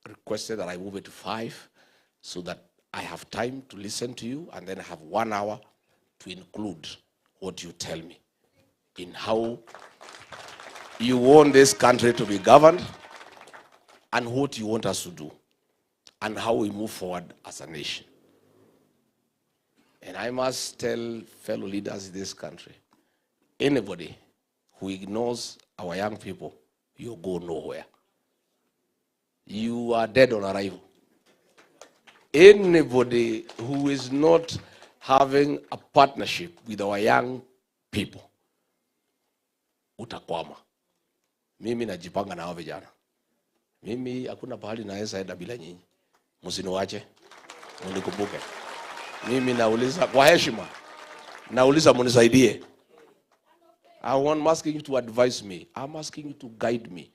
requested that I move it to 5 so that I have time to listen to you, and then I have 1 hour to include what you tell me in how you want this country to be governed and what you want us to do and how we move forward as a nation. And I must tell fellow leaders in this country, anybody who ignores our young people, you'll go nowhere. You are dead on arrival. Anybody who is not having a partnership with our young people, utakwama. Mimi najipanga na hao vijana. Mimi hakuna pahali naweza enda bila nyinyi. Msiniwache. Mnikumbuke. Mimi nauliza kwa heshima. Nauliza mnisaidie. I'm asking you to advise me. I'm asking you to guide me.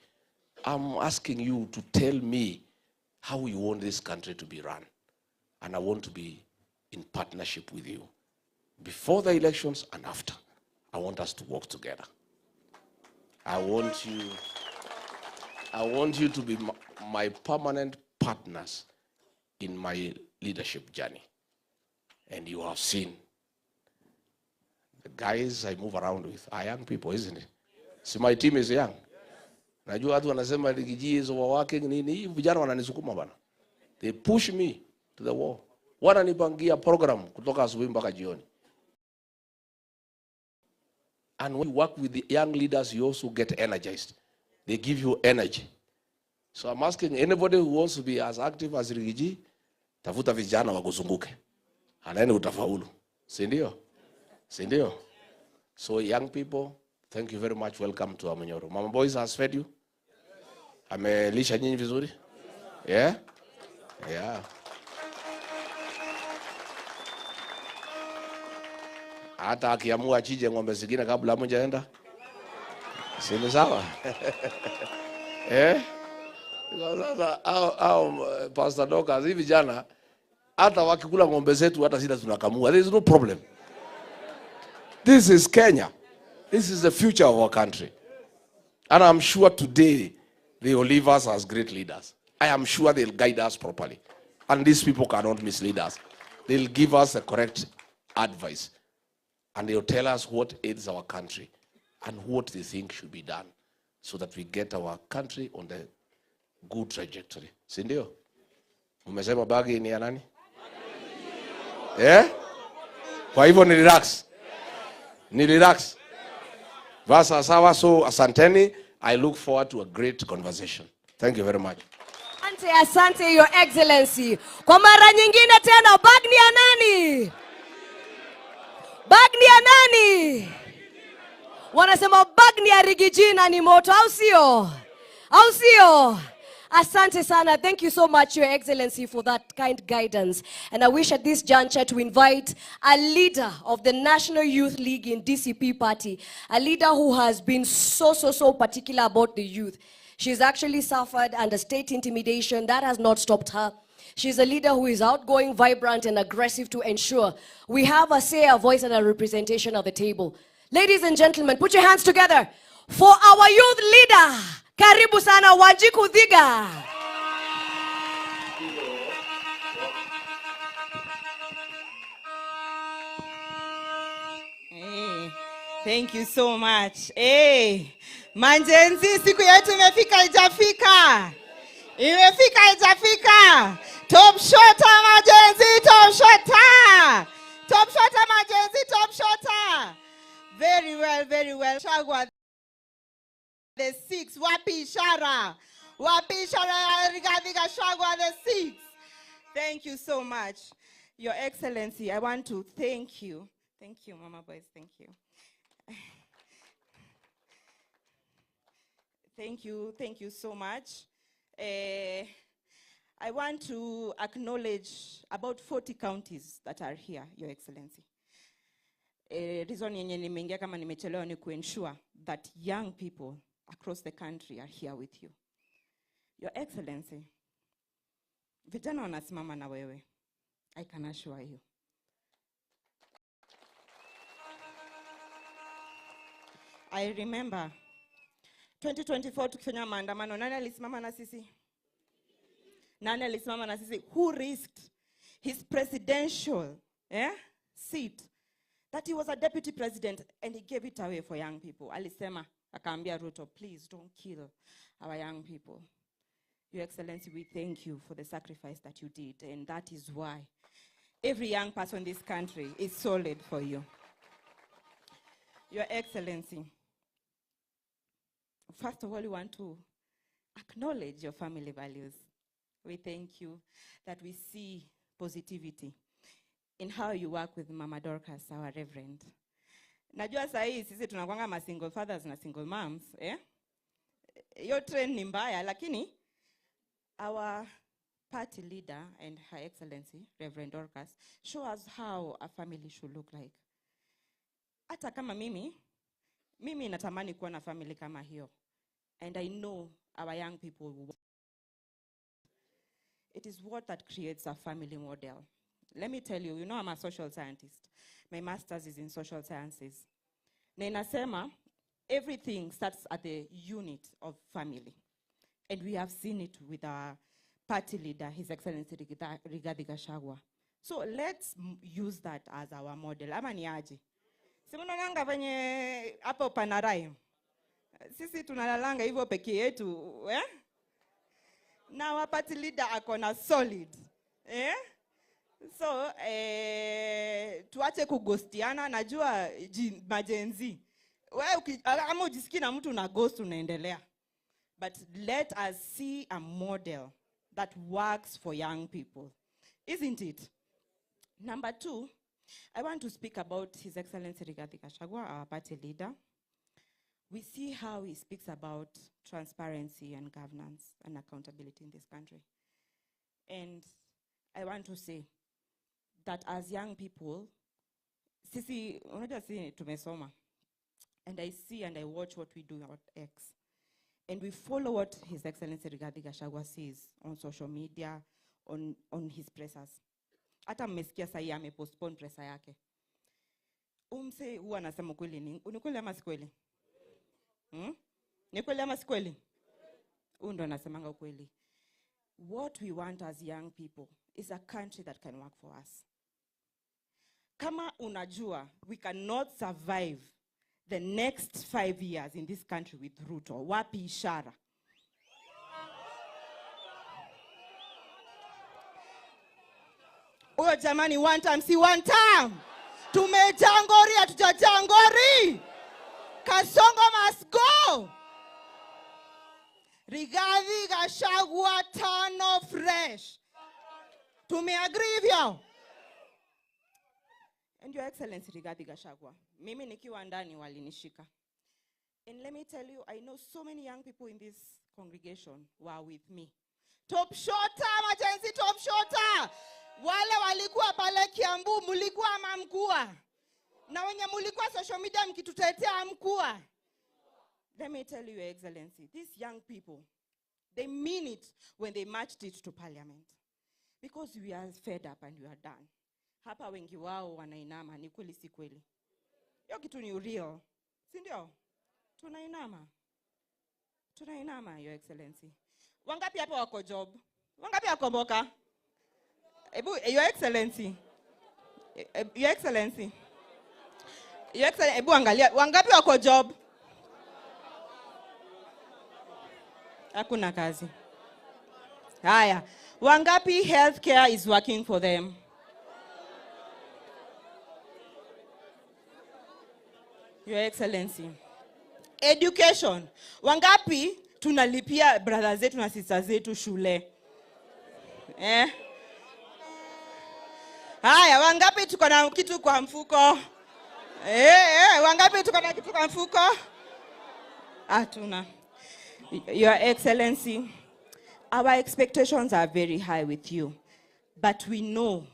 I'm asking you to tell me how you want this country to be run. And I want to be in partnership with you. Before the elections and after, I want us to work together. I want you to be my permanent partners in my leadership journey. And you have seen the guys I move around with are young people, isn't it? So my team is young. Najua watu wanasema ligiji is overworking nini, vijana wananisukuma bana. They push me to the wall. Wananipangia program kutoka asubuhi mpaka jioni. And when you work with the young leaders, you also get energized. They give you energy. So I'm asking anybody who wants to be as active as Rigiji, tafuta vijana wakuzunguke. Anaenda utafaulu. Si ndio? Si ndio? So young people, thank you very much. Welcome to Wamunyoro. Mama Boys has fed you? Amelisha nyinyi vizuri? Yeah? Yeah. Hata akiamua achije ng'ombe zingine kabla hajaenda. Si ni sawa? Sasa au Pastor Dokas hivi jana hata wakikula ng'ombe zetu hata sisi tunakamua. There is no problem. This is Kenya. This is the future of our country. And I'm sure today they will leave us as great leaders. I am sure they'll guide us properly. And these people cannot mislead us. They'll give us the correct advice. And they'll tell us what aids our country and what they think should be done so that we get our country on the good trajectory. Si ndio? Umesema bagi ni ya nani? Kwa hivyo ni relax. Ni relax. Vasa sawa, so asanteni. I look forward to a great conversation. Thank you very much. Asante, Your Excellency. Kwa mara nyingine tena, bag ni ya nani? Bag ni ya nani? Wanasema bag ni ya Rigiji na ni moto, au sio? Au sio? Asante sana. Thank you so much, Your Excellency, for that kind guidance. And I wish at this juncture to invite a leader of the National Youth League in DCP party, a leader who has been so particular about the youth. She's actually suffered under state intimidation. That has not stopped her. She's a leader who is outgoing, vibrant, and aggressive to ensure we have a say, a voice, and a representation at the table. Ladies and gentlemen, put your hands together for our youth leader. Karibu sana Wanjiku Thiga. Hey, thank you so much. Hey, Manjenzi, siku yetu imefika ijafika. Imefika ijafika. Top shotter Manjenzi, top shotter. Top shotter Manjenzi, top shotter. Very well, very well. Gachagua the 6. Wapi Shara. Wapi Shara Rigathi Gachagua the 6. Thank you so much. Your Excellency, I want to thank you. Thank you, Mama Boys. Thank you. Thank you so much. I want to acknowledge about 40 counties that are here, Your Excellency. Reason yenye nimeingia kama nimechelewa ni ensure that young people across the country are here with you. Your Excellency, vijana wanasimama na wewe. I can assure you. I remember 2024 tukifanya maandamano, nani alisimama na sisi? Nani alisimama na sisi? Who risked his presidential seat, that he was a deputy president, and he gave it away for young people. Alisema, akaambia Ruto, please don't kill our young people. Your Excellency, we thank you for the sacrifice that you did, and that is why every young person in this country is solid for you. Your Excellency, first of all, we want to acknowledge your family values. We thank you that we see positivity in how you work with Mama Dorcas, our Reverend. Najua sahi sisi tunakuanga ma single fathers na single moms, Your trend ni mbaya, lakini our party leader and Her Excellency, Reverend Dorcas, show us how a family should look like. Hata kama mimi natamani kuwa na family kama hiyo. And I know our young people will. It is what that creates a family model. Let me tell you, I'm a social scientist. My master's is in social sciences. Na inasema, everything starts at the unit of family. And we have seen it with our party leader, His Excellency Rigathi Gachagua. So let's use that as our model. Ama ni aje? Simunonanga venye hapo panarai. Sisi tunalalanga hivyo peke yetu, Na our party leader akona solid, So, tuache kugostiana, najua majenzi. Wewe kama ujisikii na mtu na ghost unaendelea. But let us see a model that works for young people. Isn't it? Number 2, I want to speak about His Excellency Rigathi Gachagua, our party leader. We see how he speaks about transparency and governance and accountability in this country. And I want to say that as young people, sisi unajua sisi tumesoma, and I see and I watch what we do on X, and we follow what His Excellency Rigathi Gachagua says on social media, on his pressers. Hata mmesikia sahi amepostpone pressa yake. Umse huwa anasema kweli ni kweli ama si kweli? Ni kweli ama si kweli? Ndo anasemanga ukweli. What we want as young people is a country that can work for us. Kama unajua, we cannot survive the next 5 years in this country with Ruto. Wapi ishara? Uyo jamani, one time, si one time. Tumejangori, hatujajangori. Kasongo must go. Rigathi Gachagua tano fresh. Tumeagree hivyo? And Your Excellency Rigathi Gachagua, mimi nikiwa ndani walinishika. And let me tell you, I know so many young people in this congregation were with me. Top shota, emergency top shota. Wale walikuwa pale Kiambu, mulikuwa mamkua. Na wenye mulikuwa social media mkitutetea mkua. Let me tell you, Your Excellency, these young people, they mean it when they marched it to parliament. Because we are fed up and we are done. Hapa wengi wao wanainama, ni kweli si kweli? Hiyo kitu ni real. Si ndio? Tunainama, Your Excellency. Wangapi hapa wako job? Wangapi wako mboka? Your Excellency. Your Excellency. Your Excellency, angalia, wangapi wako job? Hakuna kazi. Haya, wangapi healthcare is working for them? Your Excellency. Education. Wangapi tunalipia brothers zetu na sisters zetu shule? Haya, wangapi tuko na kitu kwa mfuko? Wangapi tuko na kitu kwa mfuko? Hatuna. Your Excellency, our expectations are very high with you, but we know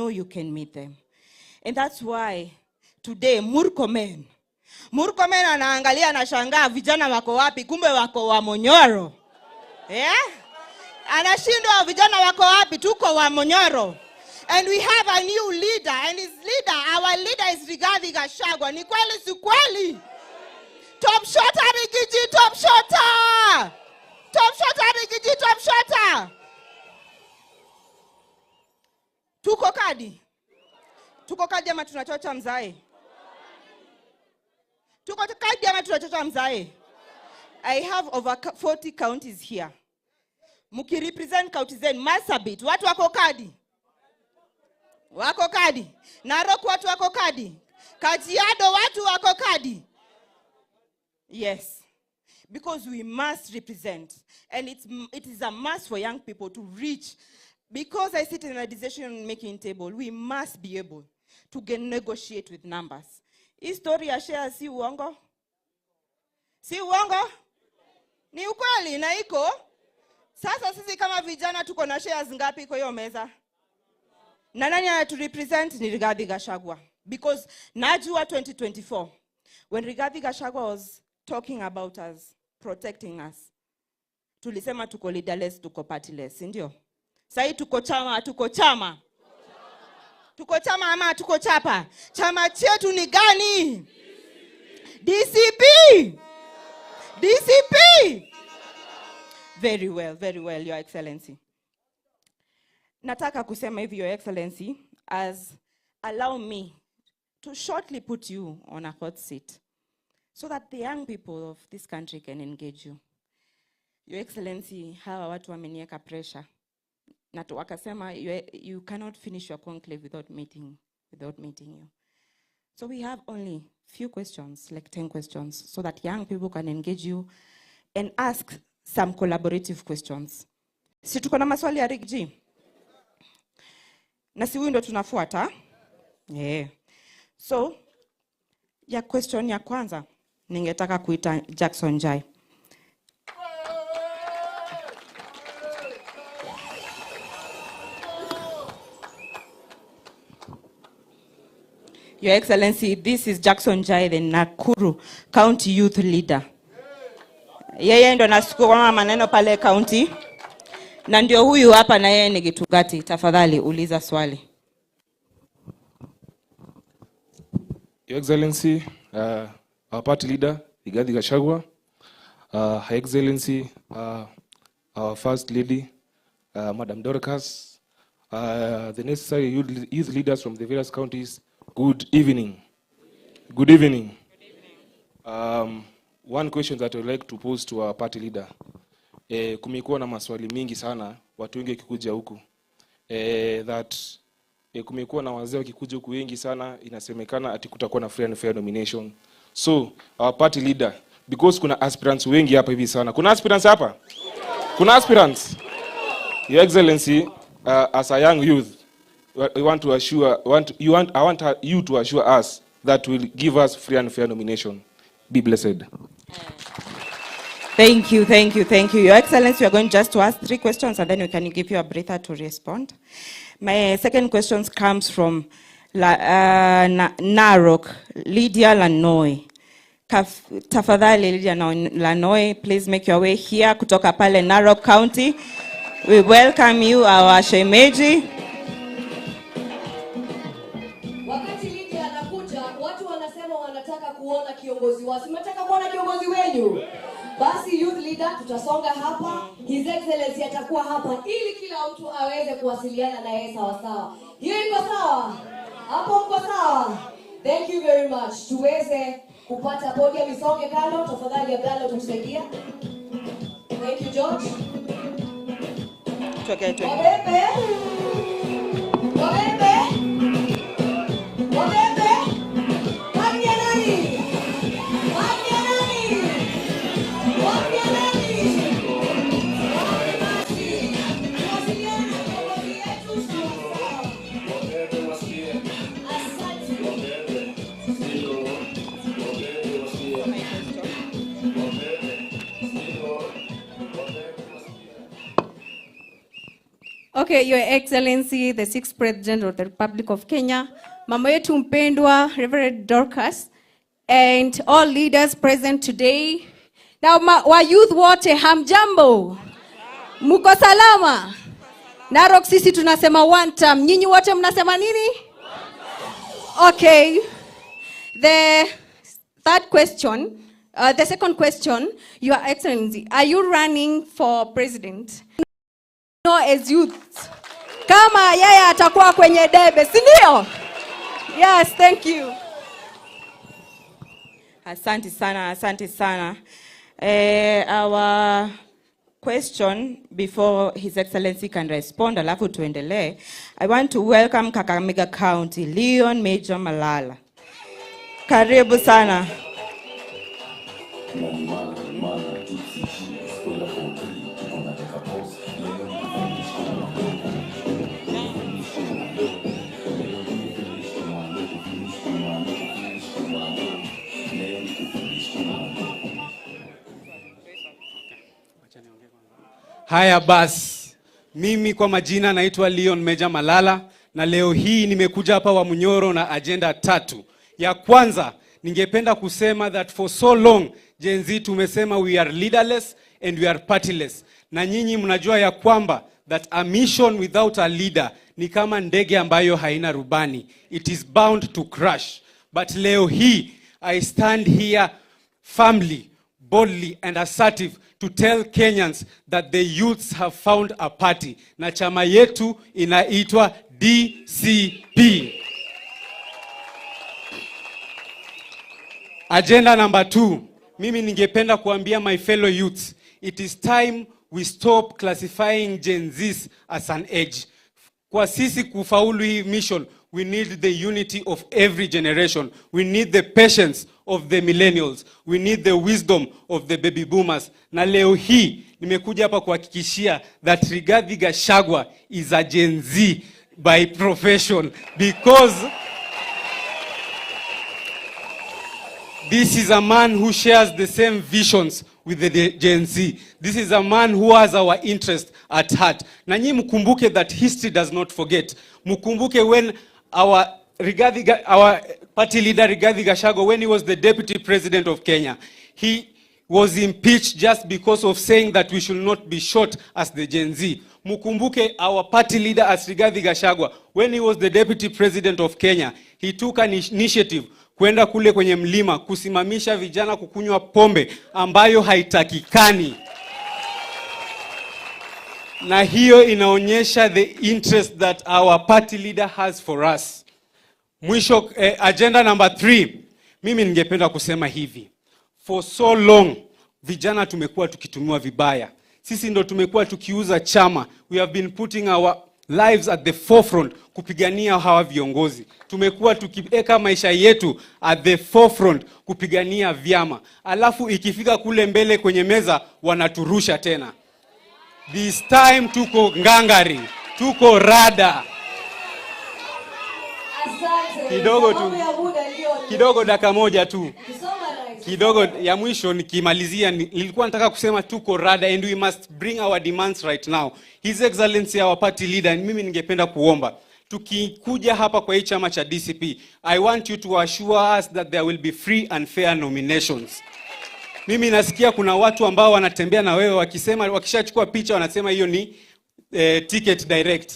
you can meet them. And that's why today Murkomen anaangalia na shangaa vijana wako wapi, kumbe wako Wamunyoro. Anashindwa vijana wako wapi, tuko Wamunyoro. And we have a new leader, and our leader is Rigathi Gachagua. Ni kweli si kweli? Top shota Rigiji, top shota! Top shota Rigiji, top shota! Tuko kadi? Tuko kadi ama tunachocha mzae? Tuko kadi ama tunachocha mzae? I have over 40 counties here. Muki represent counties in Marsabit. Watu wako kadi? Wako kadi? Narok watu wako kadi? Kajiado watu wako kadi? Yes. Because we must represent. And it is a must for young people to reach. Because I sit in a decision-making table, we must be able to negotiate with numbers. Hii story ya share si uongo? Si uongo? Ni ukweli na iko. Sasa sisi kama vijana tuko na shares ngapi kwa hiyo meza? Na nani anaturepresent ni Rigathi Gachagua. Because najua 2024, when Rigathi Gachagua was talking about us, protecting us, tulisema tuko leaderless, tuko partyless, ndio? Sasa tuko chama, tuko chama. Tuko chama ama tuko chapa? Chama chetu ni gani? DCP. DCP. Very well, Your Excellency. Nataka kusema hivi, Your Excellency, as allow me to shortly put you on a hot seat so that the young people of this country can engage you. Your Excellency, hawa watu wamenieka pressure. Na wakasema you cannot finish your conclave without meeting you. So we have only few questions, like 10 questions, so that young people can engage you and ask some collaborative questions. Si tuko na maswali ya Rick G? Na si huyu ndo tunafuata? Yeah. So, ya question ya kwanza, ningetaka kuita Jackson Jai. Your Excellency, this is Jackson Jai, the Nakuru County Youth Leader. Yeye ndo nasukuma maneno pale county. Na ndio huyu hapa na yeye ni Gitugati. Tafadhali uliza swali. Your Excellency, our party leader, Rigathi Gachagua, Her Excellency, our First Lady, Madam Dorcas, the necessary youth leaders from the various counties, good evening. Good evening. One question that I would like to pose to our party leader. Kumekuwa na maswali mingi sana, watu wengi kikuja huku. That kumekuwa na wazee wakikuja huku wengi sana, inasemekana ati kutakuwa na free and fair nomination. So, our party leader, because kuna aspirants wengi hapa hivi sana. Kuna aspirants hapa? Kuna aspirants? Your Excellency, as a young youth, I want you to assure us that will give us free and fair nomination. Be blessed. Thank you. Your Excellency, we are going just to ask 3 questions and then we can give you a breather to respond. My second question comes from Narok, Lydia Lanoy. Tafadhali Lydia Lanoy, please make your way here kutoka pale Narok County. We welcome you, our shemeji. Wakati Lydia anakuja, watu wanasema wanataka kuona kiongozi wao. Mnataka kuona kiongozi wenu? Basi youth leader tutasonga hapa. His Excellency atakuwa hapa ili kila mtu aweze kuwasiliana na yeye sawa sawa. Hiyo iko sawa? Hapo mko sawa? Thank you very much. Tuweze kupata podium isonge kando. Tafadhali Abdalla utusaidia. Thank you George. Wabebe. Okay, Your Excellency, the 6th President of the Republic of Kenya, Mama yetu mpendwa, Reverend Dorcas, and all leaders present today. Now, wa youth wote hamjambo? Muko salama? Narok sisi tunasema one time. Nyinyi wote mnasema nini? Okay. The second question, Your Excellency, are you running for president? No, as youth. kama yeye atakuwa kwenye debe, si ndio? Yes, thank you. Asante sana, asante sana. Our question before His Excellency can respond, alafu tuendelee. I want to welcome Kakamega County, Leon Major Malala. Karibu sana. Haya basi, mimi kwa majina naitwa Leon Major Malala, na leo hii nimekuja hapa Wamunyoro na agenda 3. Ya kwanza, ningependa kusema that for so long Gen Z tumesema we are leaderless and we are partyless. Na nyinyi mnajua ya kwamba that a mission without a leader ni kama ndege ambayo haina rubani. It is bound to crash. But leo hii I stand here firmly, boldly and assertive to tell Kenyans that the youths have found a party. Na chama yetu inaitwa DCP. Agenda number 2. Mimi ningependa kuambia my fellow youths, it is time we stop classifying Gen Zs as an age. Kwa sisi kufaulu hii mission, we need the unity of every generation. We need the patience of the millennials. We need the wisdom of the baby boomers. Na leo hii nimekuja hapa kuhakikishia that Rigathi Gachagua is a Gen Z by profession, because this is a man who shares the same visions with the Gen Z. This is a man who has our interest at heart. Na nyinyi mkumbuke that history does not forget. Mkumbuke when our party leader Rigathi Gachagua, when he was the deputy president of Kenya, he was impeached just because of saying that we should not be shot as the Gen Z. Mkumbuke our party leader as Rigathi Gachagua, when he was the deputy president of Kenya, he took an initiative kwenda kule kwenye mlima kusimamisha vijana kukunywa pombe ambayo haitakikani. Na hiyo inaonyesha the interest that our party leader has for us. Mwisho, agenda number 3. Mimi ningependa kusema hivi. For so long, vijana tumekuwa tukitumiwa vibaya. Sisi ndo tumekuwa tukiuza chama. We have been putting our lives at the forefront kupigania hawa viongozi. Tumekuwa tukiweka maisha yetu at the forefront kupigania vyama. Alafu ikifika kule mbele kwenye meza wanaturusha tena. This time tuko ngangari, tuko rada. Kidogo tu, kidogo dakika moja tu. Kidogo ya mwisho nikimalizia, nilikuwa nataka kusema tuko rada and we must bring our demands right now. His Excellency our party leader, mimi ningependa kuomba tukikuja hapa kwa hii chama cha DCP, I want you to assure us that there will be free and fair nominations. Mimi nasikia kuna watu ambao wanatembea na wewe wakisema, wakishachukua picha wanasema hiyo ni ticket direct.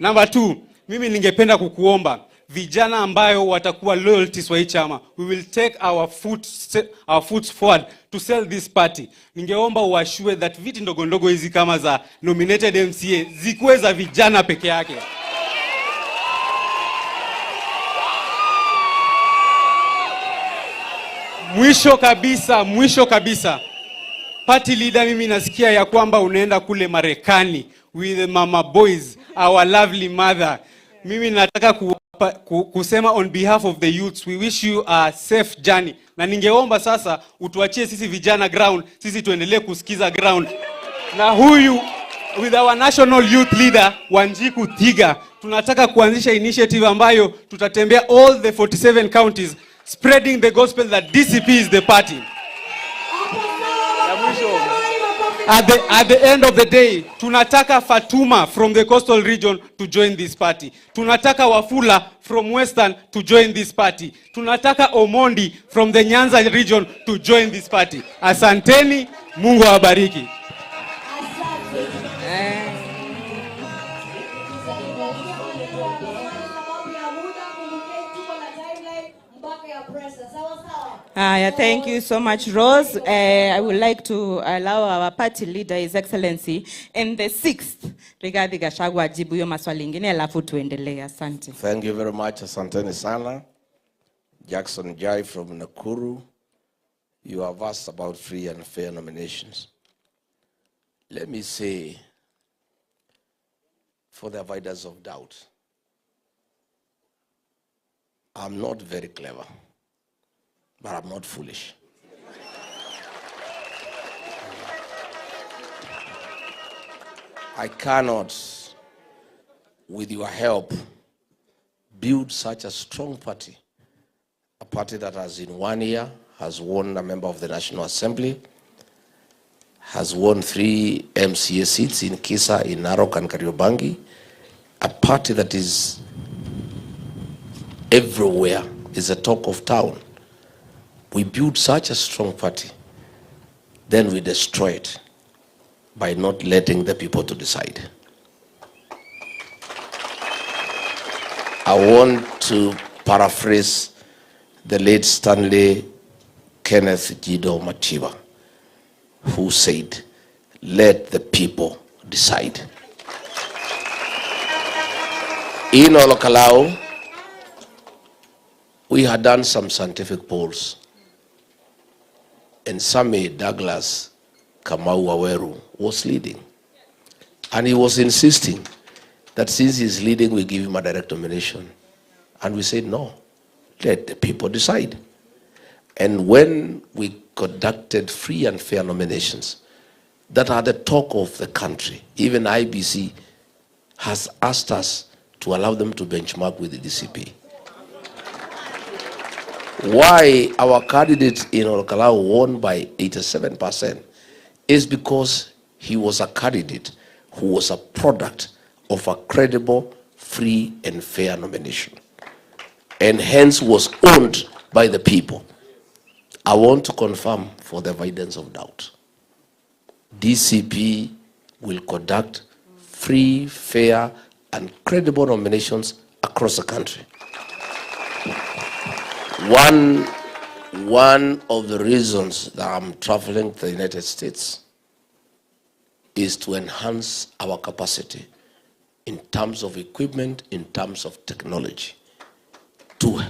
Number 2, mimi ningependa kukuomba vijana ambayo watakuwa loyalties wa hii chama, we will take our foot forward to sell this party. Ningeomba uashue that viti ndogo ndogo hizi kama za nominated MCA zikuwe za vijana peke yake. Mwisho kabisa. Party leader, mimi nasikia ya kwamba unaenda kule Marekani with the mama boys, our lovely mother. Mimi nataka kusema on behalf of the youths, we wish you a safe journey. Na ningeomba sasa utuachie sisi vijana ground, sisi tuendelee kusikiza ground. Na huyu with our national youth leader Wanjiku Thiga, tunataka kuanzisha initiative ambayo tutatembea all the 47 counties spreading the gospel that DCP is the party. At the end of the day, tunataka Fatuma from the coastal region to join this party. Tunataka Wafula from Western to join this party. Tunataka Omondi from the Nyanza region to join this party. Asanteni, Mungu awabariki. Sawa sawa. Thank you so much, Rose. I would like to allow our party leader, His Excellency, and the sixth, Rigathi Gachagua, ajibu hiyo maswali ingine, alafu tuendelee. Asante. Thank you very much. Asanteni sana. Jackson Jai from Nakuru. You have asked about free and fair nominations. Let me say, for the avoidance of doubt, I'm not very clever, but I'm not foolish. I cannot, with your help, build such a strong party, a party that has in 1 year has won a member of the National Assembly, has won 3 MCA seats in Kisa, in Narok and Kariobangi, a party that is everywhere, is a talk of town. We build such a strong party, then we destroy it by not letting the people to decide. I want to paraphrase the late Stanley Kenneth Gido Machiva, who said, let the people decide. In Olokalao, we had done some scientific polls, and Sami Douglas Kamau Waweru was leading. And he was insisting that since he's leading, we give him a direct nomination. And we said, no, let the people decide. And when we conducted free and fair nominations that are the talk of the country, even IBC has asked us to allow them to benchmark with the DCP. Why our candidate in Olkalau won by 87% is because he was a candidate who was a product of a credible, free and fair nomination, and hence was owned by the people. I want to confirm, for the avoidance of doubt, DCP will conduct free, fair and credible nominations across the country. One of the reasons that I'm traveling to the United States is to enhance our capacity in terms of equipment, in terms of technology, to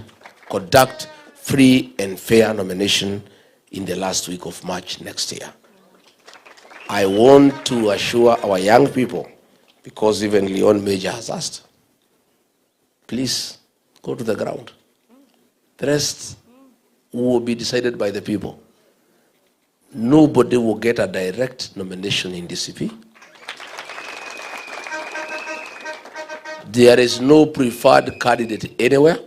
conduct free and fair nomination in the last week of March next year. I want to assure our young people, because even Leon Major has asked, please go to the ground. The rest will be decided by the people. Nobody will get a direct nomination in DCP. There is no preferred candidate anywhere,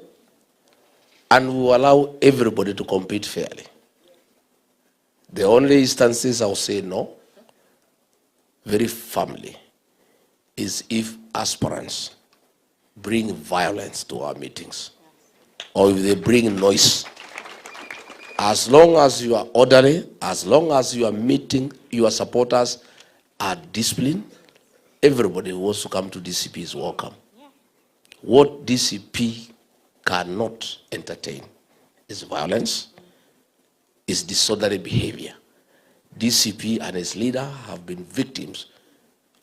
and we will allow everybody to compete fairly. The only instances I'll say no, very firmly, is if aspirants bring violence to our meetings, or if they bring noise. As long as you are orderly, as long as you are meeting, your supporters are disciplined, everybody who wants to come to DCP is welcome. What DCP cannot entertain is violence, is disorderly behavior. DCP and its leader have been victims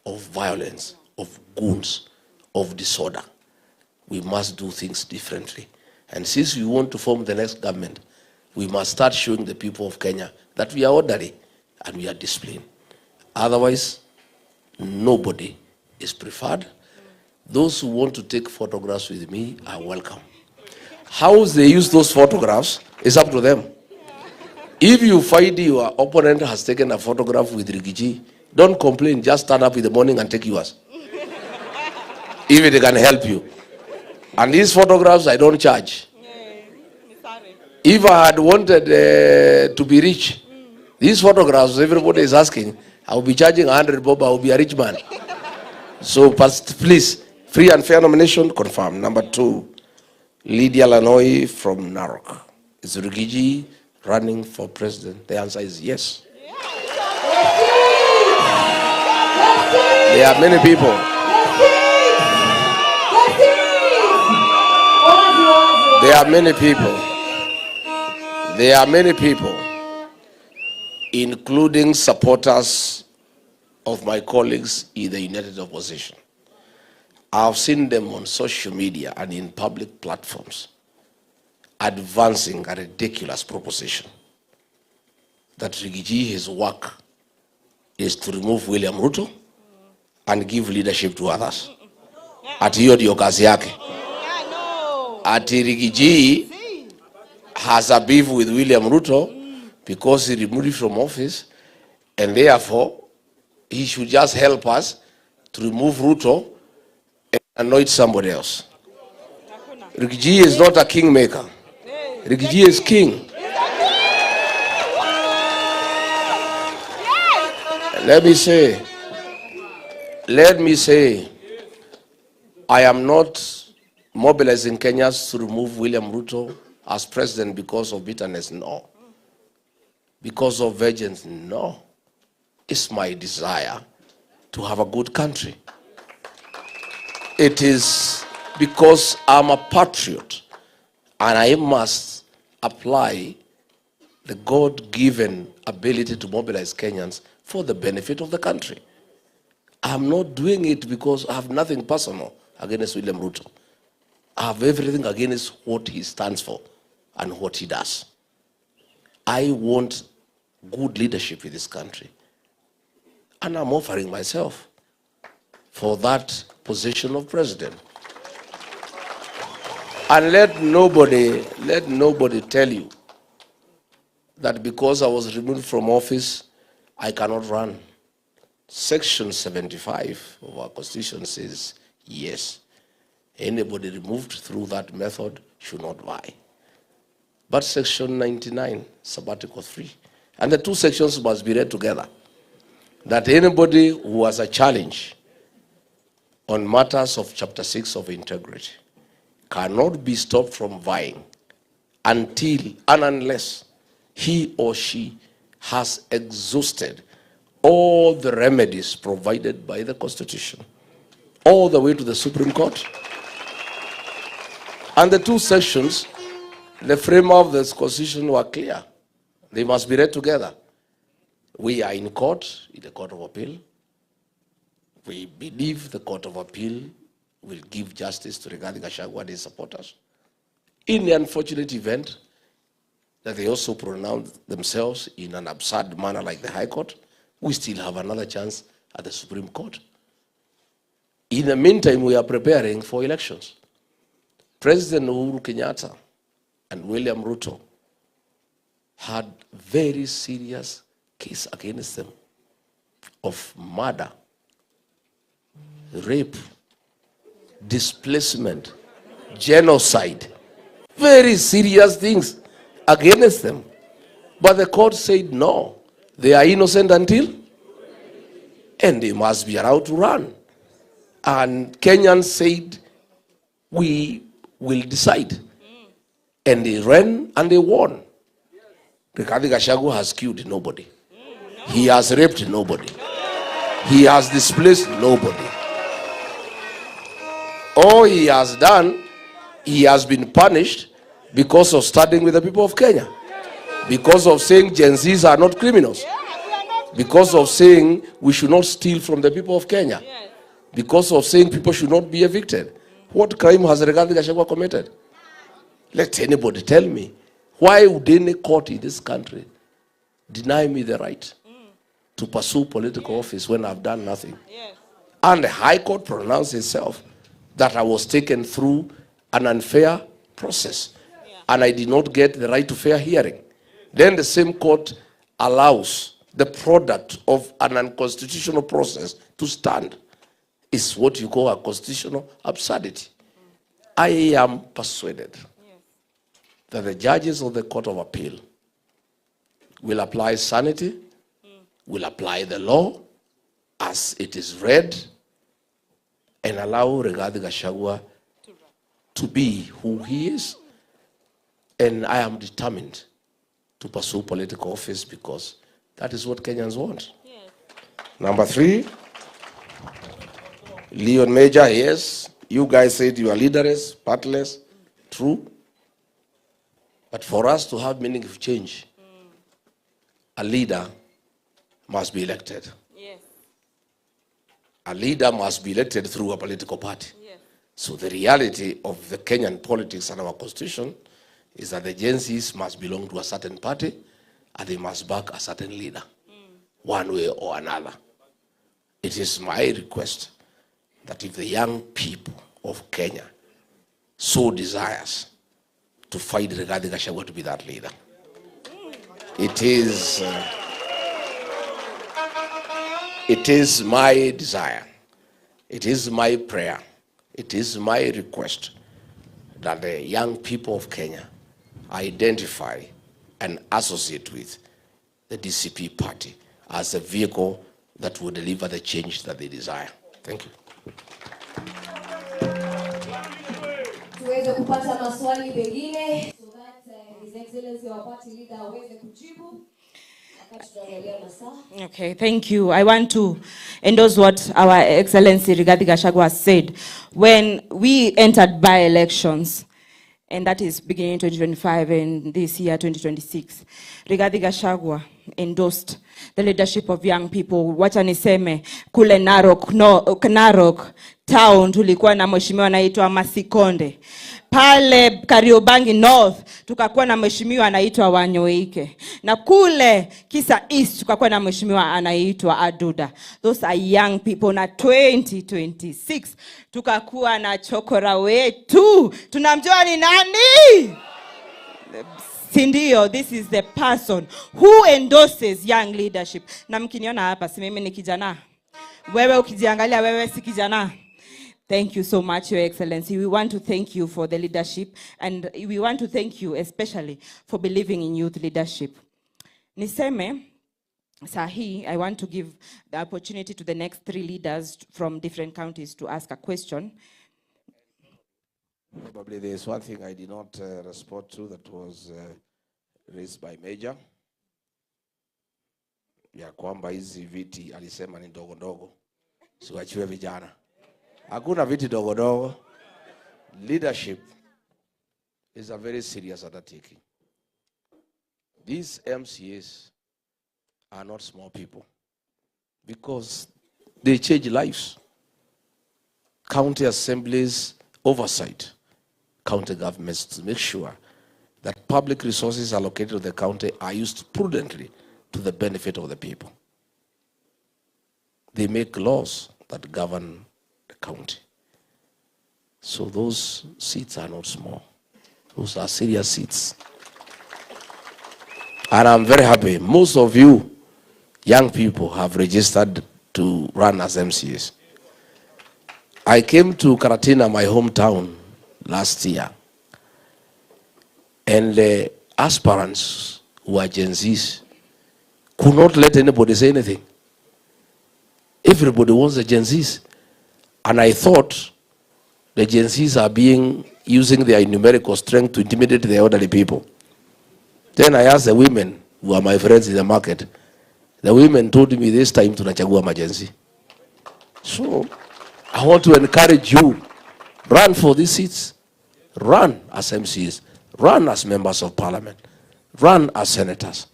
of violence, of goons, of disorder. We must do things differently. And since we want to form the next government, we must start showing the people of Kenya that we are orderly and we are disciplined. Otherwise, nobody is preferred. Those who want to take photographs with me are welcome. How they use those photographs is up to them. If you find your opponent has taken a photograph with Rigiji, don't complain, just stand up in the morning and take yours. If it can help you. And these photographs, I don't charge. If I had wanted to be rich, these photographs, everybody is asking, I will be charging 100 bob, I will be a rich man. So please, free and fair nomination, confirm. Number 2, Lydia Lanoi from Narok. Is Rigiji running for president? The answer is yes. There are many people. There are many people There are many people, including supporters of my colleagues in the United Opposition. I've seen them on social media and in public platforms advancing a ridiculous proposition that Rigiji, his work is to remove William Ruto and give leadership to others. Ati hiyo ndio kazi yake. Ati Rigiji has a beef with William Ruto because he removed him from office, and therefore he should just help us to remove Ruto and anoint somebody else. Rigiji is not a kingmaker. Rigiji is king. Let me say, I am not mobilizing Kenyans to remove William Ruto as president because of bitterness, no. Because of vengeance, no. It's my desire to have a good country. It is because I'm a patriot and I must apply the God-given ability to mobilize Kenyans for the benefit of the country. I'm not doing it because I have nothing personal against William Ruto. I have everything against what he stands for and what he does. I want good leadership in this country. And I'm offering myself for that position of president. And let nobody tell you that because I was removed from office, I cannot run. Section 75 of our Constitution says, yes, anybody removed through that method should not vie. But Section 99, Article 3, and the two sections must be read together, that anybody who has a challenge on matters of Chapter 6 of integrity cannot be stopped from vying until and unless he or she has exhausted all the remedies provided by the Constitution, all the way to the Supreme Court. And the two sections, the frame of this Constitution were clear. They must be read together. We are in court, in the Court of Appeal. We believe the Court of Appeal will give justice to Gachagua and his supporters. In the unfortunate event that they also pronounce themselves in an absurd manner like the High Court, we still have another chance at the Supreme Court. In the meantime, we are preparing for elections. President Uhuru Kenyatta and William Ruto had very serious case against them of murder, rape, displacement, genocide, very serious things against them. But the court said no, they are innocent until, and they must be allowed to run. And Kenyans said, we will decide. And they ran and they won. Gachagua has killed nobody. He has raped nobody. He has displaced nobody. All he has done, he has been punished because of standing with the people of Kenya. Because of saying Gen Zs are not criminals. Because of saying we should not steal from the people of Kenya. Because of saying people should not be evicted. What crime has Gachagua committed? Let anybody tell me. Why would any court in this country deny me the right to pursue political office when I've done nothing? And the High Court pronounced itself that I was taken through an unfair process and I did not get the right to fair hearing. Then the same court allows the product of an unconstitutional process to stand. It's what you call a constitutional absurdity. I am persuaded that the judges of the Court of Appeal will apply sanity, will apply the law as it is read, and allow Rigathi Gachagua to be who he is. And I am determined to pursue political office because that is what Kenyans want. Number 3, Leon Major, yes, you guys said you are leaderless, partless, true. But for us to have meaningful change, a leader must be elected. Yes. A leader must be elected through a political party. Yes. So the reality of the Kenyan politics and our constitution is that the Gen-Zs must belong to a certain party and they must back a certain leader, one way or another. It is my request that if the young people of Kenya so desires to fight Rigathi Gachagua to be that leader, it is my desire, it is my prayer, it is my request that the young people of Kenya identify and associate with the DCP party as a vehicle that will deliver the change that they desire. Thank you. Tuweze kupata maswali pengine so that His Excellency our party leader aweze kujibu. Okay, thank you. I want to endorse what our Excellency Rigathi Gachagua said. When we entered by-elections, and that is beginning 2025 and this year 2026, Rigathi Gachagua endorsed the leadership of young people. Wacha niseme kule Narok town tulikuwa na mheshimiwa anaitwa Masikonde. Pale Kariobangi North tukakuwa na mheshimiwa anaitwa Wanyoike. Na kule Kisa East tukakuwa na mheshimiwa anaitwa Aduda. Those are young people. Na 2026 tukakuwa na chokora wetu. Tunamjua ni nani? Sindio, this is the person who endorses young leadership. Na mkiniona hapa, si mimi ni kijana. Wewe ukijiangalia wewe si kijana. Thank you so much, Your Excellency. We want to thank you for the leadership, and we want to thank you especially for believing in youth leadership. Niseme, Sahi, I want to give the opportunity to the next 3 leaders from different counties to ask a question. Probably there is one thing I did not respond to that was raised by Major. Ya kwamba hizi viti alisema ni ndogo ndogo. Siwachiwe vijana. Hakuna viti ndogo ndogo. Leadership is a very serious undertaking. These MCAs are not small people because they change lives. County assemblies oversight county governments to make sure that public resources allocated to the county are used prudently to the benefit of the people. They make laws that govern the county. So those seats are not small. Those are serious seats. And I'm very happy. Most of you young people have registered to run as MCAs. I came to Karatina, my hometown, last year. And the aspirants who are Gen Zs could not let anybody say anything. Everybody wants the Gen Zs. And I thought the Gen Zs are using their numerical strength to intimidate the elderly people. Then I asked the women who are my friends in the market. The women told me this time to Gachagua emergency. So I want to encourage you, run for these seats, run as MCs, run as members of parliament, run as senators.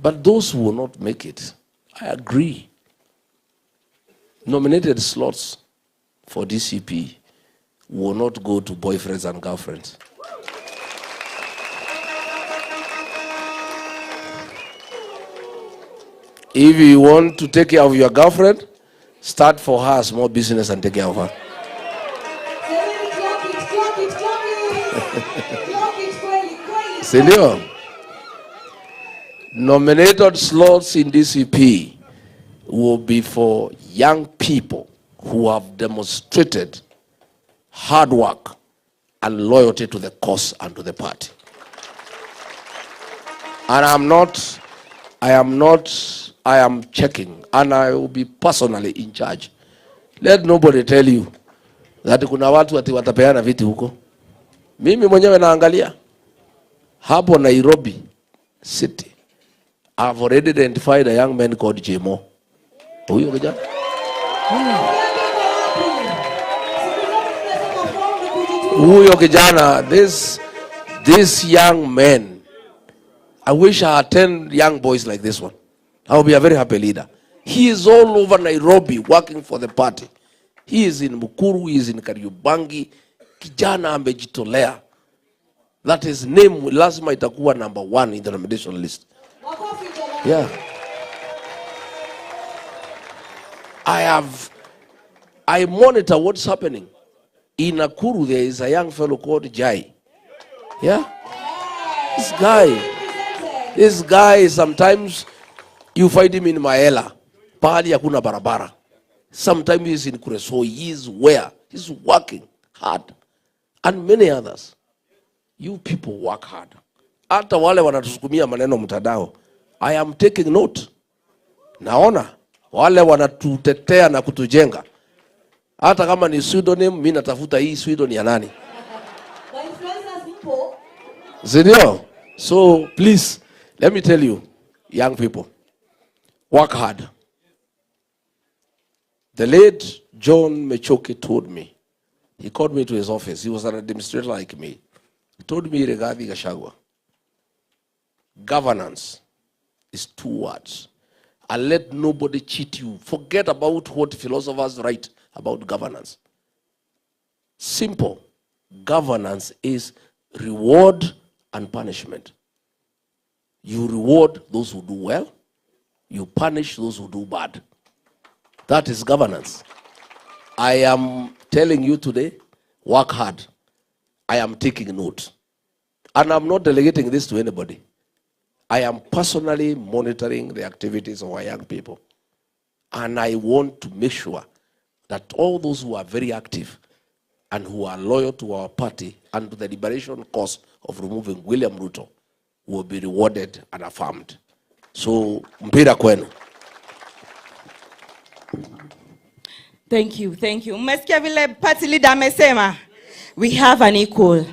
But those who will not make it, I agree. Nominated slots for DCP will not go to boyfriends and girlfriends. If you want to take care of your girlfriend, start for her a small business and take care of her. Senor, nominated slots in DCP will be for young people who have demonstrated hard work and loyalty to the cause and to the party. And I am checking, and I will be personally in charge. Let nobody tell you that kuna watu ati watapeana viti huko. Mimi mwenyewe naangalia hapo Nairobi City. I've already identified a young man called Jemo. Huyo kijana. Huyo kijana, These young men, I wish I had 10 young boys like this one. I will be a very happy leader. He is all over Nairobi working for the party. He is in Mukuru, he is in Kariobangi. Kijana amejitolea. That his name lazima itakuwa number 1 in the nomination list. Yeah. I monitor what's happening. In Nakuru, there is a young fellow called Jai. Yeah? This guy, sometimes you find him in Maela. Pahali hakuna barabara. Sometimes he's in Kuresoi. He's where? He's working hard. And many others. You people work hard. Hata wale wanatusukumia maneno mtandao. I am taking note. Naona wale wanatutetea na kutujenga. Hata kama ni pseudonym, mimi natafuta hii pseudonym ya nani? Zinio? So please, let me tell you, young people, work hard. The late John Mechoki told me, he called me to his office. He was an administrator like me. He told me regarding Gachagua, governance is 2 words. And let nobody cheat you. Forget about what philosophers write about governance. Simple. Governance is reward and punishment. You reward those who do well. You punish those who do bad. That is governance. I am telling you today, work hard. I am taking note. And I'm not delegating this to anybody. I am personally monitoring the activities of our young people. And I want to make sure that all those who are very active and who are loyal to our party and to the liberation cause of removing William Ruto will be rewarded and affirmed. So, mpira kwenu. Thank you, thank you. Mmesikia vile party leader amesema, we have an equal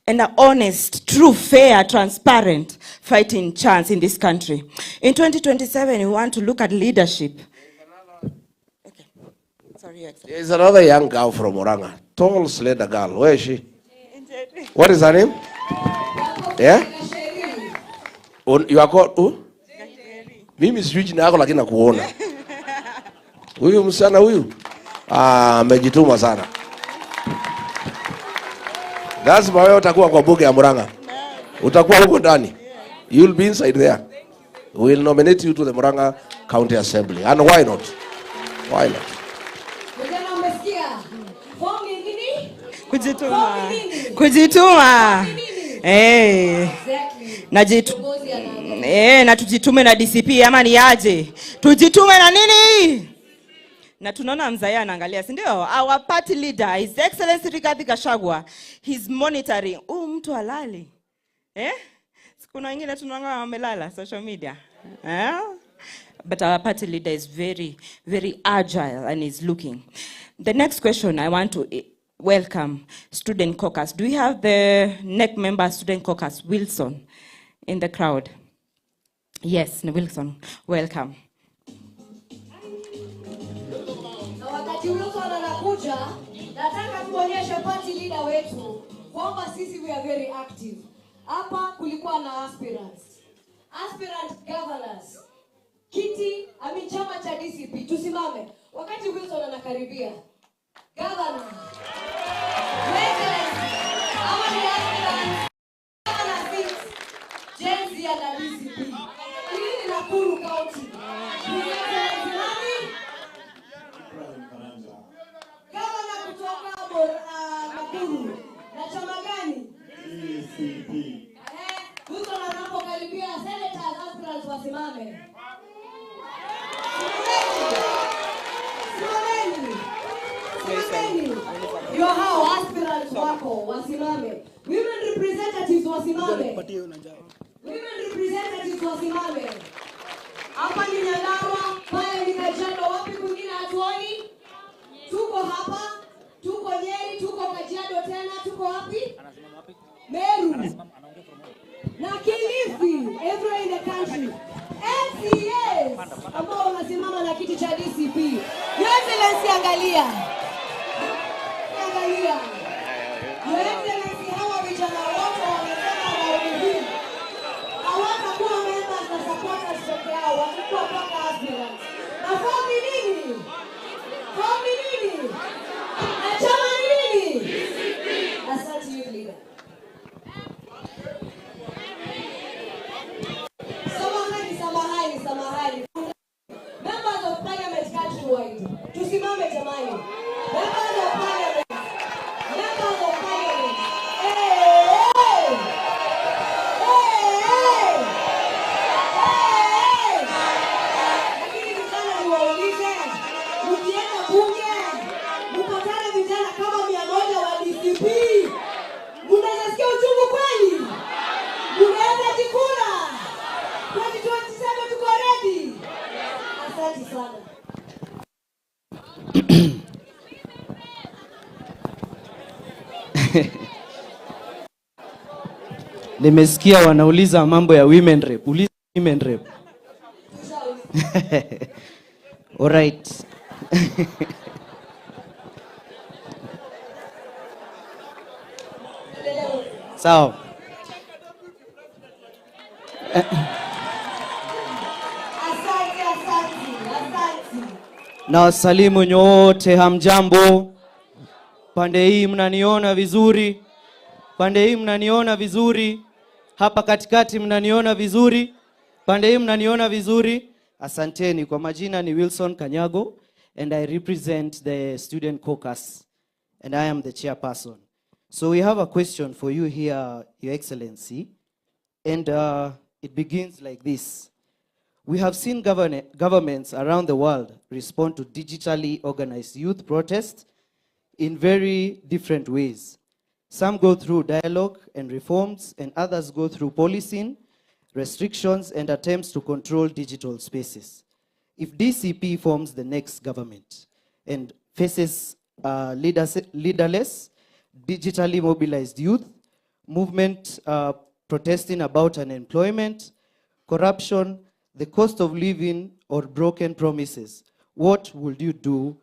and an honest, true, fair, transparent fighting chance in this country. In 2027, we want to look at leadership. Okay. Sorry, Excellency. There is another young girl from Oranga, tall, slender girl. Where is she? What is her name? Yeah? You are called who? Mimi sijui jina yako lakini nakuona. Huyu msichana huyu amejituma sana. Lazima wewe utakuwa kwa bunge ya Murang'a. Utakuwa huko ndani. You will be inside there. We will nominate you to the Murang'a County Assembly. And why not? Why not? Kujituma. Kujituma. Na tujitume na DCP ama ni aje? Tujitume na nini? Na tunaona mzaya anaangalia, si ndio? Our party leader, His Excellency Rigathi Gachagua, he's monitoring. Mtu halali. Kuna wengine tunaona wamelala social media. But our party leader is very, very agile and is looking. The next question I want to welcome Student Caucus. Do we have the NEC member Student Caucus, Wilson, in the crowd? Yes, Wilson, welcome. Nataka tuonyeshe party leader wetu kwamba sisi we are very active. Hapa kulikuwa na aspirant governors. Kiti chama cha DCP tusimame wakati Wilson anakaribia. Governor. Ama ni aspirant. Governor seat. Jenzi ya DCP. Hii ni Nakuru County. Nakuru. Na chama gani? DCP. Huko anapokaribia senators aspirants wasimame. Simameni. Yo hao aspirants wako wasimame. Women representatives wasimame. Women representatives wasimame. Hapa ni Nyandarua, pale ni Kajiado, wapi kwingine hatuoni? Tuko hapa. Tuko Nyeri, tuko Kajiado tena, tuko wapi? Meru. Na Kilifi, everywhere in the country. MCAs ambao wanasimama na kiti cha DCP. Your Excellency angalia. Angalia. Your Excellency hawa vijana wote peke yao walikuwa paka aspirants. Na form ni nini? Form ni nini? Na chama ni nini? Asante youth leader. Samahani. Members of Parliament countrywide. Tusimame jamani. Members of Parliament. Members of Parliament. Lakini vijana niwaulize, mkienda bunge, mpatane vijana kama 100 wa DCP. Mnaweza sikia uchungu kweli? Mnaweza jikula? 2027 tuko ready. Asante sana. Nimesikia wanauliza mambo ya women rep. Uliza women rep. All right. Sawa. Na wasalimu nyote, hamjambo. Pande hii mnaniona vizuri? Pande hii mnaniona vizuri? Hapa katikati mnaniona vizuri? Pande hii mnaniona vizuri? Asanteni. Kwa majina ni Wilson Kanyago and I represent the student caucus and I am the chairperson. So we have a question for you here, Your Excellency, and it begins like this. We have seen governments around the world respond to digitally organized youth protests in very different ways. Some go through dialogue and reforms, and others go through policing, restrictions, and attempts to control digital spaces. If DCP forms the next government and faces leaderless, digitally mobilized youth, movement protesting about unemployment, corruption, the cost of living, or broken promises, what would you do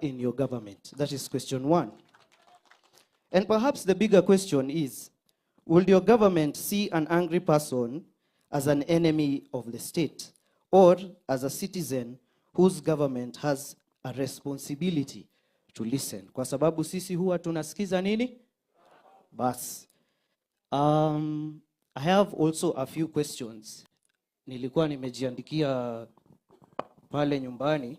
in your government? That is question one. And perhaps the bigger question is, will your government see an angry person as an enemy of the state, or as a citizen whose government has a responsibility to listen? Kwa sababu sisi huwa tunasikiza nini? Bas. I have also a few questions. Nilikuwa nimejiandikia pale nyumbani.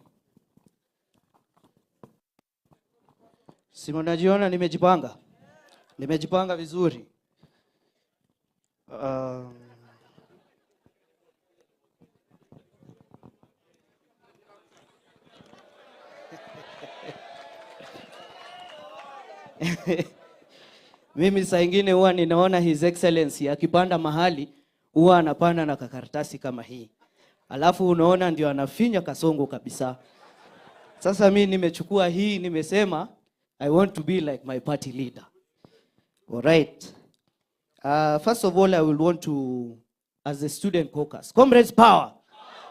Si mnajiona nimejipanga? Nimejipanga vizuri. Mimi saa ingine huwa ninaona His Excellency akipanda mahali huwa anapanda na kakaratasi kama hii. Alafu unaona ndio anafinya kasongo kabisa. Sasa mimi nimechukua hii, nimesema I want to be like my party leader. All right. First of all, I will want to, as a student caucus, comrades power.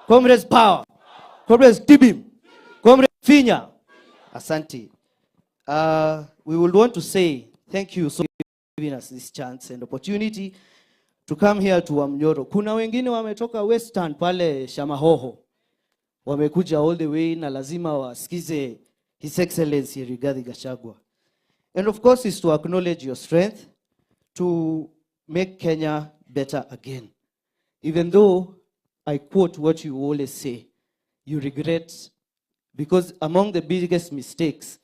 Comrades power. Comrades Tibim. Comrades Finya. Asante. We will want to say thank you so much for giving us this chance and opportunity to come here to Wamunyoro. Kuna wengine wametoka Western pale Shamahoho. Wamekuja all the way na lazima wasikize His Excellency Rigathi Gachagua. And of course is to acknowledge your strength to make Kenya better again. Even though I quote what you always say, you regret, because among the biggest mistakes,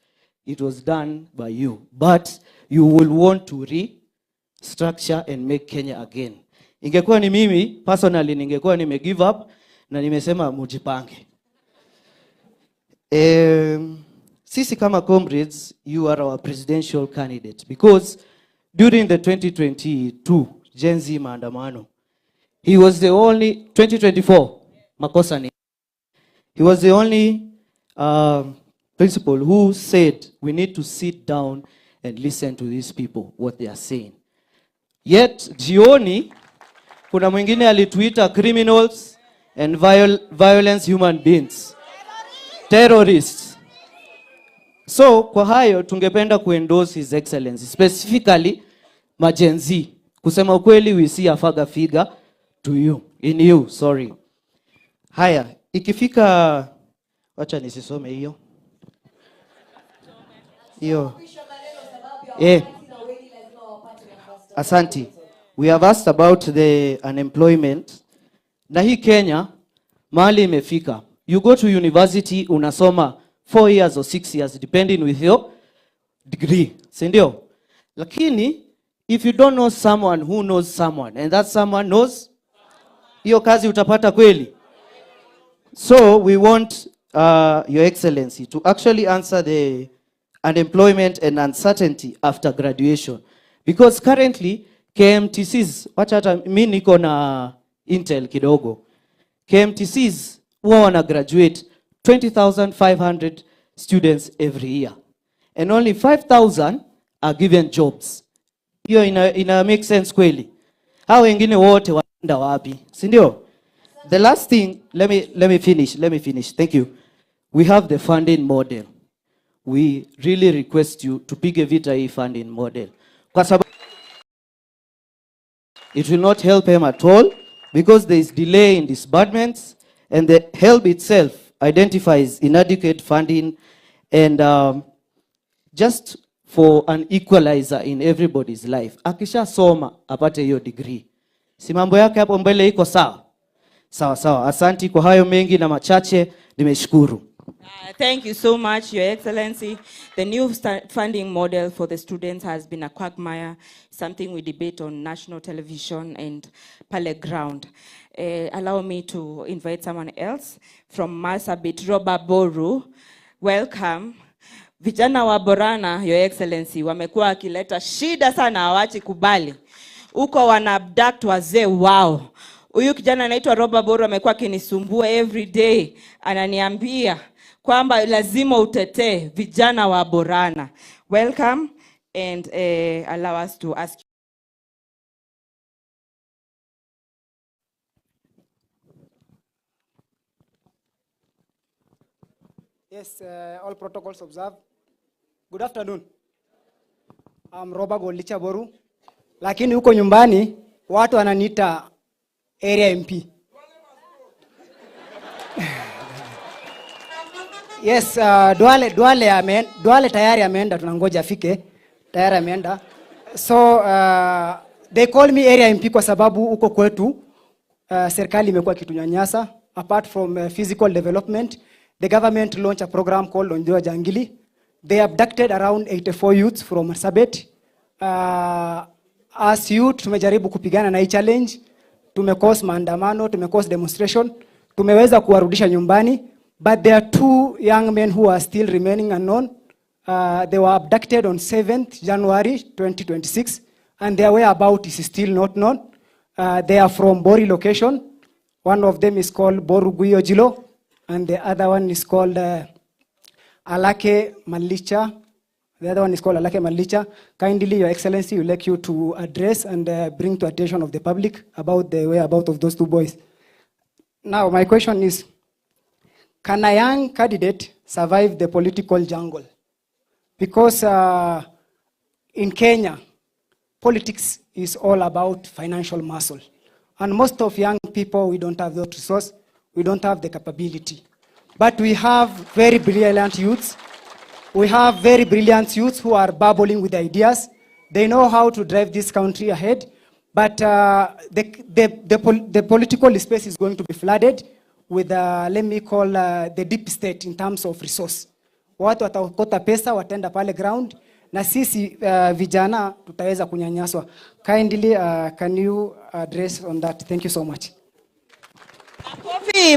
it was done by you. But you will want to restructure and make Kenya again. Ingekuwa ni mimi, personally, ningekuwa nime give up, na nimesema mujipange. Sisi kama comrades, you are our presidential candidate. Because during the 2022 Gen Z maandamano, he was the only, 2024, makosa ni. He was the only principal who said we need to sit down and listen to these people, what they are saying. Yet, jioni, kuna mwingine alituita criminals and violence human beings. Terrorists. So, kwa hayo, tungependa kuendorse His Excellency, specifically, Gen Z. Kusema ukweli, we see a figure to you, in you, sorry. Haya, ikifika, wacha nisisome hiyo. Asanti. We have asked about the unemployment. Na hii Kenya, mahali imefika. You go to university, unasoma 4 years or 6 years, depending with your degree. Sindio? Lakini, if you don't know someone who knows someone, and that someone knows, hiyo kazi utapata kweli. So, we want Your Excellency to actually answer the unemployment and uncertainty after graduation. Because currently, KMTCs, wacha hata mimi niko na Intel kidogo. KMTCs huwa wana graduate 20,500 students every year. And only 5,000 are given jobs. Hiyo ina make sense kweli. Hao wengine wote waenda wapi? Si ndio? The last thing, let me finish. Thank you. We have the funding model. We really request you to pick a vita hii funding model. Kwa sababu it will not help him at all because there is delay in disbursements and the help itself identifies inadequate funding and just for an equalizer in everybody's life. Akisha soma apate hiyo degree. Si mambo yake hapo mbele iko sawa? Sawa. Asanti kwa hayo mengi na machache, nimeshukuru. Thank you so much, Your Excellency. The new funding model for the students has been a quagmire, something we debate on national television and pale ground. Allow me to invite someone else from Marsabit, Roba Boru. Welcome. Vijana wa Borana, Your Excellency, wamekuwa wakileta shida sana, hawachi kubali. Uko wana abduct wazee wao. Huyu kijana anaitwa Roba Boru amekuwa akinisumbua every day. Ananiambia kwamba lazima utetee vijana wa Borana. Welcome and allow us to ask you. Yes, all protocols observed. Good afternoon. I'm Roba Golicha Boru. Lakini huko nyumbani watu wananiita area MP. Yes, Duale tayari ameenda, tunangoja afike. Tayari ameenda. So they call me area MP kwa sababu huko kwetu serikali imekuwa kitunyanyasa. Apart from physical development, the government launched a program called Onjoa Jangili. They abducted around 84 youths from Marsabit. As youth tumejaribu kupigana na hii challenge, tumecause maandamano, tumecause demonstration, tumeweza kuwarudisha nyumbani, but there are 2 young men who are still remaining unknown. They were abducted on 7th January 2026 and their whereabouts is still not known. They are from Bori location. One of them is called Boruguyo Jilo and the other one is called Alake Malicha. The other one is called Alake Malicha. Kindly, Your Excellency, we like you to address and bring to attention of the public about the whereabouts of those 2 boys. Now, my question is, can a young candidate survive the political jungle? Because in Kenya, politics is all about financial muscle. And most of young people, we don't have the resource, we don't have the capability. But we have very brilliant youths. We have very brilliant youths who are bubbling with ideas. They know how to drive this country ahead. But the political space is going to be flooded with, let me call, the deep state in terms of resource. Watu watakota pesa, watenda pale ground, na sisi vijana tutaweza kunyanyaswa. Kindly, can you address on that? Thank you so much.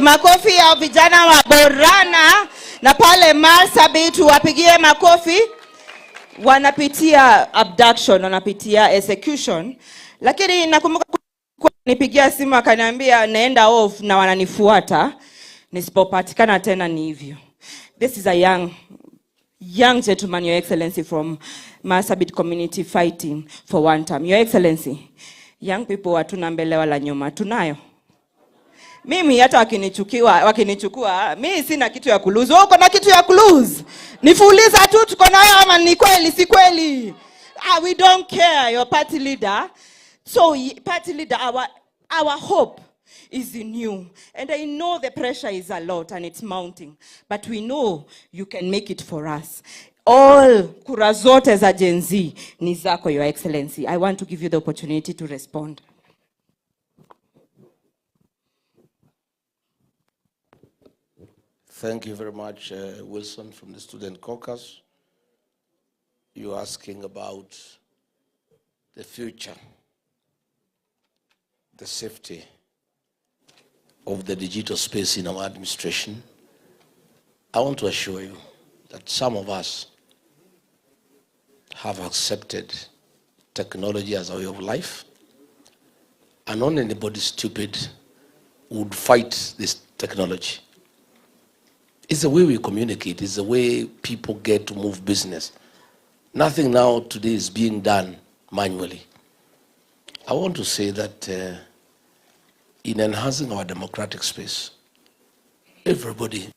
Makofi ya vijana wa Borana na pale Marsabit, wapigie makofi. Wanapitia abduction, wanapitia execution. Lakini nakumbuka nipigia simu akaniambia naenda off na wananifuata. Nisipopatikana tena ni hivyo. This is a young gentleman, Your Excellency, from Marsabit community fighting for one term. Your Excellency, young people hatuna mbele wala nyuma. Tunayo. Mimi hata wakinichukua, mimi sina kitu ya kulose. Wewe uko na kitu ya kulose? Nifuuliza tu tuko nayo ama ni kweli si kweli? We don't care, your party leader. So party leader, our hope is in you. And I know the pressure is a lot and it's mounting, but we know you can make it for us. All kura zote za Gen Z ni zako, Your Excellency. I want to give you the opportunity to respond. Thank you very much, Wilson, from the Student Caucus. You're asking about the future, the safety of the digital space in our administration. I want to assure you that some of us have accepted technology as a way of life, and not anybody stupid would fight this technology. It's the way we communicate. It's the way people get to move business. Nothing now today is being done manually. I want to say that in enhancing our democratic space, everybody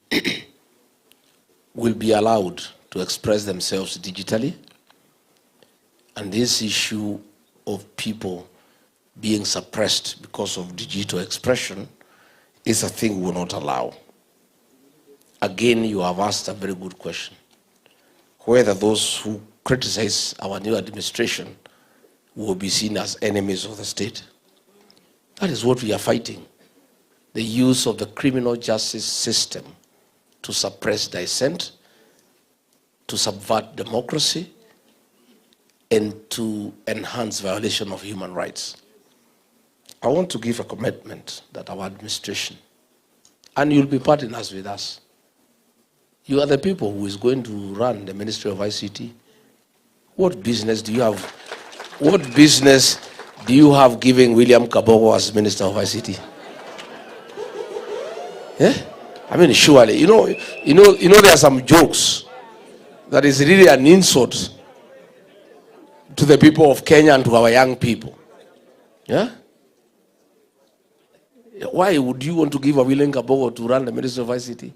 will be allowed to express themselves digitally. And this issue of people being suppressed because of digital expression is a thing we will not allow. Again, you have asked a very good question. Whether those who criticize our new administration will be seen as enemies of the state. That is what we are fighting. The use of the criminal justice system to suppress dissent, to subvert democracy, and to enhance violation of human rights. I want to give a commitment that our administration, and you'll be partners with us, you are the people who is going to run the Ministry of ICT. What business do you have? What business do you have giving William Kabogo as Minister of ICT? Yeah? I mean, surely, you know, there are some jokes that is really an insult to the people of Kenya and to our young people. Yeah? Why would you want to give a William Kabogo to run the Ministry of ICT?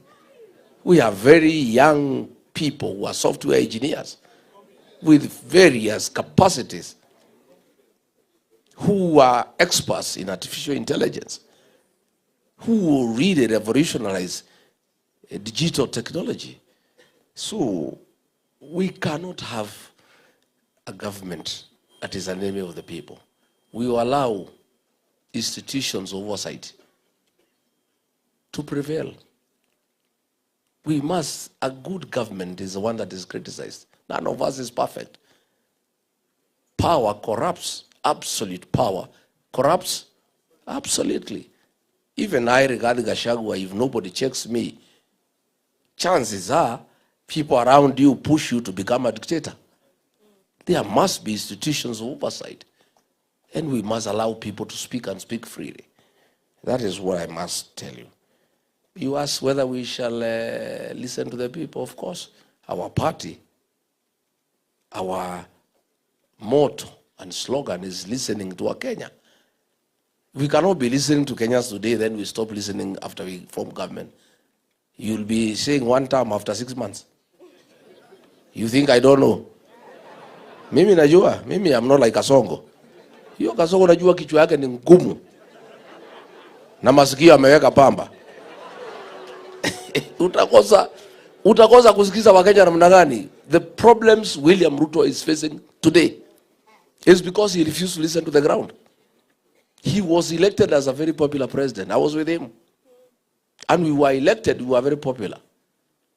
We have very young people who are software engineers with various capacities who are experts in artificial intelligence, who will really revolutionize digital technology. So we cannot have a government that is an enemy of the people. We will allow institutions of oversight to prevail. We must, a good government is the one that is criticized. None of us is perfect. Power corrupts. Absolute power corrupts absolutely. Even I regard Gachagua, if nobody checks me, chances are people around you push you to become a dictator. There must be institutions of oversight. And we must allow people to speak and speak freely. That is what I must tell you. You ask whether we shall listen to the people. Of course, our party, our motto and slogan is listening to our Kenya. We cannot be listening to Kenyans today, then we stop listening after we form government. You'll be saying one term after 6 months. You think I don't know? Mimi najua, mimi I'm not like Kasongo. Hiyo Kasongo najua kichwa yake ni ngumu. Na masikio ameweka pamba. Utakosa kusikiza Wakenya namna gani? The problems William Ruto is facing today is because he refused to listen to the ground. He was elected as a very popular president. I was with him. And we were elected, we were very popular.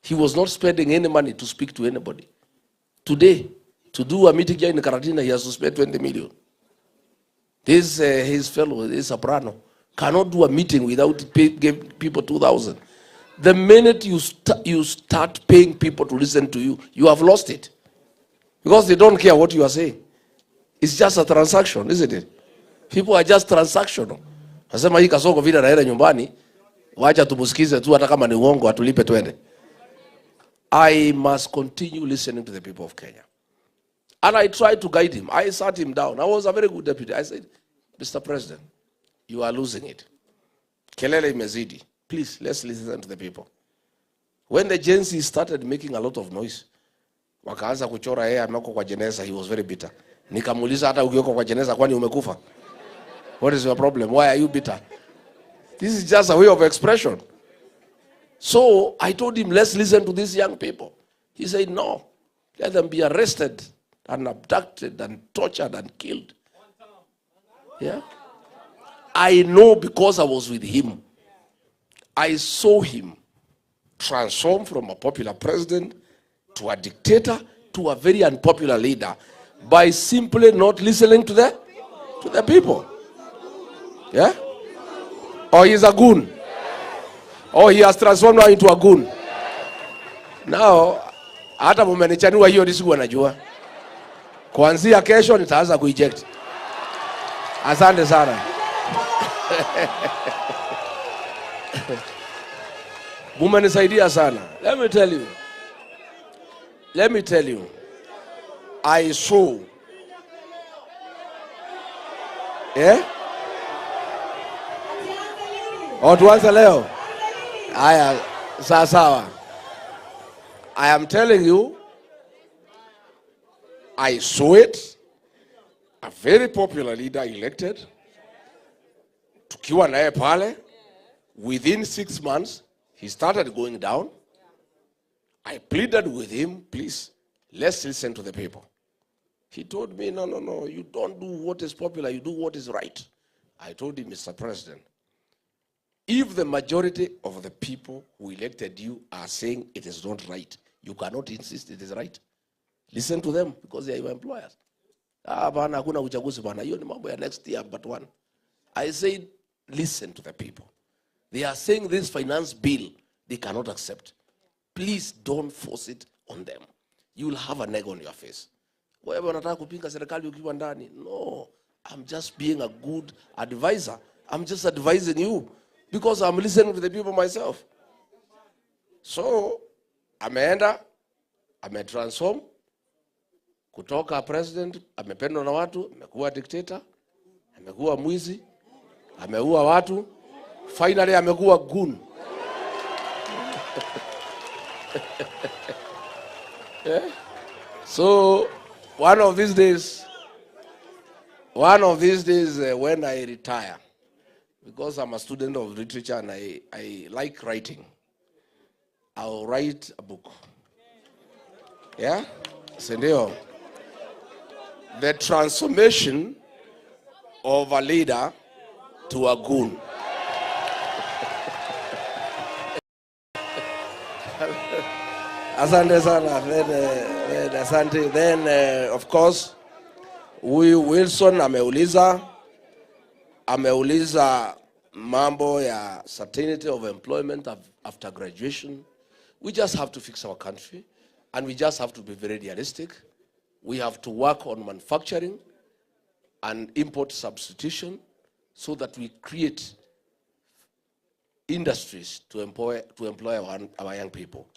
He was not spending any money to speak to anybody. Today, to do a meeting here in Karatina, he has to spend 20 million. This his fellow, this soprano, cannot do a meeting without giving people 2,000. The minute you start paying people to listen to you, you have lost it. Because they don't care what you are saying. It's just a transaction, isn't it? People are just transactional. Nasema hii Kasongo vile anaenda nyumbani, wacha tumusikize tu hata kama ni uongo atulipe twende. I must continue listening to the people of Kenya. And I tried to guide him. I sat him down. I was a very good deputy. I said, Mr. President, you are losing it. Kelele imezidi. Please, let's listen to the people. When the Gen Z started making a lot of noise, wakaanza kuchora yeye ameko kwa jeneza, he was very bitter. Nikamuuliza hata ukioko kwa jeneza kwani umekufa? What is your problem? Why are you bitter? This is just a way of expression. So I told him, let's listen to these young people. He said, no, let them be arrested and abducted and tortured and killed. Yeah. I know because I was with him. I saw him transform from a popular president to a dictator to a very unpopular leader by simply not listening to the people. Yeah? Or he's a goon. Or he has transformed now into a goon. Now, hata mumenichanua hiyo disiku anajua. Kuanzia kesho nitaanza kueject. Asante sana. Mumenisaidia sana. Let me tell you. I saw. Yeah? Tuanze leo. Aya, sawa. I am telling you, I saw it. A very popular leader elected. Tukiwa naye pale. Within 6 months, he started going down. I pleaded with him, please, let's listen to the people. He told me, no, you don't do what is popular, you do what is right. I told him, Mr. President, if the majority of the people who elected you are saying it is not right, you cannot insist it is right. Listen to them because they are your employers. Bana hakuna uchaguzi bana. Hiyo ni mambo ya next year but one. I said, listen to the people. They are saying this finance bill they cannot accept. Please don't force it on them. You will have an egg on your face. Wewe unataka kupinga serikali ukiwa ndani? No, I'm just being a good advisor. I'm just advising you because I'm listening to the people myself. So, ameenda, ametransform, kutoka president, amependwa na watu, amekuwa dictator, amekuwa mwizi, ameua watu, finally amekuwa goon. Yeah? So, one of these days, when I retire, because I'm a student of literature and I like writing, I'll write a book. Yeah? Sindio? The transformation of a leader to a goon. Asante sana. Then, of course, Wilson ameuliza mambo ya certainty of employment after graduation. We just have to fix our country and we just have to be very realistic. We have to work on manufacturing and import substitution so that we create industries to employ our young people.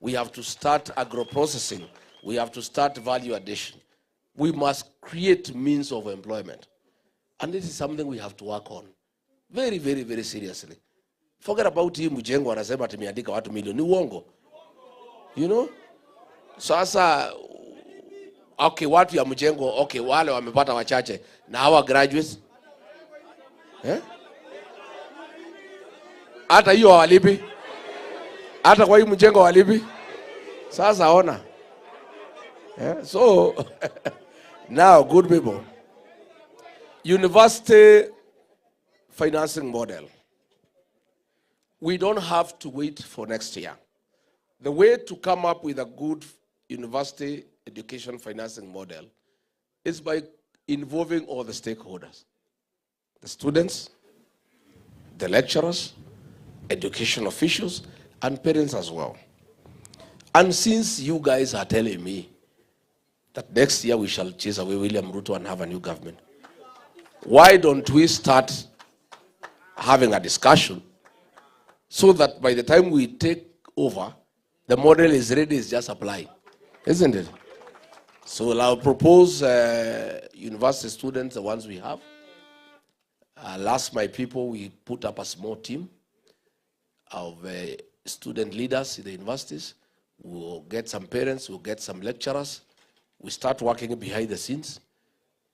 We have to start agro-processing. We have to start value addition. We must create means of employment. And this is something we have to work on very, very, very seriously. Forget about hii mjengo anasema tumeandika watu milioni. Ni uongo. You know? Sasa, okay, watu ya mjengo, okay, wale wamepata wachache. Na hawa graduates. Hata hiyo hawalipi. Hata kwa hii mjengo hawalipi. Sasa ona. So, now, good people. University financing model. We don't have to wait for next year. The way to come up with a good university education financing model is by involving all the stakeholders. The students, the lecturers, education officials, and parents as well. And since you guys are telling me that next year we shall chase away William Ruto and have a new government, why don't we start having a discussion so that by the time we take over, the model is ready, it's just applying, isn't it? So I'll propose university students, the ones we have. I'll ask my people, we put up a small team of student leaders in the universities. We'll get some parents, we'll get some lecturers. We start working behind the scenes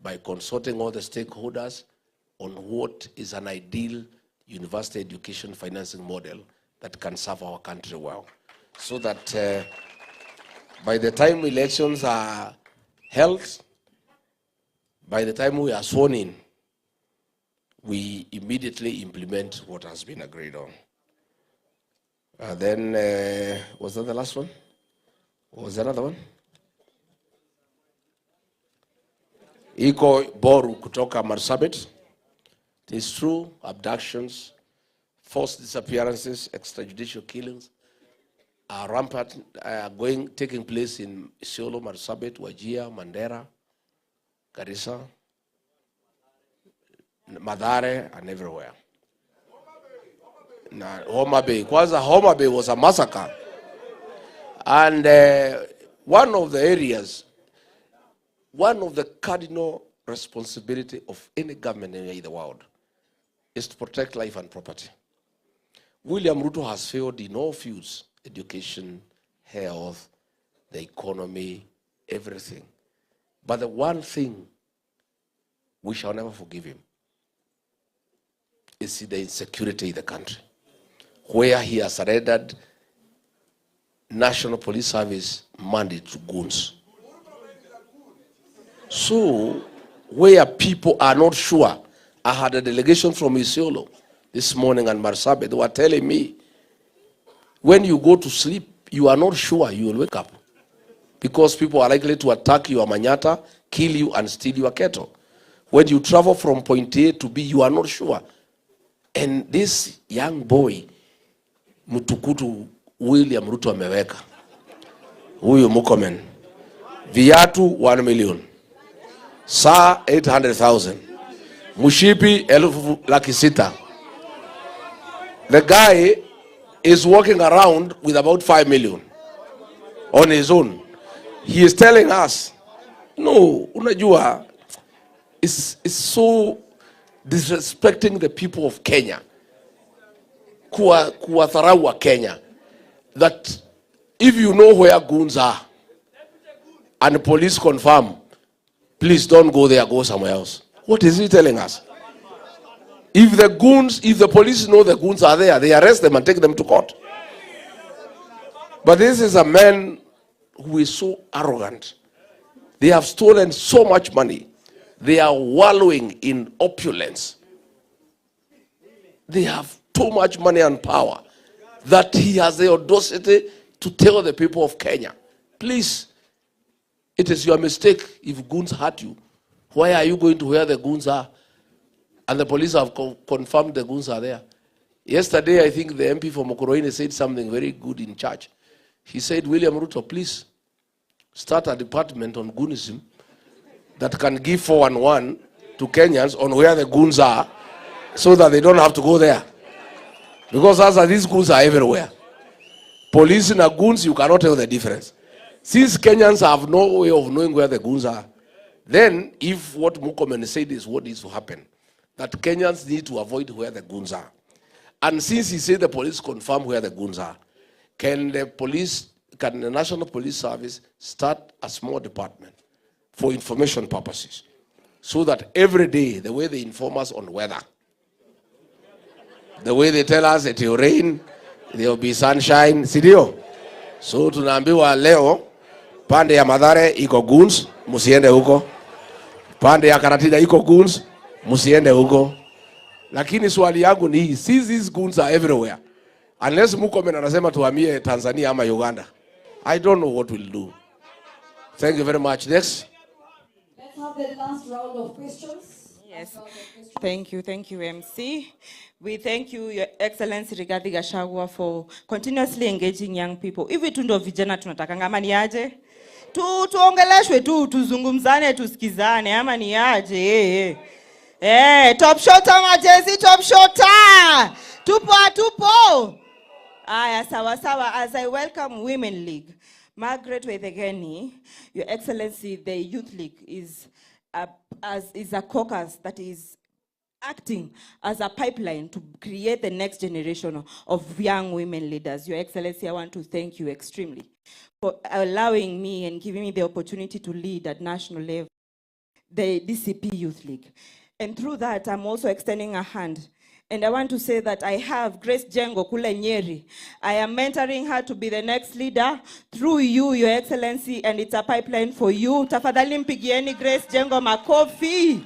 by consulting all the stakeholders on what is an ideal university education financing model that can serve our country well. So that by the time elections are held, by the time we are sworn in, we immediately implement what has been agreed on. Then, was that the last one? Or was there another one? Iko Boru kutoka Marsabit. It is true, abductions, forced disappearances, extrajudicial killings are rampant, taking place in Isiolo, Marsabit, Wajir, Mandera, Garissa, Madare, and everywhere. Homa Bay. Kwanza Homa Bay was a massacre. And one of the areas, one of the cardinal responsibility of any government in the world is to protect life and property. William Ruto has failed in all fields: education, health, the economy, everything. But the one thing we shall never forgive him is the insecurity in the country, where he has surrendered National Police Service mandate to goons. So, where people are not sure, I had a delegation from Isiolo this morning and Marsabit. They were telling me, when you go to sleep, you are not sure you will wake up, because people are likely to attack your manyata, kill you, and steal your cattle. When you travel from point A to B, you are not sure. And this young boy, Mutukutu William Ruto ameweka, huyu Mukomen, viatu 1 million, saa 800,000, mushipi 1,600,000. The guy is walking around with about 5 million on his own. He is telling us, no, unajua, it's so disrespecting the people of Kenya, kuwatharau wa Kenya, that if you know where goons are and the police confirm, please don't go there, go somewhere else. What is he telling us? If the police know the goons are there, they arrest them and take them to court. But this is a man who is so arrogant. They have stolen so much money. They are wallowing in opulence. They have too much money and power that he has the audacity to tell the people of Kenya, please, it is your mistake if goons hurt you. Why are you going to where the goons are? And the police have confirmed the goons are there. Yesterday, I think the MP from Mokoroine said something very good in church. He said, William Ruto, please start a department on goonism that can give 411 to Kenyans on where the goons are, so that they don't have to go there. Because as these goons are everywhere. Police and goons, you cannot tell the difference. Since Kenyans have no way of knowing where the goons are, then if what Mukomen said is what needs to happen, that Kenyans need to avoid where the goons are. And since he said the police confirm where the goons are, can the National Police Service start a small department for information purposes, so that every day, the way they inform us on weather, the way they tell us it will rain, there will be sunshine, sidio? So tunaambiwa leo, pande ya Mathare iko goons, musiende huko. Pande ya Karatina iko goons, musiende huko. Lakini swali yangu ni hii, since these goons are everywhere, unless Mukomen anasema tuhamie Tanzania ama Uganda, I don't know what we'll do. Thank you very much. Next. Let's have the last round of questions. Yes. Thank you, MC. We thank you, Your Excellency Rigathi Gachagua, for continuously engaging young people. Hivi tu ndo vijana tunatakanga, ama ni aje? Tuongeleshwe tu, tuzungumzane, tusikizane, ama ni aje? Top shota majezi, top shota! Tupo! Aya, sawa. As I welcome Women League, Margaret Wethegeni, Your Excellency, the Youth League is a caucus that is acting as a pipeline to create the next generation of young women leaders. Your Excellency, I want to thank you extremely for allowing me and giving me the opportunity to lead at national level the DCP Youth League. And through that, I'm also extending a hand And I want to say that I have Grace Jengo kule Nyeri. I am mentoring her to be the next leader through you, Your Excellency, and it's a pipeline for you. Tafadhali mpigieni Grace Jengo makofi.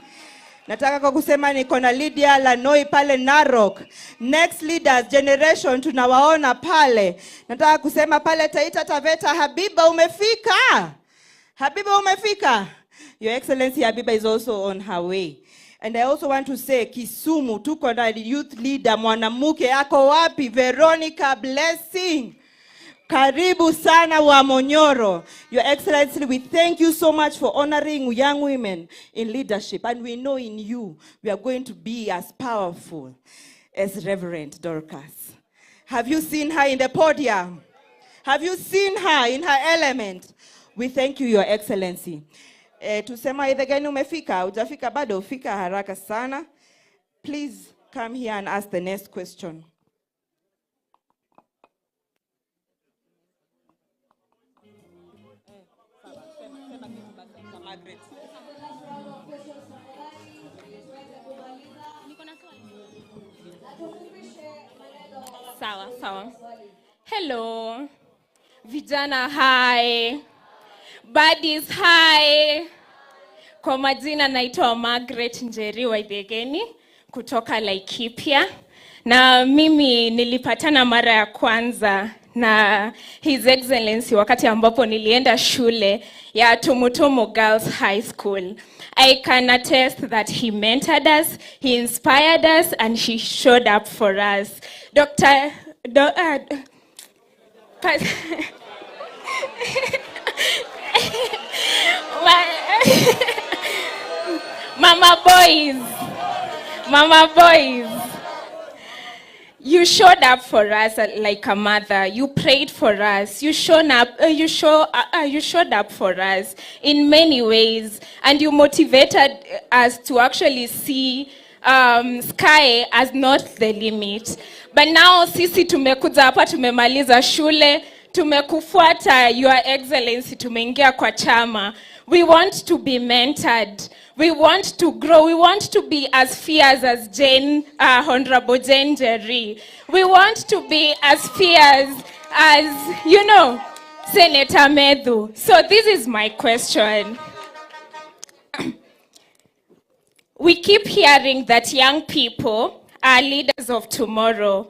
Nataka kwa kusema niko na Lydia Lanoi pale Narok. Next leaders generation tunawaona pale. Nataka kusema pale Taita Taveta, Habiba umefika. Habiba umefika. Your Excellency, Habiba is also on her way. And I also want to say Kisumu tuko na youth leader mwanamuke yako wapi? Veronica Blessing. Karibu sana Wamunyoro. Your Excellency, we thank you so much for honoring young women in leadership. And we know in you, we are going to be as powerful as Reverend Dorcas. Have you seen her in the podium? Have you seen her in her element? We thank you, Your Excellency. Tusema either gani umefika, hujafika bado, fika haraka sana. Please come here and ask the next question. Sawa. Hello. Vijana hi. Buddies hi. Kwa majina naitwa Margaret Njeri Waithegeni kutoka Laikipia. Na mimi nilipatana mara ya kwanza na His Excellency wakati ambapo nilienda shule ya Tumutumu Girls High School. I can attest that he mentored us, he inspired us, and he showed up for us. Mama boys, you showed up for us like a mother. You prayed for us. You showed up for us in many ways, and you motivated us to actually see sky as not the limit. But now sisi tumekuja hapa, tumemaliza shule, tumekufuata Your Excellency, tumeingia kwa chama. We want to be mentored. We want to grow. We want to be as fierce as Honorable Jane Njeri. We want to be as fierce as, Senator Medhu. So this is my question. We keep hearing that young people are leaders of tomorrow,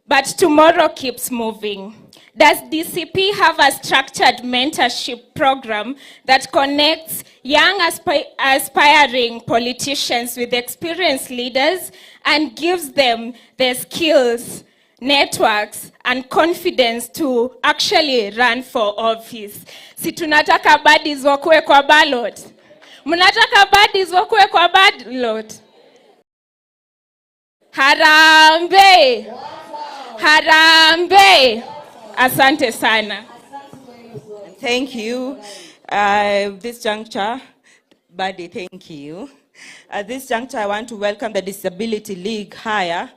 but tomorrow keeps moving. Does DCP have a structured mentorship program that connects young aspiring politicians with experienced leaders and gives them the skills, networks, and confidence to actually run for office? Si tunataka baddies wakue kwa ballot? Mnataka baddies wakue kwa ballot? Harambe! Harambe! Asante sana. Thank you. This juncture, Buddy, thank you. At this juncture, I want to welcome the Disability League higher.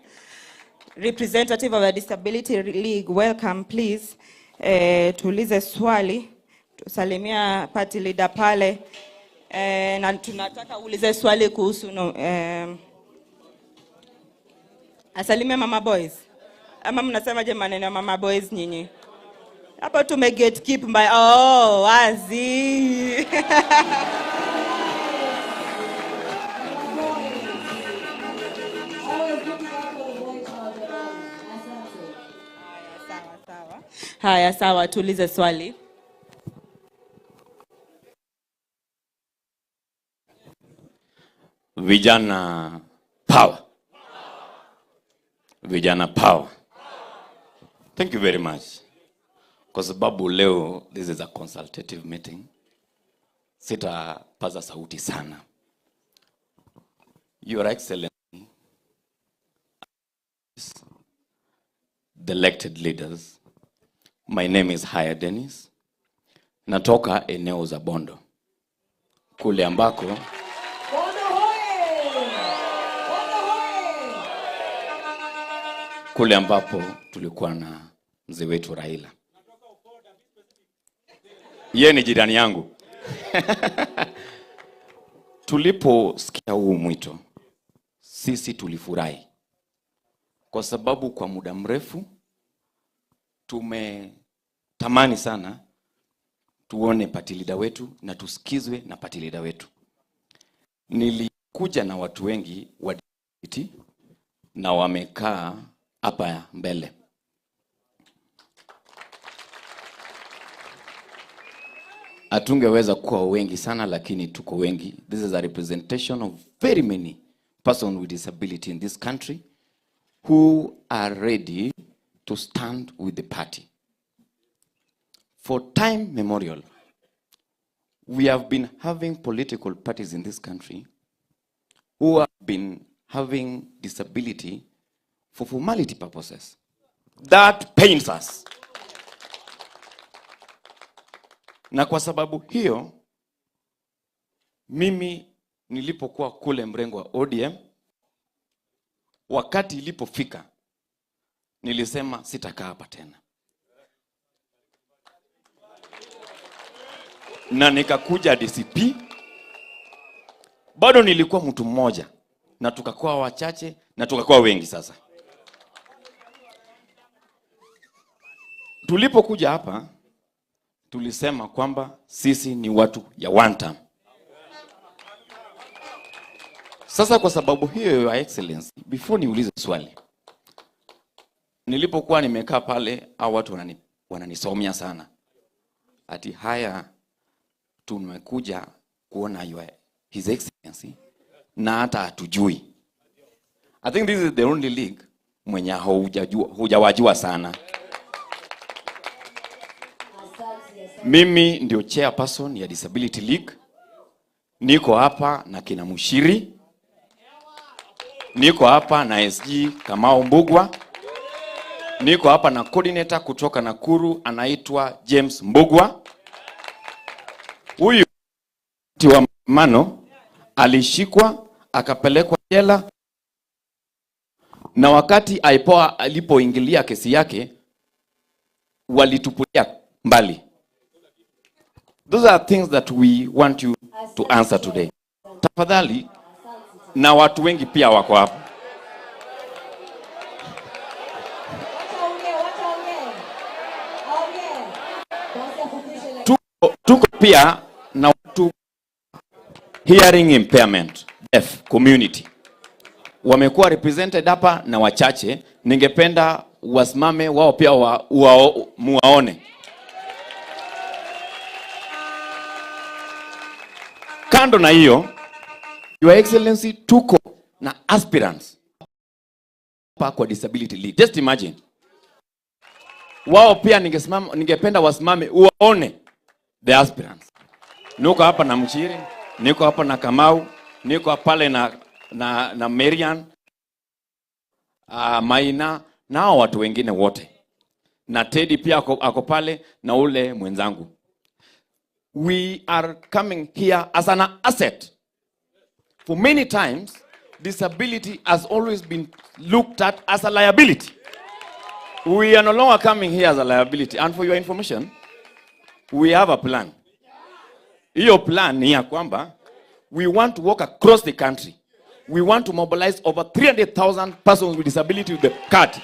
Representative of the Disability League, welcome, please. Tuulize swali. Tusalimia party leader pale. Na tunataka ulize swali kuhusu asalimia Mama Boys. Ama mnasema je maneno ya Mama Boys nyinyi? Hapo gatekeep by wazi. Haya sawa, tuulize swali. Vijana power. Vijana power. Thank you very much. Kwa sababu leo this is a consultative meeting. Sitapaza sauti sana. Your Excellency, the elected leaders, my name is Haya Dennis. Natoka eneo za Bondo. Kule ambako kule ambapo tulikuwa na mzee wetu Raila. Yeye ni jirani yangu. Tuliposikia huu mwito, sisi tulifurahi. kwa sababu kwa muda mrefu tumetamani sana tuone party leader wetu na tusikizwe na party leader wetu. Nilikuja na watu wengi wa DCT na wamekaa hapa mbele. Hatungeweza kuwa wengi sana, lakini tuko wengi. This is a representation of very many persons with disability in this country who are ready to stand with the party. For time memorial, we have been having political parties in this country who have been having disability for formality purposes. That pains us. Na kwa sababu hiyo, mimi nilipokuwa kule mrengo wa ODM, wakati ilipofika, nilisema sitakaa hapa tena. Na nikakuja DCP, bado nilikuwa mtu mmoja, na tukakuwa wachache, na tukakuwa wengi sasa. Tulipokuja hapa, tulisema kwamba sisi ni watu ya one term. Sasa kwa sababu hiyo, Your Excellency, before niulize swali, nilipokuwa nimekaa pale, au watu wananisomea sana. Ati haya tumekuja kuona His Excellency na hata hatujui. I think this is the only league mwenye hujawajua sana. Mimi ndio chairperson ya Disability League. Niko hapa na kina Mushiri. Niko hapa na SG Kamau Mbugwa. Niko hapa na coordinator kutoka Nakuru anaitwa James Mbugwa. Huyu wa mano alishikwa akapelekwa jela, na wakati IPOA alipoingilia kesi yake walitupulia mbali. Those are things that we want you to answer today. Tafadhali, na watu wengi pia wako hapa. Tuko pia na watu hearing impairment, deaf community. Wamekuwa represented hapa na wachache. Ningependa wasimame wao pia muwaone. Kando na hiyo, Your Excellency, tuko na aspirants hapa kwa Disability League. Just imagine. Wao pia ningependa wasimame uwaone the aspirants. Niko hapa na Mchiri, niko hapa na Kamau, niko hapa pale na Marian, Maina, na hao watu wengine wote. Na Teddy pia ako pale na ule mwenzangu. We are coming here as an asset. For many times, disability has always been looked at as a liability. We are no longer coming here as a liability. And for your information, we have a plan. Hiyo plan ni ya kwamba we want to walk across the country. We want to mobilize over 300,000 persons with disability with the card.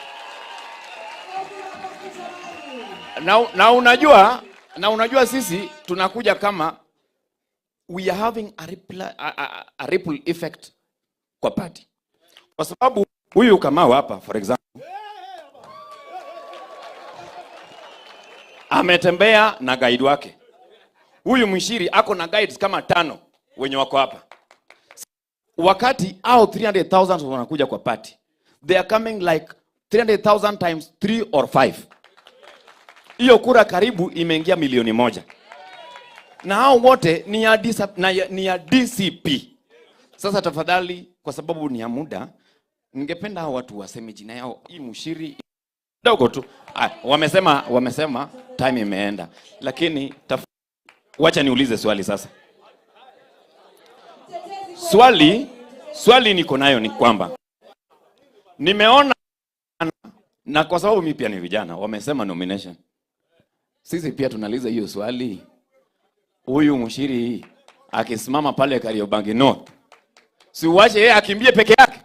Na unajua sisi tunakuja kama we are having a ripple effect kwa party. Kwa sababu huyu Kamau hapa, for example, ametembea na guide wake. Huyu Mshiri ako na guides kama 5 wenye wako hapa. Wakati au 300,000 wanakuja kwa party, they are coming like 300,000 times 3 or 5. Hiyo kura karibu imeingia 1,000,000. Na hao wote ni ya DCP. Sasa tafadhali, kwa sababu ni ya muda, ningependa hao watu waseme jina yao. Hii Mshiri dogo tu. Wamesema time imeenda. Lakini wacha niulize swali sasa. Swali niko nayo ni kwamba nimeona, na kwa sababu mimi pia ni vijana, wamesema nomination. Sisi pia tunaliza hiyo swali. Huyu Mshiri akisimama pale Kariobangi North, si uache yeye akimbie peke yake?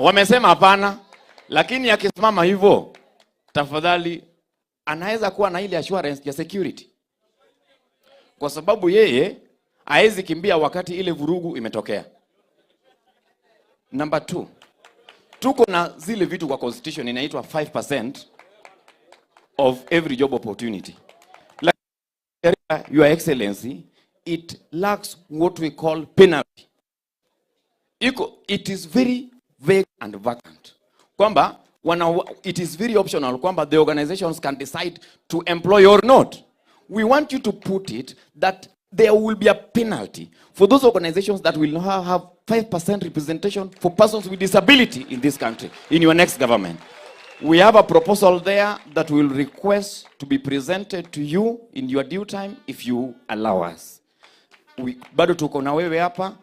Wamesema hapana, lakini akisimama hivyo, tafadhali anaweza kuwa na ile assurance ya security. Kwa sababu yeye haezi kimbia wakati ile vurugu imetokea. Number 2, tuko na zile vitu kwa constitution inaitwa 5% of every job opportunity. Like, Your Excellency, it lacks what we call penalty. It is very vague and vacant. Kwamba it is very optional kwamba the organizations can decide to employ or not. We want you to put it that there will be a penalty for those organizations that will not have 5% representation for persons with disability in this country, in your next government. We have a proposal there that will request to be presented to you in your due time if you allow us. Bado tuko na wewe hapa.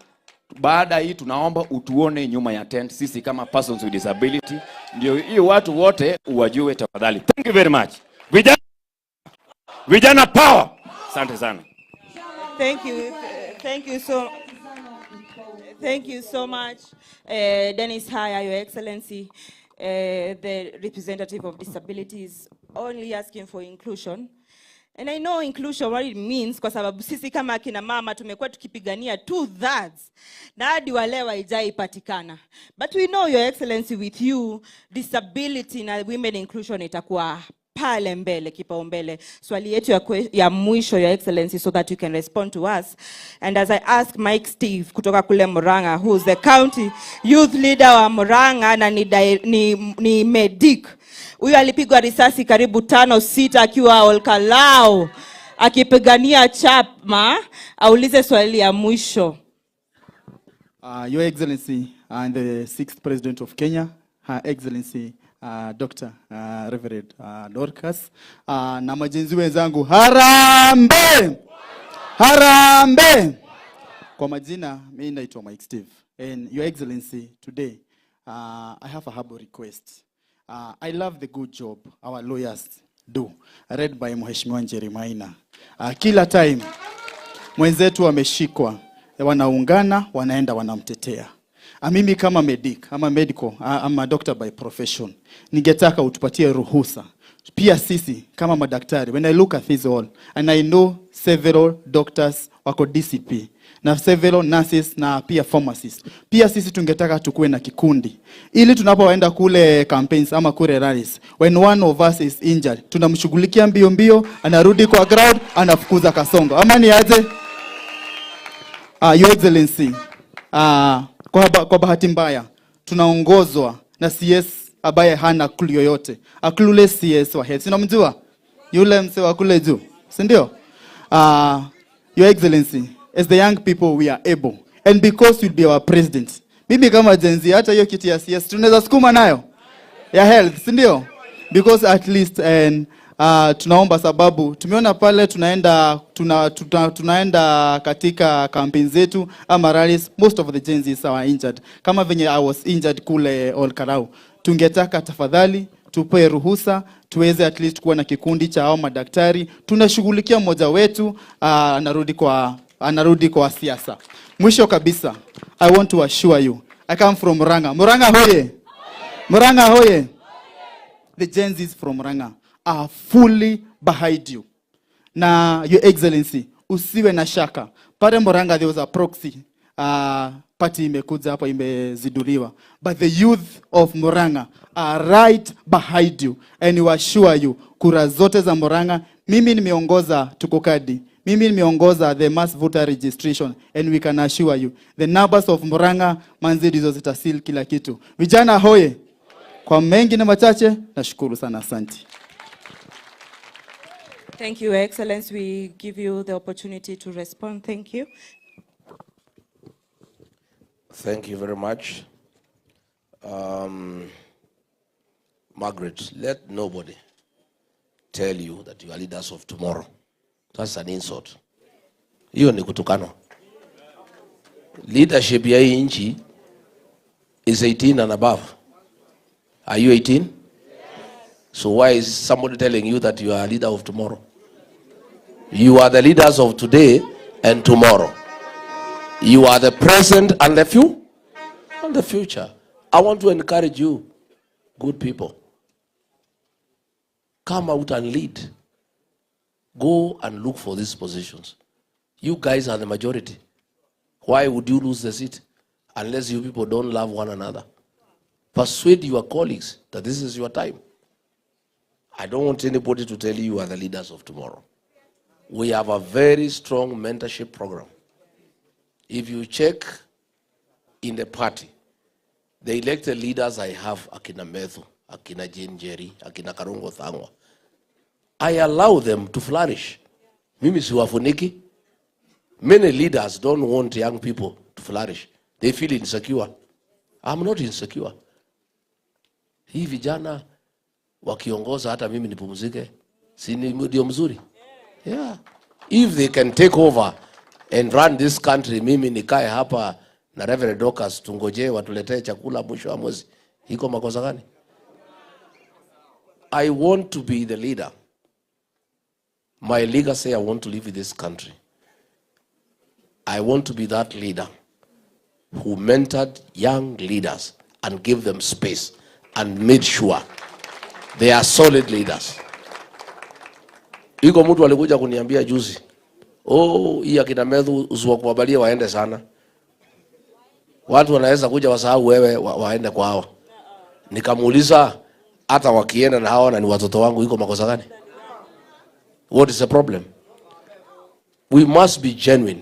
Baada hii tunaomba utuone nyuma ya tent sisi kama persons with disability. Ndio hiyo watu wote uwajue tafadhali. Thank you very much. Vijana power. Asante sana. Thank you so much, Dennis Haya, Your Excellency, the representative of disabilities, only asking for inclusion. And I know inclusion what it means kwa sababu sisi kama akina mama tumekuwa tukipigania 2/3 na hadi wale haijaipatikana. But we know, Your Excellency, with you disability na women inclusion itakuwa pale mbele, kipaumbele. Swali yetu ya mwisho, Your Excellency, so that you can respond to us. And as I ask Mike Steve kutoka kule Murang'a, who is the county youth leader wa Murang'a na ni medic. Huyu alipigwa risasi karibu 5-6 akiwa Olkalao akipigania chama. Aulize swali ya mwisho. Your Excellency and the 6th President of Kenya, Her Excellency Dr. Reverend Dorcas, na majenzi wenzangu, harambe! Harambe! Kwa majina, mimi naitwa Mike Steve. And Your Excellency, today, I have a humble request. I love the good job our lawyers do, read by Mheshimiwa Njeri Maina. Kila time mwenzetu wameshikwa, wanaungana, wanaenda wanamtetea. Mimi kama medic, I'm a doctor by profession. Ningetaka utupatie ruhusa. Pia sisi kama madaktari, when I look at this all, and I know several doctors wako DCP, na several nurses na pia pharmacists. Pia sisi tungetaka tukue na kikundi. Ili tunapoenda kule campaigns ama kule rallies, when one of us is injured, tunamshughulikia mbio mbio, anarudi kwa ground, anafukuza kasongo. Ama ni aje? Your Excellency, kwa bahati mbaya tunaongozwa na CS ambaye hana clue yoyote. A clueless CS wa health. Unamjua? Yule mse wa kule juu. Si ndio? Your Excellency, as the young people we are able, and because you'll be our president. Mimi kama Gen Z hata hiyo kiti ya CS tunaweza sukuma nayo ya health, si ndio? Because at least tunaomba sababu tumeona pale tunaenda katika campaign zetu ama rallies, most of the Gen Zs are injured. Kama venye I was injured kule Olkarau. Tungetaka tafadhali tupe ruhusa tuweze at least kuwa na kikundi cha hao madaktari. Tunashughulikia mmoja wetu anarudi kwa siasa. Mwisho kabisa, I want to assure you, I come from Murang'a. Murang'a hoye! Murang'a hoye! The Gen Zs from Murang'a are fully behind you. Na Your Excellency, usiwe na shaka. Pale Murang'a there was a proxy party imekuja hapa imeziduliwa. But the youth of Murang'a are right behind you. And we assure you, kura zote za Murang'a, mimi nimeongoza tukokadi. Mimi nimeongoza the mass voter registration. And we can assure you, the numbers of Murang'a, manzi dizo zitasil kila kitu. Vijana hoye! Kwa mengi na machache, nashukuru sana, asante. Thank you, Excellency. We give you the opportunity to respond. Thank you. Thank you very much. Margaret, let nobody tell you that you are leaders of tomorrow. That's an insult. Hiyo ni kutukano. Leadership ya hii nchi is 18 and above. Are you 18? Yes. So why is somebody telling you that you are a leader of tomorrow? You are the leaders of today and tomorrow. You are the present and the future. I want to encourage you, good people. Come out and lead. Go and look for these positions. You guys are the majority. Why would you lose the seat unless you people don't love one another? Persuade your colleagues that this is your time. I don't want anybody to tell you are the leaders of tomorrow. We have a very strong mentorship program. If you check in the party, the elected leaders I have, Akina Methu, Akina Jane Jerry, Akina Karungo Thangwa, I allow them to flourish. Mimi siwafuniki. Many leaders don't want young people to flourish. They feel insecure. I'm not insecure. Hii vijana wakiongoza hata mimi nipumzike. Si ndio mzuri? Yeah. If they can take over and run this country, mimi nikae hapa na Reverend Dorcas tungoje watuletee chakula mwisho wa mwezi. Iko makosa gani? I want to be the leader. My legacy, I want to live in this country. I want to be that leader who mentored young leaders and gave them space and made sure they are solid leaders. Iko mtu alikuja kuniambia juzi, hii akina Methu usiwakubalia waende sana. Watu wanaweza kuja wasahau wewe waende kwao. Nikamuuliza hata wakienda na hao na ni watoto wangu iko makosa gani? What is the problem? We must be genuine.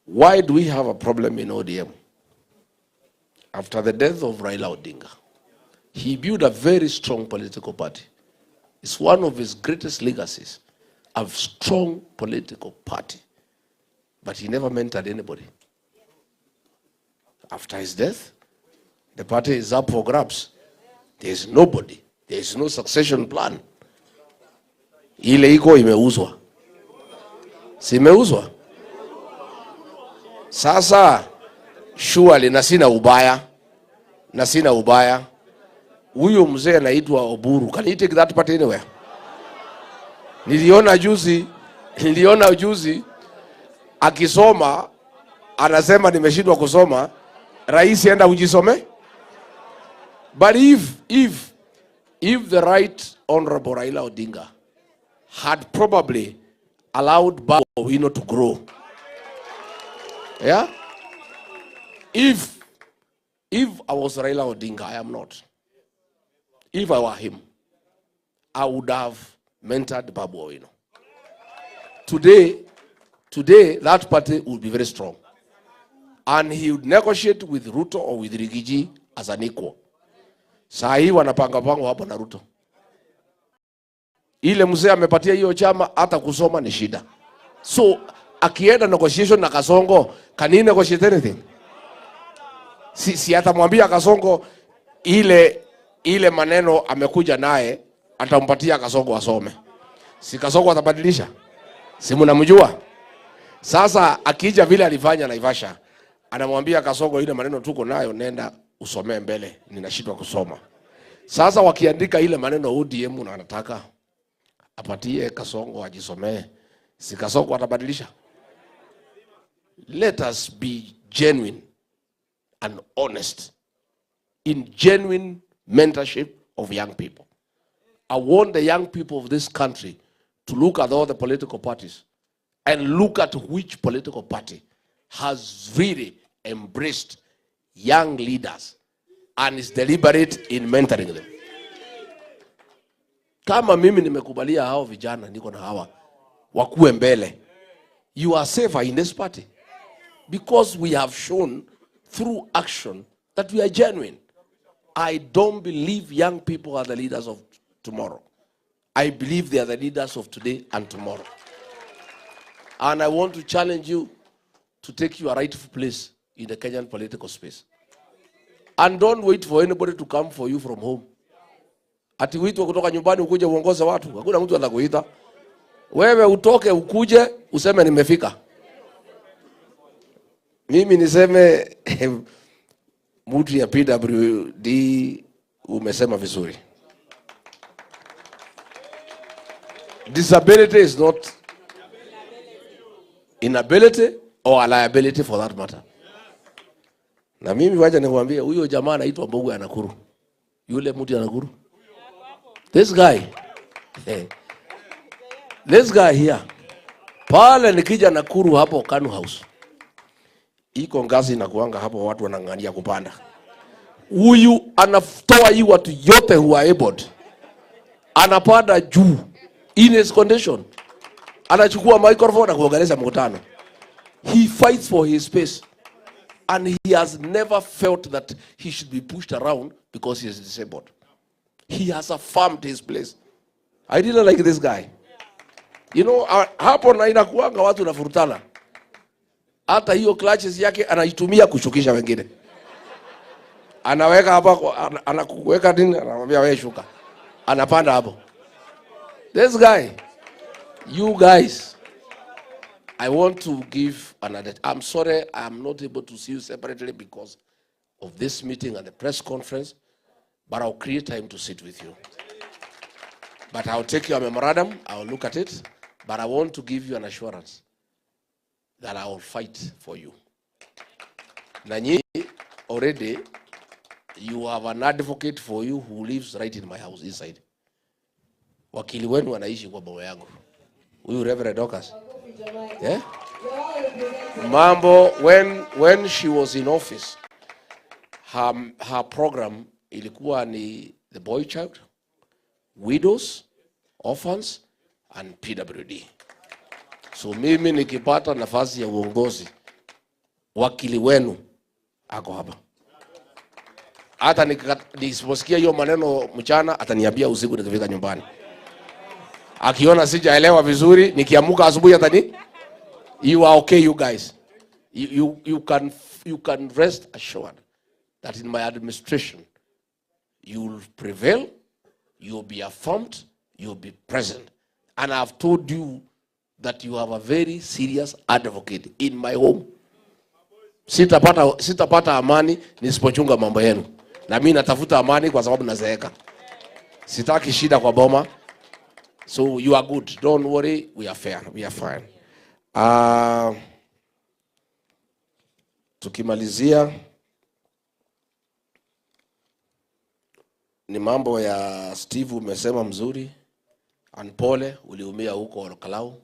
Why do we have a problem in ODM? After the death of Raila Odinga, he built a very strong political party. It's one of his greatest legacies, a strong political party. But he never mentored anybody. After his death, the party is up for grabs. There is nobody. There is no succession plan. Ile iko imeuzwa. Si imeuzwa? Sasa surely na sina ubaya. Huyo mzee anaitwa Oburu. Can you take that party anywhere? Niliona juzi akisoma anasema nimeshindwa kusoma, rais enda ujisome. But if the right honorable Raila Odinga had probably allowed Babu Owino to grow. Yeah? If I was Raila Odinga, I am not. If I were him, I would have mentored Babu Owino. Today, that party would be very strong. And he would negotiate with Ruto or with Rigiji as an equal. Saa hii wanapanga hapo na Ruto. Ile mzee amepatia hiyo chama hata kusoma ni shida. So, akienda negotiation na Kasongo, can he negotiate anything? Si atamwambia Kasongo ile maneno amekuja naye atampatia Kasongo asome. Si Kasongo atabadilisha? Si mnamjua? Sasa akija vile alifanya Naivasha, anamwambia Kasongo ile maneno tuko nayo nenda usomee mbele, ninashindwa kusoma. Sasa wakiandika ile maneno ODM na anataka apatie Kasongo ajisomee, si Kasongo atabadilisha? Let us be genuine and honest in genuine mentorship of young people. I want the young people of this country to look at all the political parties and look at which political party has really embraced young leaders and is deliberate in mentoring them. Kama mimi nimekubalia hao vijana niko na hawa wakuwe mbele, you are safer in this party because we have shown through action that we are genuine. I don't believe young people are the leaders of tomorrow. I believe they are the leaders of today and tomorrow. And I want to challenge you to take your rightful place in the Kenyan political space. And don't wait for anybody to come for you from home. Ati uitwe kutoka nyumbani ukuje uongoze watu. Hakuna mtu atakuita. Wewe utoke ukuje useme nimefika. Mimi niseme mtu ya PWD umesema vizuri. Disability is not inability or a liability for that matter. Na mimi wacha nikwambie huyo jamaa anaitwa Mbogo ya Nakuru. Yule mtu ya Nakuru. This guy. This guy here. Pale nikija Nakuru hapo Kanu House. Iko ngazi na kuanga hapo watu wanang'ania kupanda. Huyu anatoa hii watu yote who are able. Anapanda juu in his condition. Anachukua microphone na kuongelesha mkutano. He fights for his space. And he has never felt that he should be pushed around because he is disabled. He has affirmed his place. I really like this guy. You know, hapo na inakuanga watu nafurutana. Hata hiyo clutches yake anaitumia kushukisha wengine. Anaweka hapa, anakuweka nini, anamwambia wewe shuka. Anapanda hapo. This guy, you guys, I want to give another. I'm sorry I'm not able to see you separately because of this meeting and the press conference, but I'll create time to sit with you. But I'll take your memorandum, I'll look at it, but I want to give you an assurance that I will fight for you. Nanyi, already, you have an advocate for you who lives right in my house inside. Wakili wenu anaishi kwa boma yangu. Huyu Reverend Dorcas. Yeah? Mambo, when she was in office, her program ilikuwa ni the boy child, widows, orphans, and PWD. So mimi nikipata nafasi ya uongozi, wakili wenu ako hapa. Hata nisiposikia hiyo maneno mchana, ataniambia usiku nikifika nyumbani. Akiona sijaelewa vizuri, nikiamuka asubuhi atani, you are okay, you guys. You can rest assured that in my administration, you will prevail, you will be affirmed, you will be present. And I have told you that you have a very serious advocate in my home. Sitapata amani nisipochunga mambo yenu. Na mimi natafuta amani kwa sababu nazeeka. Sitaki shida kwa boma. So you are good. Don't worry. We are fair. We are fine. Tukimalizia ni mambo ya Steve umesema mzuri. And pole uliumia huko Olkalau.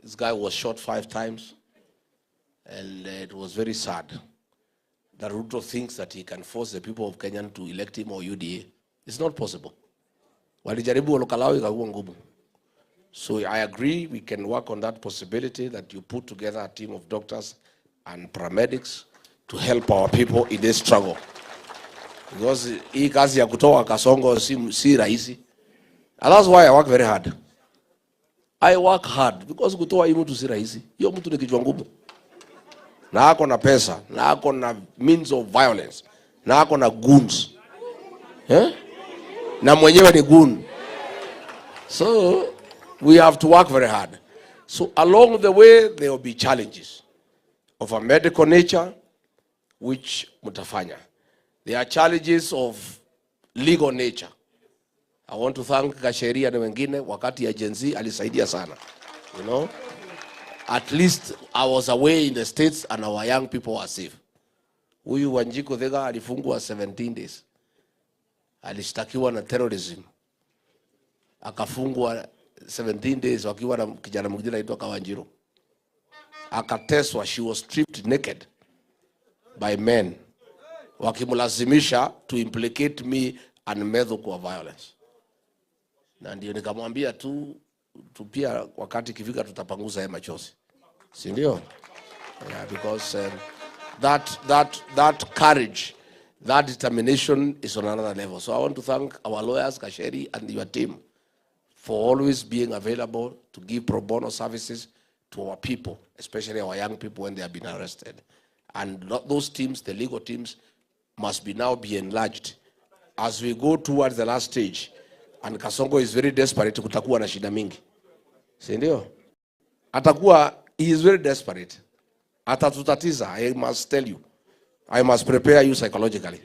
This guy was shot 5 times. And it was very sad that Ruto thinks that he can force the people of Kenya to elect him or UDA. It's not possible. Walijaribu Olkalau ikakuwa ngumu. So I agree we can work on that possibility that you put together a team of doctors and paramedics to help our people in this struggle. Because hii kazi ya kutoa Kasongo si rahisi. And that's why I work very hard. I work hard because kutoa hii mtu si rahisi. Hiyo mtu ni kichwa ngumu. Na ako na pesa, na ako na means of violence, na ako na goons. Na mwenyewe ni goon. So we have to work very hard. So along the way there will be challenges of a medical nature which mutafanya. There are challenges of legal nature. I want to thank Kasheria na wengine wakati ya Gen Z alisaidia sana. You know, at least I was away in the States and our young people were safe. Huyu Wanjiko Thega alifungwa 17 days. Alishtakiwa na terrorism. Akafungwa 17 days wakiwa na kijana mwingine anaitwa Kawanjiro. Akateswa, she was stripped naked by men. Wakimlazimisha to implicate me and Medho kwa violence. Na ndio nikamwambia tu pia wakati kifika tutapanguza haya machozi. Si ndio? Yeah, because that courage, that determination is on another level. So I want to thank our lawyers, Kasheri, and your team for always being available to give pro bono services to our people, especially our young people when they have been arrested. And those teams, the legal teams, must now be enlarged as we go towards the last stage. And Kasongo is very desperate kutakuwa na shida mingi. Si ndio? Atakuwa, he is very desperate. Atatutatiza, I must tell you. I must prepare you psychologically.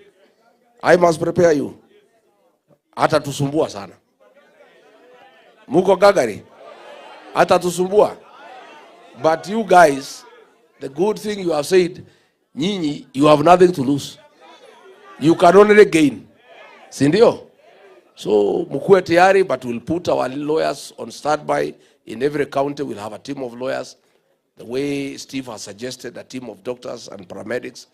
I must prepare you. Atatusumbua sana. Muko gagari. Atatusumbua. But you guys, the good thing you have said, nyinyi you have nothing to lose, you can only gain, si ndio? So mkuwe tayari, but we'll put our lawyers on standby. In every county we'll have a team of lawyers, the way Steve has suggested, a team of doctors and paramedics,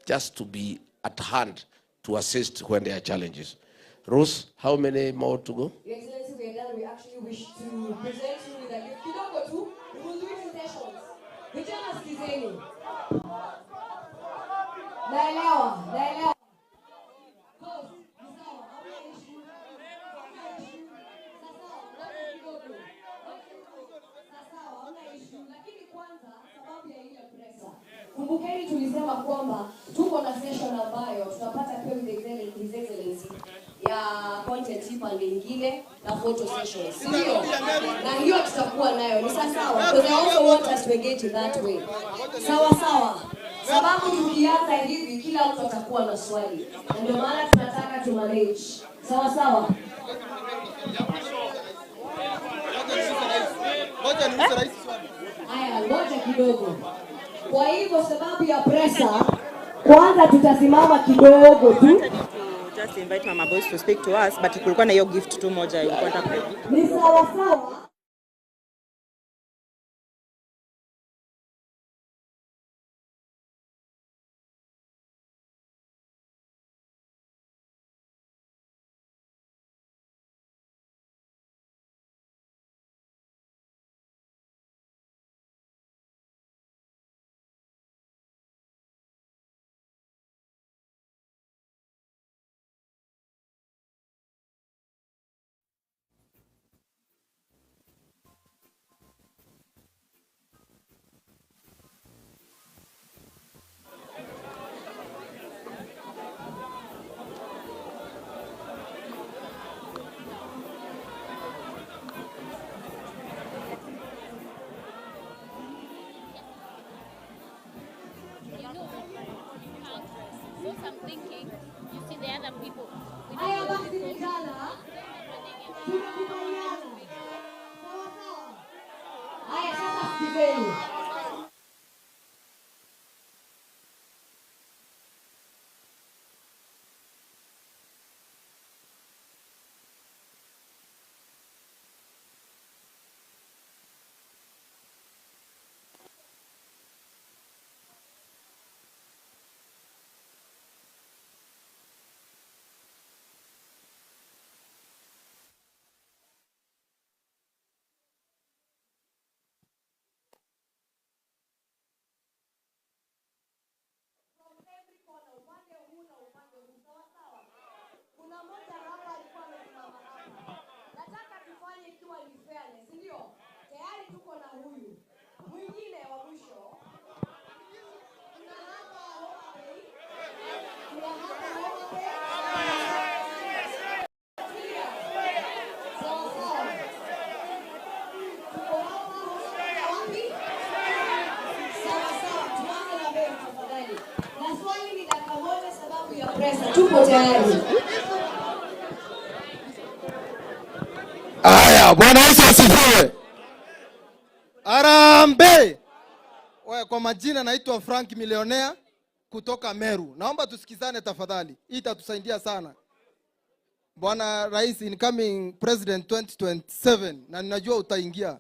just to be at hand to assist when there are challenges. Rose, how many more to go? Your Excellency, we are done. We actually wish to present you with a gift. Kidogo tu, we will do it in sessions. Vijana sikizeni. Naelewa, naelewa. Boss, ni sawa, hamna issue. Hamna issue. Sasa, ngoja kidogo. Sasa, hamna issue. Lakini kwanza, sababu ya ile pressure. Kumbukeni tulisema kwamba tuko na session ambayo tutapata pia with His Excellency ya content pande nyingine na photo sessions. Ndio. Na hiyo tutakuwa nayo. Ni sawa. Because I also want us to engage in that way. Sawa sawa. Sababu tukianza hivi kila mtu atakuwa na swali. Na ndio maana tunataka tu manage. Sawa sawa. Haya, ngoja kidogo. Kwa hivyo sababu ya pressure, kwanza tutasimama kidogo tu. Just invite Mama Boys to speak to us, but kulikuwa na hiyo gift tu moja ilikuwa nataka. Ni sawa sawa. Haya basi vijana. Tunakubaliana. Sawa sawa. Haya sasa sikizeni. Kuna mmoja hapa alikuwa amesimama hapa. Nataka tufanye ikiwa ni fairness, ndio? Tayari tuko na huyu. Mwingine wa mwisho. Kuna hapa Homa Bay. Kuna hapa Homa Bay. Sawa sawa. Tuko hapa Homa Bay wapi? Sawa sawa. Tuanze na mbele tafadhali. Na swali ni dakika moja sababu ya pressure. Tuko tayari. Aya, Bwana Yesu asifiwe. Arambe. Kwa majina naitwa Frank Millionaire kutoka Meru. Naomba tusikizane tafadhali. Hii itatusaidia sana. Bwana Rais, incoming President 2027, na ninajua utaingia.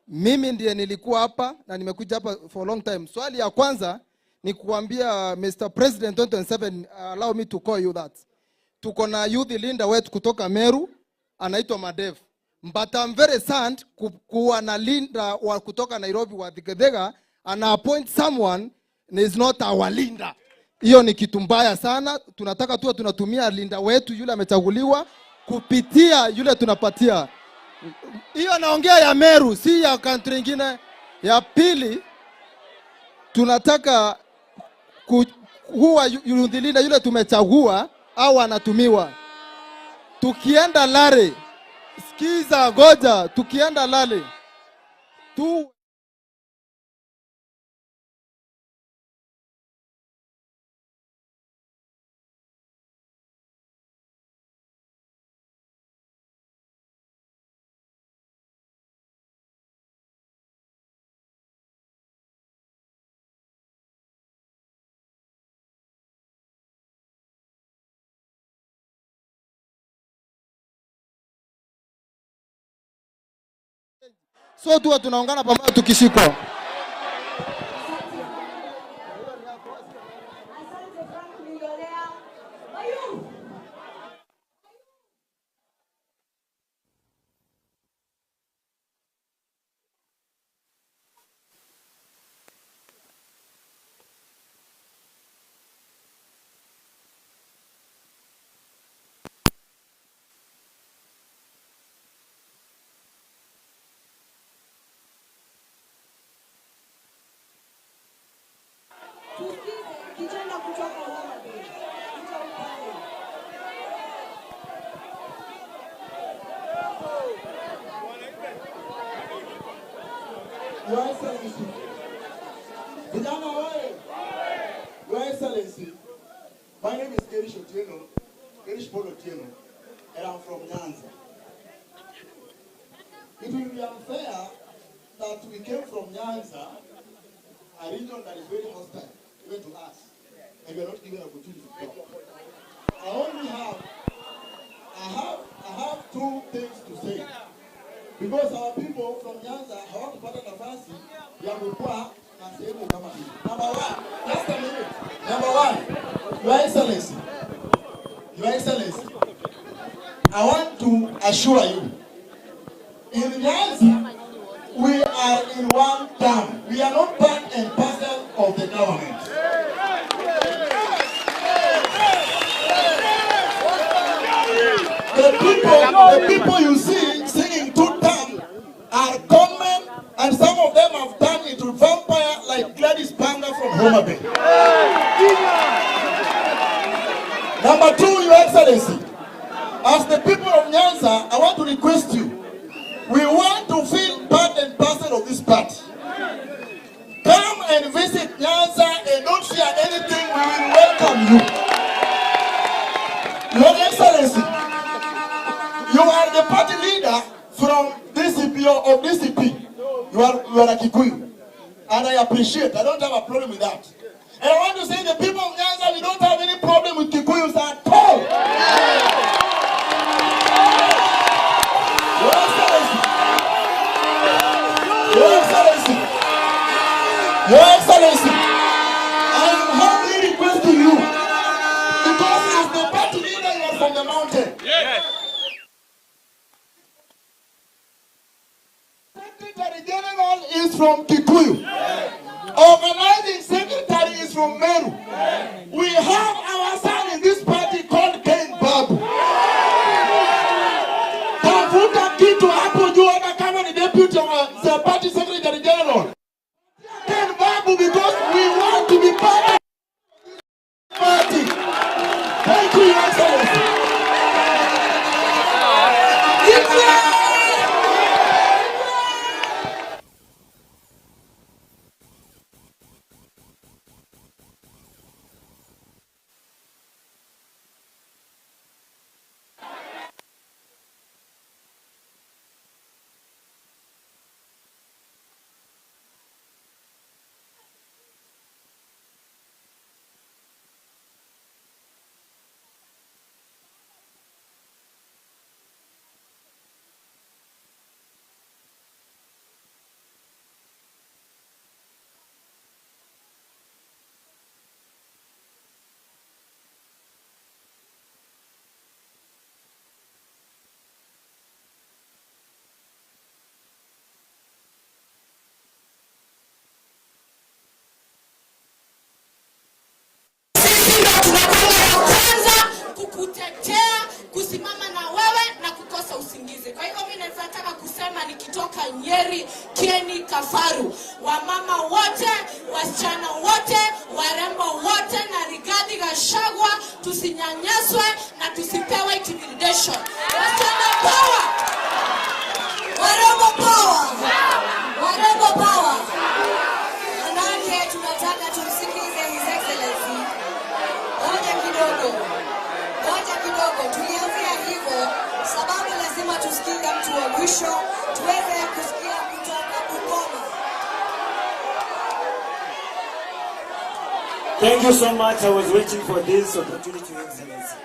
Mimi ndiye nilikuwa hapa na nimekuja hapa for a long time. Swali ya kwanza ni kuambia Mr. President 2027, allow me to call you that. Tuko na youth leader wetu kutoka Meru, anaitwa Madev. But I'm very sad kuwa na linda wa kutoka Nairobi wa Thigethega ana appoint someone is not our linda. Hiyo ni kitu mbaya sana. Tunataka tuwe tunatumia linda wetu yule amechaguliwa kupitia yule tunapatia. Hiyo naongea ya Meru, si ya country nyingine. Ya pili, tunataka huwa linda yule tumechagua au anatumiwa. Tukienda Lare, sikiza goja, tukienda Lale tu So tuwe tunaungana pamoja tukishikwa. Your Excellency, Vijana Wae, Your Excellency, my name is Gerish Polo Otieno, and I'm from Nyanza. It will be unfair that we came from Nyanza, a region that is very hostile, even to us, and we are not given an opportunity to talk. I have two things to say. Because our people from Nyanza hawakupata nafasi ya kuwa na sehemu kama hii. Number one, just a minute. Number one, Your Excellency, I want to assure you, in Nyanza, we are in one term. We are not part and parcel of the government. The people you see singing two term are gunmen, and some of them have turned into vampire like Gladys Panga from Homa Bay. Number two, Your Excellency, as the people of Nyanza, I want to request you, we want to feel part and parcel of this party. Come and visit Nyanza and don't fear anything, we will welcome you. Your Excellency, you are the party leader from DCP or DCP. You are a Kikuyu. And I appreciate. I don't have a problem with that. And I want to say the people of Nyanza, we don't have any problem with Kikuyus at all. Your Excellency, I am humbly requesting you, because as the party leader, you are from the mountain. Yes. Secretary General is from Kikuyu. Organizing secretary is from Meru. We have our son in this party called Ken Babu. Tafuta kitu hapo juu hata kama ni deputy of the party secretary general. Ken Babu, because we want to be part of the party. Thank you, Your Excellency. Kusimama na wewe na kukosa usingizi. Kwa hivyo mimi nataka kusema nikitoka Nyeri, Kieni, Kafaru, wamama wote, wasichana wote, warembo wote na Rigathi Gachagua, tusinyanyaswe na tusipewe intimidation. Wasichana power! Warembo power! Warembo power! Manake tunataka tumsikize His Excellency. Ngoja kidogo, tulianzia hivyo sababu lazima tusikie mtu wa mwisho, tuweze kusikia kutoka Bungoma. Thank you so much. I was waiting for this opportunity, Your Excellency.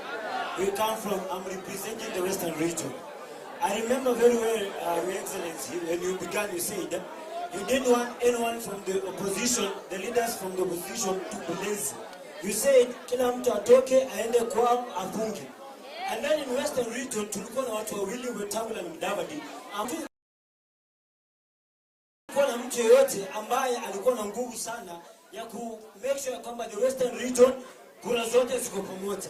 I'm representing the Western region. I remember very well, Your Excellency, when you began, you said you didn't want anyone from the opposition, the leaders from the opposition, to be lazy. You said kila mtu atoke aende kwao afunge. And then in Western region tulikuwa na watu wawili, Wetangula na Mudavadi. Kulikuwa na mtu yeyote ambaye alikuwa na nguvu sana ya ku make sure kwamba the Western region kura zote ziko pamoja.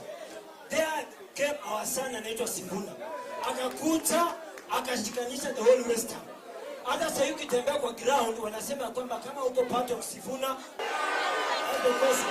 There came our son anaitwa Sifuna. Akakuta akashikanisha the whole Western. Hata sasa hivi ukitembea kwa ground wanasema kwamba kama uko part of Sifuna hapo kosa.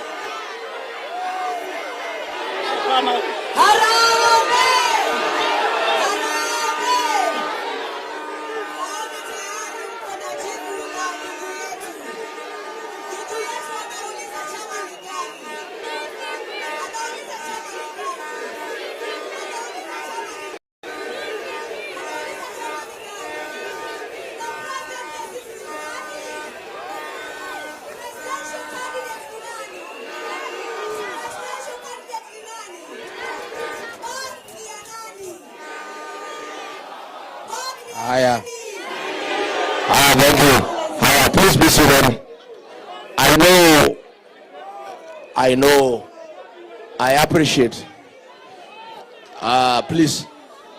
Haya. Thank you. Haya, please be seated. I appreciate. Please,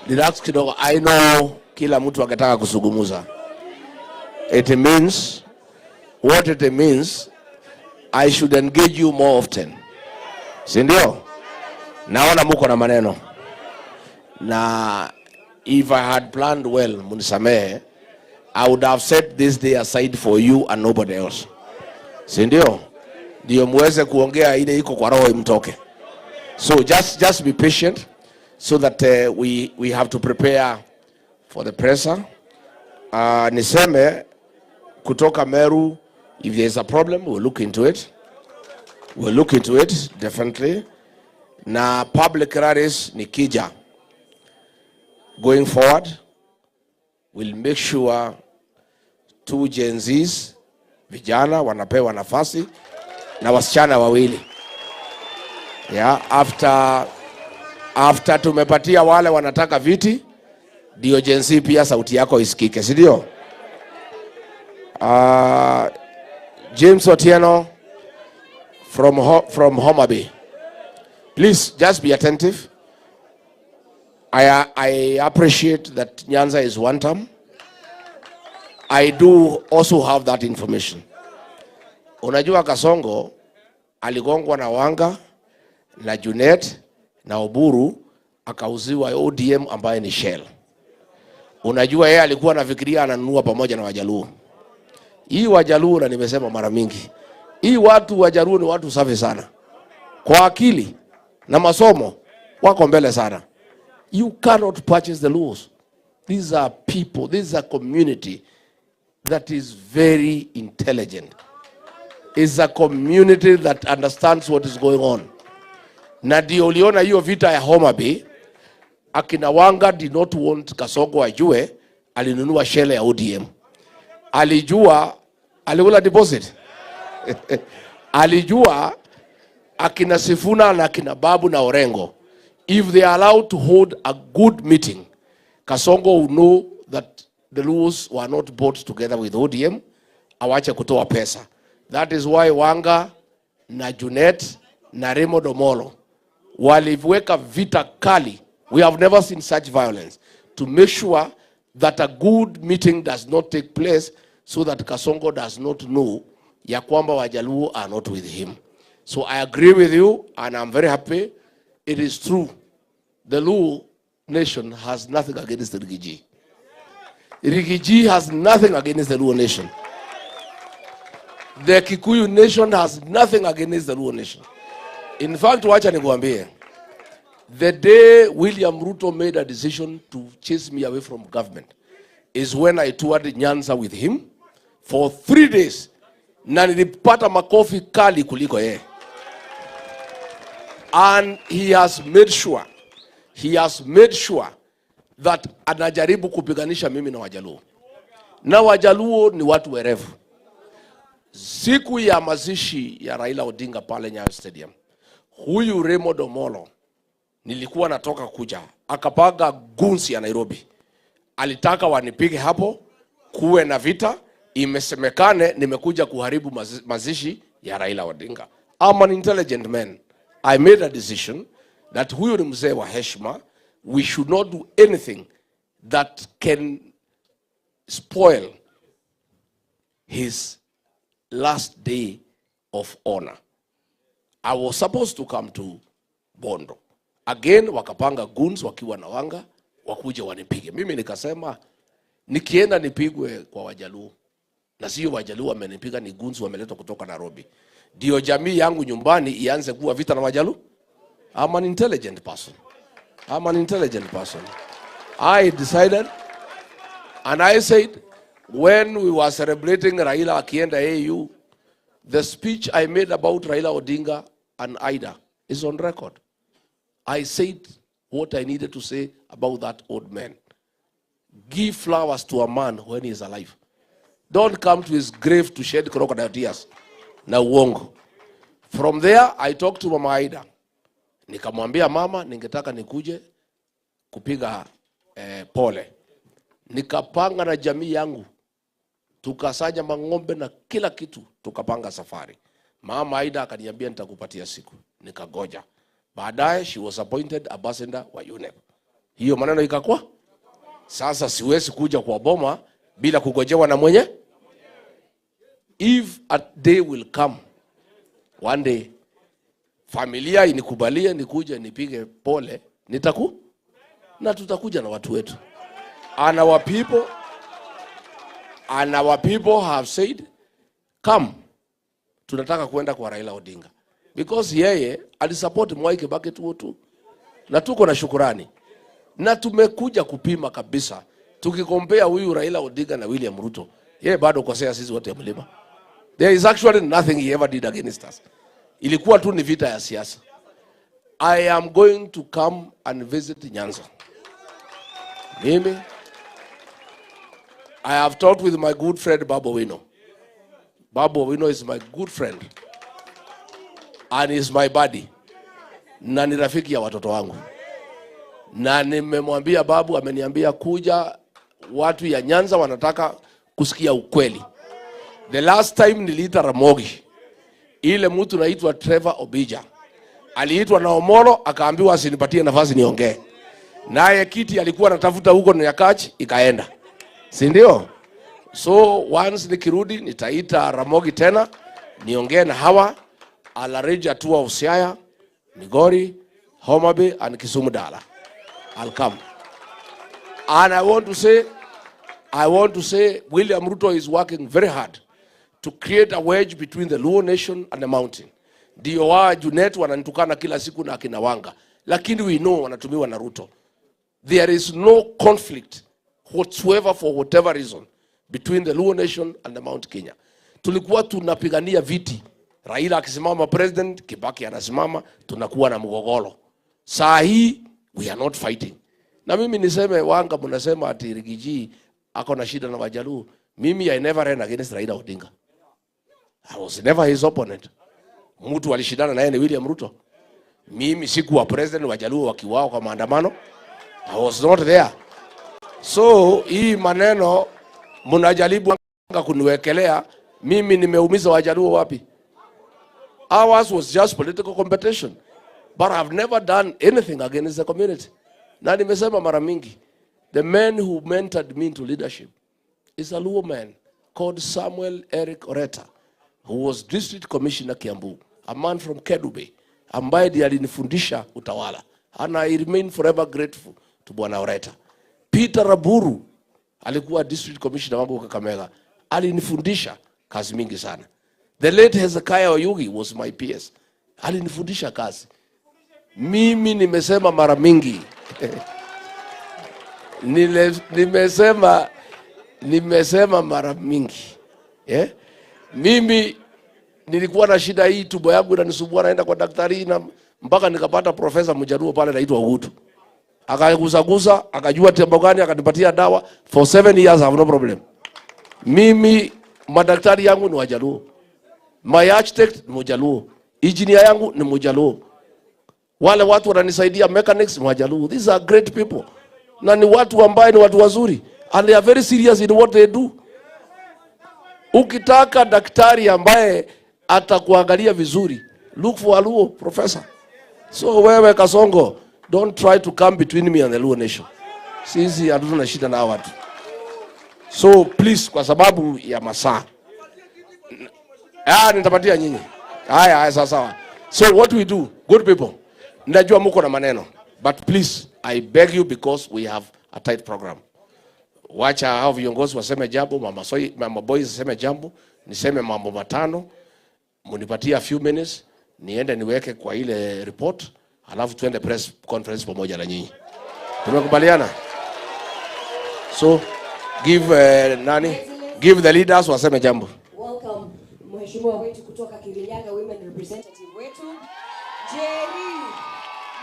relax kidogo. I know kila mtu akitaka kusugumuza. It means, what it means, I should engage you more often. Si ndio? Naona muko na maneno. Na if I had planned well, munisamehe, I would have set this day aside for you and nobody else. Si ndio? Ndio muweze kuongea ile iko kwa roho imtoke. So just be patient so that we have to prepare for the presser. Niseme kutoka Meru, if there is a problem, we'll look into it. We'll look into it, definitely. Na public rallies nikija. Going forward, we'll make sure 2 Gen Zs, vijana wanapewa nafasi na wasichana wawili. Yeah, after tumepatia wale wanataka viti, ndio Gen Z pia sauti yako isikike, si ndio? James Otieno from Homa Bay. Please just be attentive. I appreciate that Nyanza is one term. I do also have that information. Unajua Kasongo aligongwa na Wanga na Junet na Oburu akauziwa ODM ambaye ni Shell. Unajua yeye alikuwa anafikiria ananunua pamoja na Wajaluo. Hii Wajaluo, na nimesema mara mingi, hii watu Wajaluo ni watu safi sana. Kwa akili na masomo wako mbele sana. You cannot purchase the laws. These are people, this is a community that is very intelligent. It's a community that understands what is going on. Na ndio uliona hiyo vita ya Homa Bay, akina Wanga did not want Kasongo ajue alinunua share ya ODM. Alijua alikula deposit. Alijua akina Sifuna na akina Babu na Orengo, if they are allowed to hold a good meeting, Kasongo will know that the laws were not bought together with ODM, awache kutoa pesa. That is why Wanga na Junet na Remo Domolo waliweka vita kali. We have never seen such violence to make sure that a good meeting does not take place, so that Kasongo does not know ya kwamba Wajaluo are not with him. So I agree with you, and I'm very happy. It is true. The Luo nation has nothing against the Rigiji. Rigiji has nothing against the Luo nation. The Kikuyu nation has nothing against the Luo nation. In fact, wacha nikuambie, the day William Ruto made a decision to chase me away from government is when I toured Nyanza with him for 3 days. Na nilipata makofi kali kuliko yeye. And he has made sure that anajaribu kupiganisha mimi na Wajaluo. Na Wajaluo ni watu werevu. Siku ya mazishi ya Raila Odinga pale Nyayo Stadium, huyu Remo Domolo nilikuwa natoka kuja, akapaga gunsi ya Nairobi alitaka wanipige hapo, kuwe na vita, imesemekane nimekuja kuharibu mazishi ya Raila Odinga. I'm an intelligent man. I made a decision that huyu ni mzee wa heshima. We should not do anything that can spoil his last day of honor. I was supposed to come to Bondo. Again, wakapanga goons wakiwa na wanga, wakuje wanipige. Mimi nikasema, nikienda nipigwe kwa Wajaluo. Na sio Wajaluo wamenipiga, ni goons wameletwa kutoka Nairobi. Ndio jamii yangu nyumbani ianze kuwa vita na Wajaluo? I'm an intelligent person. I'm an intelligent person. I decided, and I said, when we were celebrating Raila akienda AU, the speech I made about Raila Odinga and Ida is on record. I said what I needed to say about that old man. Give flowers to a man when he is alive. Don't come to his grave to shed crocodile tears. Na uongo. From there, I talked to Mama Ida. Nikamwambia mama, ningetaka nikuje kupiga pole. Nikapanga na jamii yangu. Tukasanya mang'ombe na kila kitu. Tukapanga safari. Mama Ida akaniambia nitakupatia siku. Nikagoja. Baadaye, she was appointed ambassador wa UNEP. Hiyo maneno ikakuwa. Sasa siwezi kuja kwa boma bila kugojewa na mwenye. If a day will come, one day, familia inikubalia nikuje nipige pole, na tutakuja na watu wetu. And our people have said, come, tunataka kuenda kwa Raila Odinga. Because yeye alisupport Mwai Kibaki tu. Na tuko na shukurani. Na tumekuja kupima kabisa. Tukikompea huyu Raila Odinga na William Ruto, yeye bado kosea sisi wote mlima. There is actually nothing he ever did against us. Ilikuwa tu ni vita ya siasa. I am going to come and visit Nyanza. Mimi, I have talked with my good friend Babu Owino. Babu Owino is my good friend. And is my buddy. Na ni rafiki ya watoto wangu. Na nimemwambia Babu, ameniambia kuja watu ya Nyanza wanataka kusikia ukweli. The last time niliita Ramogi, ile mtu naitwa Trevor Obija. Aliitwa na Omolo, akaambiwa asinipatie nafasi niongee. Naye kiti alikuwa anatafuta huko Nyakachi, ikaenda. Si ndio? So once nikirudi nitaita Ramogi tena, niongee na hawa. I'll arrange a tour of Siaya, Migori, Homa Bay, and Kisumu Dala. I'll come. And I want to say, William Ruto is working very hard to create a wedge between the Luo nation and the mountain. Ndio wa Junet wananitukana kila siku na akina Wanga. Lakini we know wanatumiwa na Ruto. There is no conflict whatsoever for whatever reason between the Luo nation and the Mount Kenya. Tulikuwa tunapigania viti. Raila akisimama president, Kibaki anasimama, tunakuwa na mgogoro. Saa hii, we are not fighting. Na mimi niseme Wanga mnasema ati Rigiji ako na shida na Wajaluo. Mimi I never ran against Raila Odinga. I was never his opponent. Mtu alishindana naye ni William Ruto. Mimi sikuwa president, Wajaluo wakiwao kwa maandamano. I was not there. So hii maneno mnajaribu kuniwekelea, mimi nimeumiza Wajaluo wapi? Ours was just political competition. But I've never done anything against the community. Na nimesema mara mingi, the man who mentored me into leadership is a Luo man called Samuel Eric Oreta, who was district commissioner Kiambu, a man from Kedube, ambaye ndiye alinifundisha utawala. And I remain forever grateful to Bwana Oreta. Peter Raburu alikuwa district commissioner wangu Kakamega, alinifundisha kazi mingi sana. The late Hezekiah Oyugi was my PS. Alinifundisha kazi. Mimi nimesema mara mingi. nimesema mara mingi. Yeah? Mimi nilikuwa na shida hii, tumbo yangu inanisumbua, naenda kwa daktari na mpaka nikapata profesa Mjaruo pale anaitwa Ugutu. Akagusagusa, akajua tembo gani, akanipatia dawa. For 7 years I have no problem. Mimi madaktari yangu ni Wajaluo. My architect ni Mjaluo. Engineer yangu ni Mjaluo. Wale watu wananisaidia mechanics ni Wajaluo. These are great people. na ni watu ambao ni watu wazuri, and they are very serious in what they do. Ukitaka daktari ambaye atakuangalia vizuri, look for a Luo professor. So wewe Kasongo, don't try to come between me and the Luo nation. Sisi hatuna shida na watu. So please, kwa sababu ya masaa, nitapatia nyinyi. Haya sawa. So what we do, good people, najua mko na maneno, but please, I beg you, because we have a tight program. Wacha hao viongozi waseme jambo, mama boys waseme jambo, niseme mambo matano, munipatie a few minutes, niende niweke kwa ile report, alafu tuende press conference pamoja na nyinyi. Tumekubaliana? So give give the leaders waseme jambo. Welcome mheshimiwa wetu kutoka Kirinyaga, women representative wetu Jerry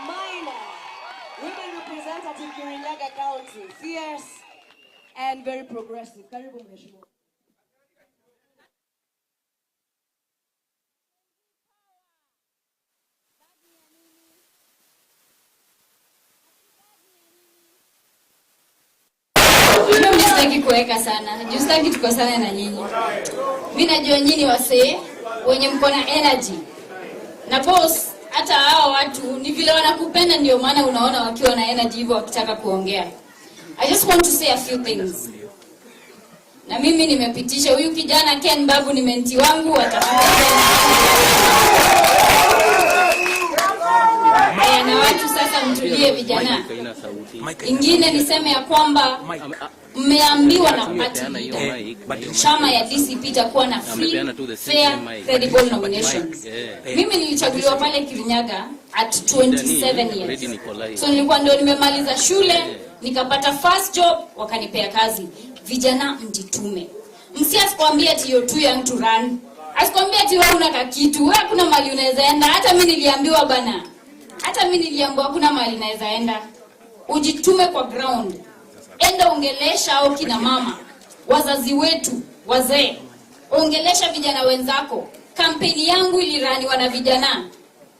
Maina, women representative Kirinyaga County, fierce and very progressive. Karibu mheshimiwa. Sitaki kuweka sana. Sitaki tukosane na nyinyi. Mimi najua nyinyi wasee wenye mko na energy. Na boss, hata hao watu ni vile wanakupenda ndio maana unaona wakiwa na energy hivyo wakitaka kuongea. I just want to say a few things. Na mimi nimepitisha huyu kijana Ken Babu ni menti wangu na watu sasa mtulie vijana. Ingine niseme ya kwamba mmeambiwa na party leader chama ya DCP itakuwa na free, fair, credible nominations. Mimi nilichaguliwa pale Kirinyaga at 27 years. So nilikuwa ndio nimemaliza shule, nikapata first job, wakanipea kazi. Vijana mjitume. Msiasikwambie ati you're too young to run. Asikwambie ati wewe una kitu, wewe kuna mali unaweza enda. Hata mimi niliambiwa bana. Hata mimi niliambiwa kuna mali naweza enda. Ujitume kwa ground. Enda ongelesha au kina mama, wazazi wetu, wazee. Ongelesha vijana wenzako. Kampeni yangu iliraniwa na vijana.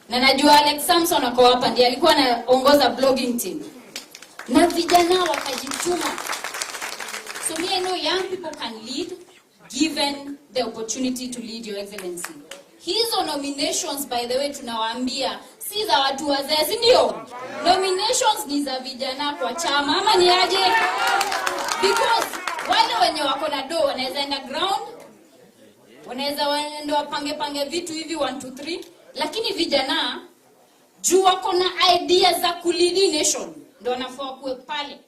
Na najua Alex Samson ako hapa ndiye alikuwa anaongoza blogging team. Na vijana wakajituma. So me I know young people can lead given the opportunity to lead, Your Excellency. Hizo nominations by the way tunawaambia si za watu wazee, si ndio? Nominations ni za vijana kwa chama ama ni aje? Because wale wenye wako na do wanaweza enda ground, wanaweza waende wapange vitu hivi 1 2 3, lakini vijana juu wako na ideas za kulidi nation ndio wanafaa kuwe pale.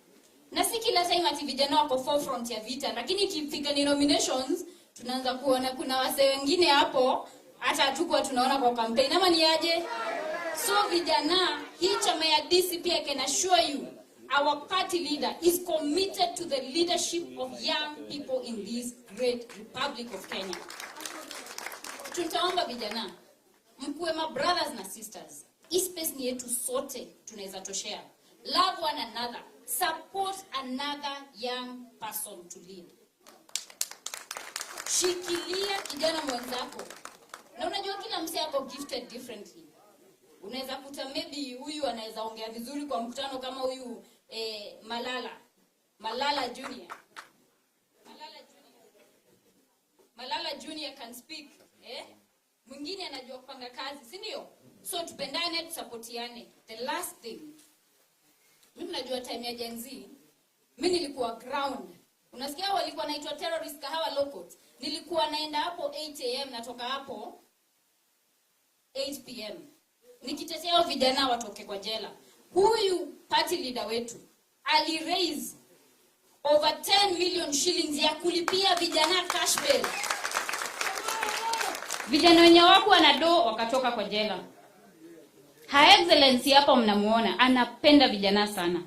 Na si kila time ati vijana wako forefront ya vita, lakini ikifika ni nominations tunaanza kuona kuna wase wengine hapo hata hatukuwa tunaona kwa campaign ama ni aje? So vijana, hii chama ya DCP I can assure you our party leader is committed to the leadership of young people in this great Republic of Kenya. Tutaomba vijana mkuwe ma brothers na sisters. Hii space ni yetu sote, tunaweza toshea. Love one another. Support another young person to lead. Shikilia kijana mwenzako. Na unajua kila mse yako gifted differently. Unaweza kuta maybe huyu anaweza ongea vizuri kwa mkutano kama huyu Malala Junior. Malala Junior can speak. Mwingine anajua kupanga kazi, si ndio? So tupendane, tusapotiane. The last thing. Mimi najua time ya Gen Z, mimi nilikuwa ground. Unasikia walikuwa naitwa terrorist kahawa locals. Nilikuwa naenda hapo 8 am natoka hapo 8 pm. Nikitetea vijana watoke kwa jela. Huyu party leader wetu ali raise over 10 million shillings ya kulipia vijana cash bail. Vijana wenye wako wanado wakatoka kwa jela. Her Excellency hapa mnamuona anapenda vijana sana.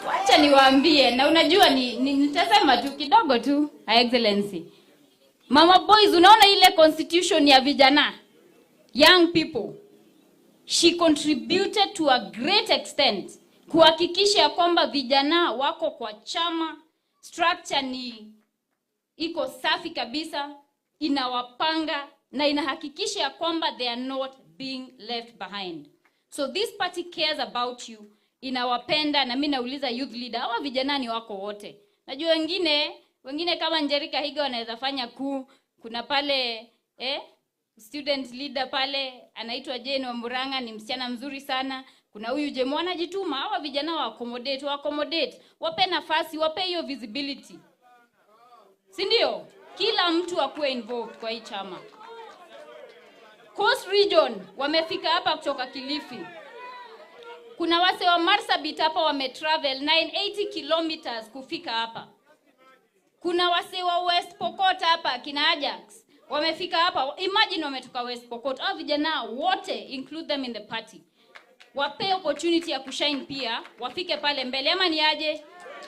Wacha niwaambie, na unajua nitasema tu kidogo tu, Her Excellency. Mama boys, unaona ile constitution ya vijana, young people, she contributed to a great extent kuhakikisha kwamba vijana wako kwa chama, structure ni iko safi kabisa, inawapanga na inahakikisha kwamba they are not being left behind. So this party cares about you, inawapenda, na mimi nauliza youth leader, hawa vijana ni wako wote. Najua wengine kama Njerika Higa wanaweza fanya kuna pale student leader pale anaitwa Jane Wamburanga, ni msichana mzuri sana. Kuna huyu Jemo anajituma. Hawa vijana wa accommodate, wape nafasi, wape hiyo visibility. Si ndio? Kila mtu akuwe involved kwa hii chama. Coast Region wamefika hapa kutoka Kilifi. Kuna wase wa Marsabit hapa wametravel 980 kilometers kufika hapa. Kuna wase wa West Pokot hapa kina Ajax wamefika hapa. Imagine wametoka West Pokot. Hao vijana wote, include them in the party. Wape opportunity ya kushine pia, wafike pale mbele. Ama ni aje?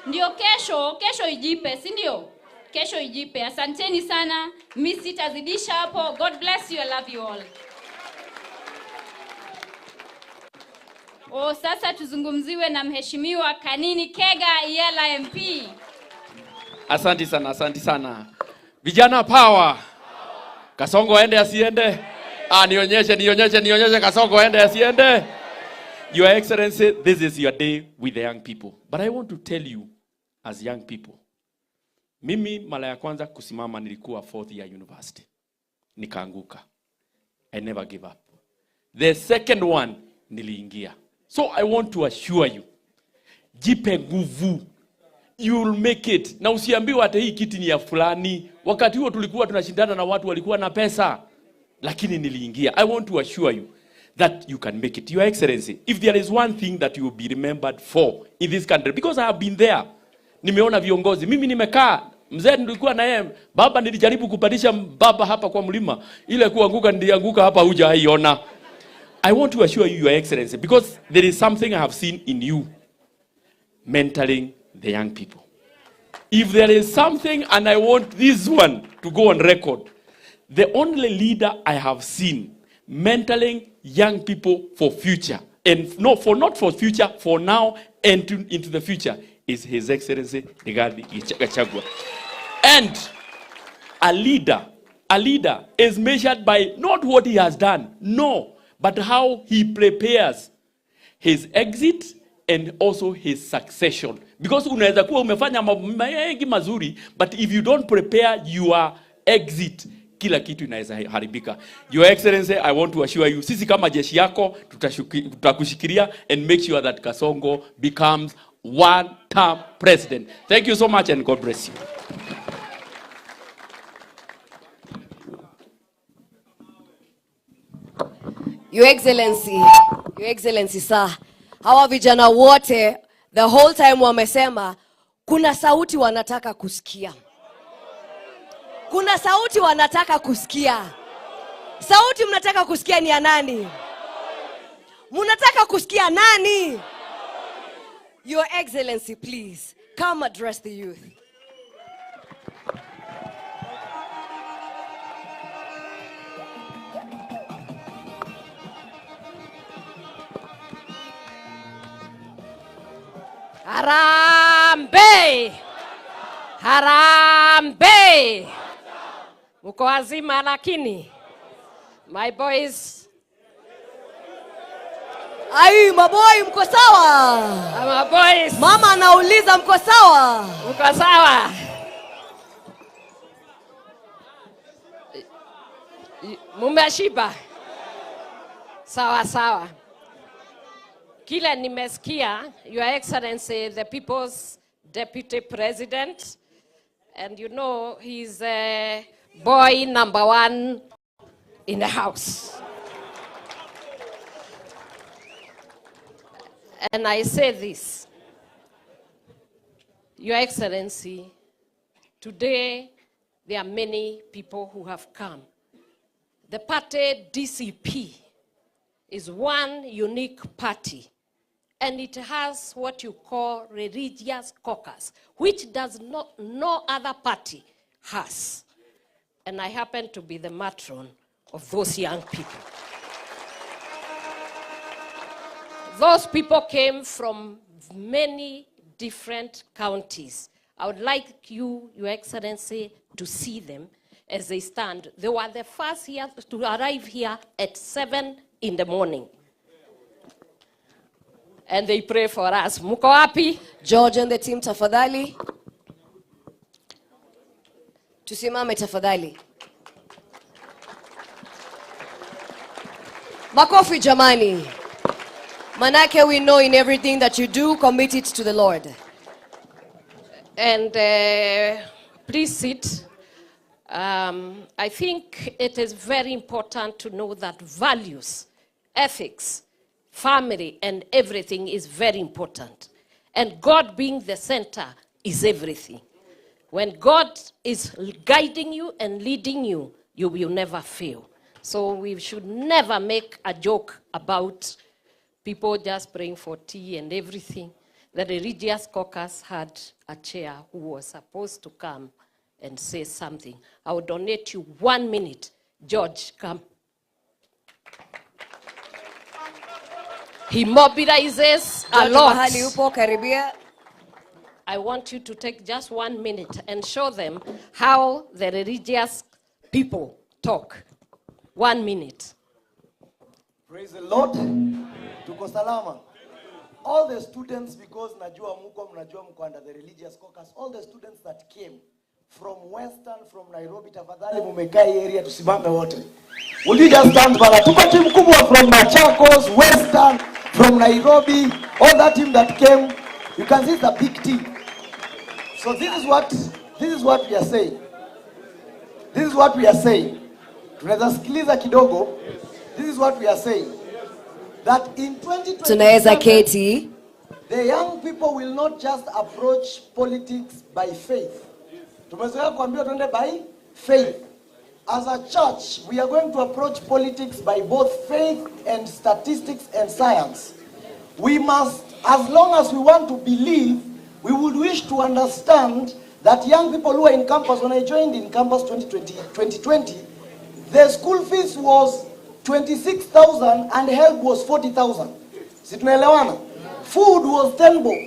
Ndio kesho ijipe, si ndio? Kesho ijipe. Asanteni sana. Mimi sitazidisha hapo. God bless you. I love you all. Sasa tuzungumziwe na mheshimiwa Kanini Kega Iyela MP. Asante sana. Vijana power. Kasongo aende asiende? Nionyeshe Kasongo aende asiende? Your Excellency, this is your day with the young people. But I want to tell you as young people. Mimi mara ya kwanza kusimama nilikuwa 4th year university. Nikaanguka. I never give up. The second one niliingia. So I want to assure you, jipe nguvu. You will make it. Na usiambiwe ate hii kiti ni ya fulani. Wakati huo tulikuwa tunashindana na watu walikuwa na pesa. Lakini niliingia. I want to assure you that you can make it. Your Excellency, if there is one thing that you will be remembered for in this country, because I have been there. Nimeona viongozi. Mimi nimekaa. Mzee nilikuwa na yeye. Baba nilijaribu kupandisha baba hapa kwa mlima. Ile kuanguka nilianguka hapa hujaiona. I want to assure you, Your Excellency, because there is something I have seen in you, mentoring the young people. If there is something, and I want this one to go on record, the only leader I have seen mentoring young people for future, and not for future, for now and into the future, is His Excellency Rigathi Gachagua. And a leader is measured by not what he has done, no, but how he prepares his exit and also his succession. Because unaweza kuwa umefanya mengi mazuri, but if you don't prepare your exit, kila kitu inaweza haribika. Your Excellency, I want to assure you, sisi kama jeshi yako tutakushikilia and make sure that Kasongo becomes one-term president. Thank you so much and God bless you. Your Excellency sir, hawa vijana wote the whole time wamesema kuna sauti wanataka kusikia. Kuna sauti wanataka kusikia. Sauti mnataka kusikia ni ya nani? Mnataka kusikia nani? Your Excellency, please come address the youth. Harambe! Harambe! Mko wazima lakini? My boys. Ai, maboy mko sawa? My boys. Mama anauliza mko sawa? Mko sawa? Mumeshiba? Sawa. Kila nimesikia, Your Excellency, the People's Deputy President, and you know he's boy number 1 in the house. And I say this, Your Excellency, today there are many people who have come. The party DCP is one unique party, and it has what you call religious caucus, which does not no other party has. And I happen to be the matron of those young people. Those people came from many different counties. I would like you, Your Excellency, to see them as they stand. They were the first here to arrive here at 7 in the morning. and they pray for us. Muko wapi? George and the team, tafadhali. Tusimame tafadhali. Makofi jamani. Manake, we know in everything that you do, commit it to the Lord. And please sit. I think it is very important to know that values, ethics, family, and everything is very important. And God being the center is everything. When God is guiding you and leading you, you will never fail. So we should never make a joke about people just praying for tea and everything. The religious caucus had a chair who was supposed to come and say something. I will donate you 1 minute. George, come. He mobilizes a lot. I want you to take just 1 minute and show them how the religious people talk. 1 minute. Praise the Lord. Tuko salama. All the students, because najua mko under the religious caucus, all the students that came from Western, from Nairobi, tafadhali mumekai area tusimame wote. Will you just stand bala? Tuko team kubwa from Machakos, Western, from Nairobi, all that team that came. You can see it's a big team. So this is what we are saying. This is what we are saying. Tunaweza sikiliza kidogo. This is what we are saying. That in 2027, the young people will not just approach politics by faith. Tumezoea kuambiwa tuende by faith. As a church, we are going to approach politics by both faith and statistics and science. We must, as long as we want to believe, we would wish to understand that young people who are in campus, when I joined in campus 2020, the school fees was 26,000 and help was 40,000. Si tunaelewana? Food was 10 bob.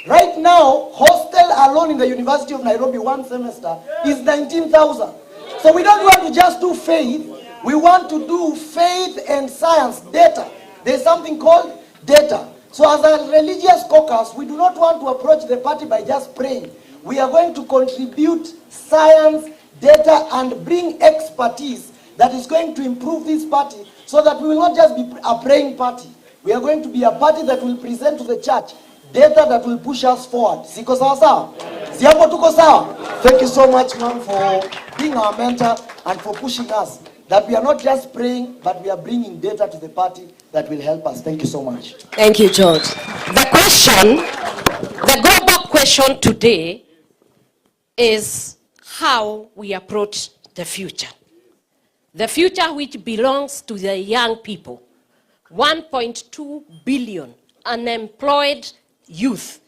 Right now, hostel alone in the University of Nairobi 1 semester is 19,000. So we don't want to just do faith. We want to do faith and science, data. There's something called data. So as a religious caucus, we do not want to approach the party by just praying. We are going to contribute science, data, and bring expertise that is going to improve this party so that we will not just be a praying party. We are going to be a party that will present to the church data that will push us forward. Siko sawa sawa? Siapo tuko sawa? Thank you so much, ma'am, for being our mentor and for pushing us. That we are not just praying, but we are bringing data to the party that will help us. Thank you so much. Thank you, George. The global question today is how we approach the future. The future which belongs to the young people. 1.2 billion unemployed youth.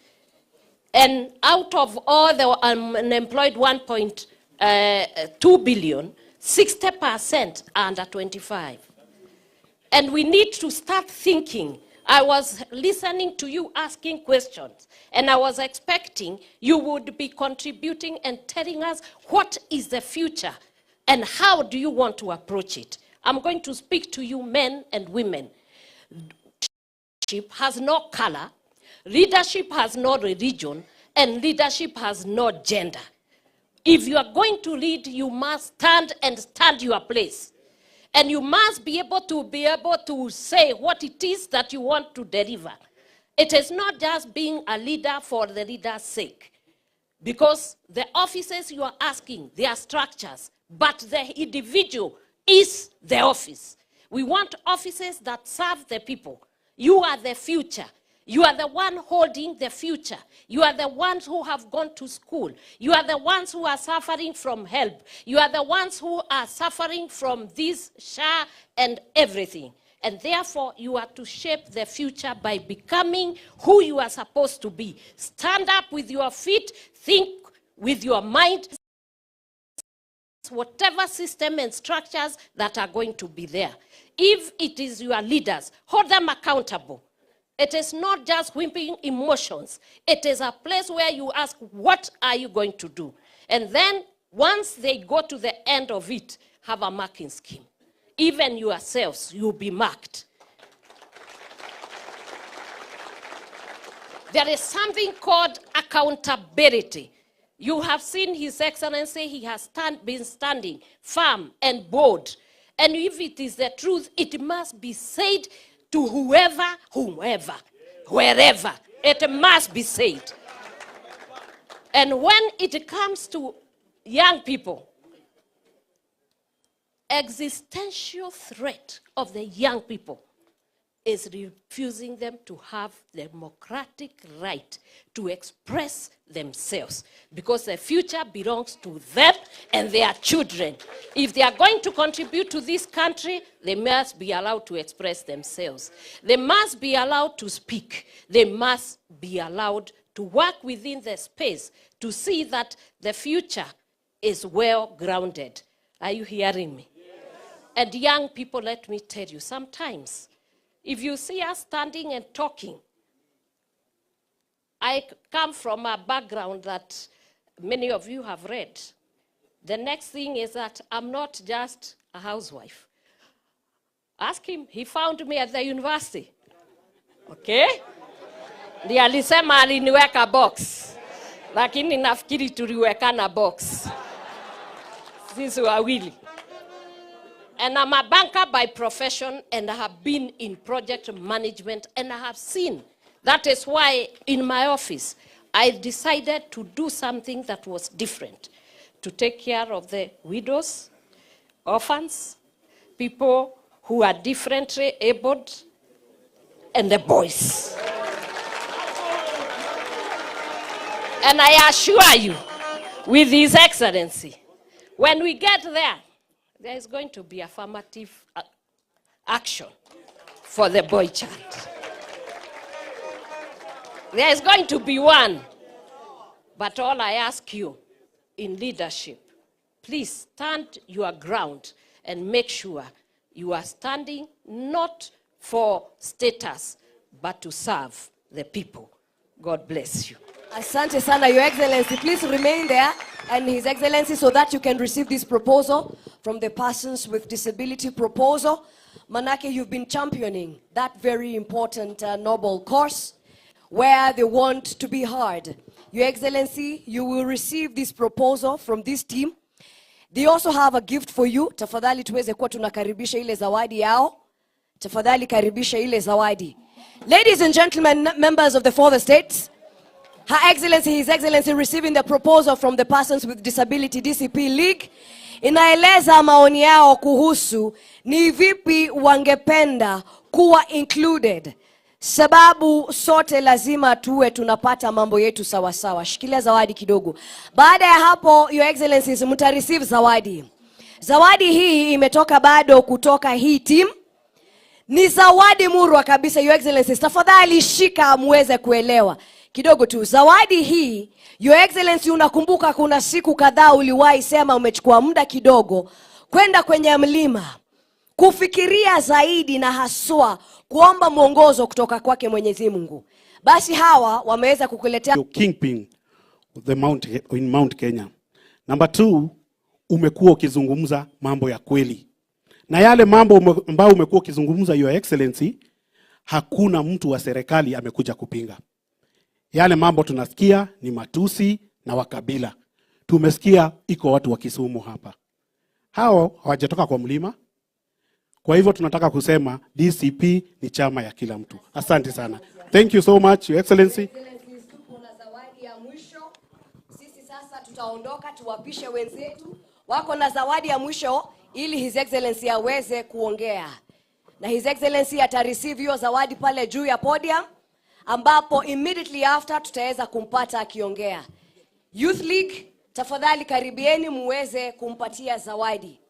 And out of all the unemployed 1.2 billion, 60% are under 25. And we need to start thinking. I was listening to you asking questions, and I was expecting you would be contributing and telling us what is the future and how do you want to approach it. I'm going to speak to you, men and women. Leadership has no color, leadership has no religion, and leadership has no gender. If you are going to lead, you must stand your place. And you must be able to say what it is that you want to deliver. It is not just being a leader for the leader's sake. Because the offices you are asking, they are structures, but the individual is the office. We want offices that serve the people. You are the future. You are the one holding the future. You are the ones who have gone to school. You are the ones who are suffering from help. You are the ones who are suffering from this SHA and everything. And therefore, you are to shape the future by becoming who you are supposed to be. Stand up with your feet, think with your mind, whatever system and structures that are going to be there. If it is your leaders, hold them accountable. It is not just whimpering emotions. It is a place where you ask, what are you going to do? And then once they go to the end of it, have a marking scheme. Even yourselves, you'll be marked. There is something called accountability. You have seen His Excellency, he has been standing firm and bold. And if it is the truth, it must be said to whoever, wherever. It must be said. And when it comes to young people, existential threat of the young people is refusing them to have the democratic right to express themselves, because the future belongs to them and their children. If they are going to contribute to this country, they must be allowed to express themselves. They must be allowed to speak. They must be allowed to work within the space to see that the future is well grounded. Are you hearing me? Yes. And young people, let me tell you, sometimes if you see us standing and talking, I come from a background that many of you have read. The next thing is that I'm not just a housewife. Ask him, he found me at the university. Okay? Ndiye alisema aliniweka box. Lakini nafikiri tuliwekana box. Sisi wawili. And I'm a banker by profession, and I have been in project management, and I have seen. That is why in my office, I decided to do something that was different, to take care of the widows, orphans, people who are differently abled, and the boys. And I assure you, with His Excellency, when we get there, there is going to be affirmative action for the boy child. There is going to be one. But all I ask you in leadership, please stand your ground and make sure you are standing not for status, but to serve the people. God bless you. Asante sana, Your Excellency. Please remain there, and His Excellency, so that you can receive this proposal from the Persons with Disability proposal. Manake, you've been championing that very important noble cause where they want to be heard. Your Excellency, you will receive this proposal from this team. They also have a gift for you. Tafadhali tuweze kuwa tunakaribisha ile zawadi yao. Tafadhali karibisha ile zawadi. Ladies and gentlemen, members of the four states, Her Excellency, His Excellency receiving the proposal from the Persons with Disability DCP League. Inaeleza maoni yao kuhusu ni vipi wangependa kuwa included. Sababu sote lazima tuwe tunapata mambo yetu sawa sawa. Shikilia zawadi kidogo. Baada ya hapo, Your Excellencies, mtareceive zawadi. Zawadi hii imetoka bado kutoka hii team. Ni zawadi murwa kabisa, Your Excellencies. Tafadhali shika muweze kuelewa. Kidogo tu, zawadi hii, Your Excellency, unakumbuka kuna siku kadhaa uliwahi sema umechukua muda kidogo kwenda kwenye mlima kufikiria zaidi na haswa kuomba mwongozo kutoka kwake Mwenyezi Mungu. Basi hawa wameweza kukuletea kingpin in Mount Kenya. Number 2, umekuwa ukizungumza mambo ya kweli. Na yale mambo ambayo umekuwa ukizungumza, Your Excellency, hakuna mtu wa serikali amekuja kupinga. Yale mambo tunasikia ni matusi na wakabila. Tumesikia iko watu wa Kisumu hapa. Hao hawajatoka kwa mlima. Kwa hivyo tunataka kusema DCP ni chama ya kila mtu. Asante sana. Thank you so much, Your Excellency. Kuna zawadi ya mwisho. Sisi sasa tutaondoka tuwapishe wenzetu. Wako na zawadi ya mwisho ili His Excellency aweze kuongea. Na His Excellency atareceive hiyo zawadi pale juu ya podium, ambapo immediately after tutaweza kumpata akiongea. Youth League, tafadhali karibieni muweze kumpatia zawadi.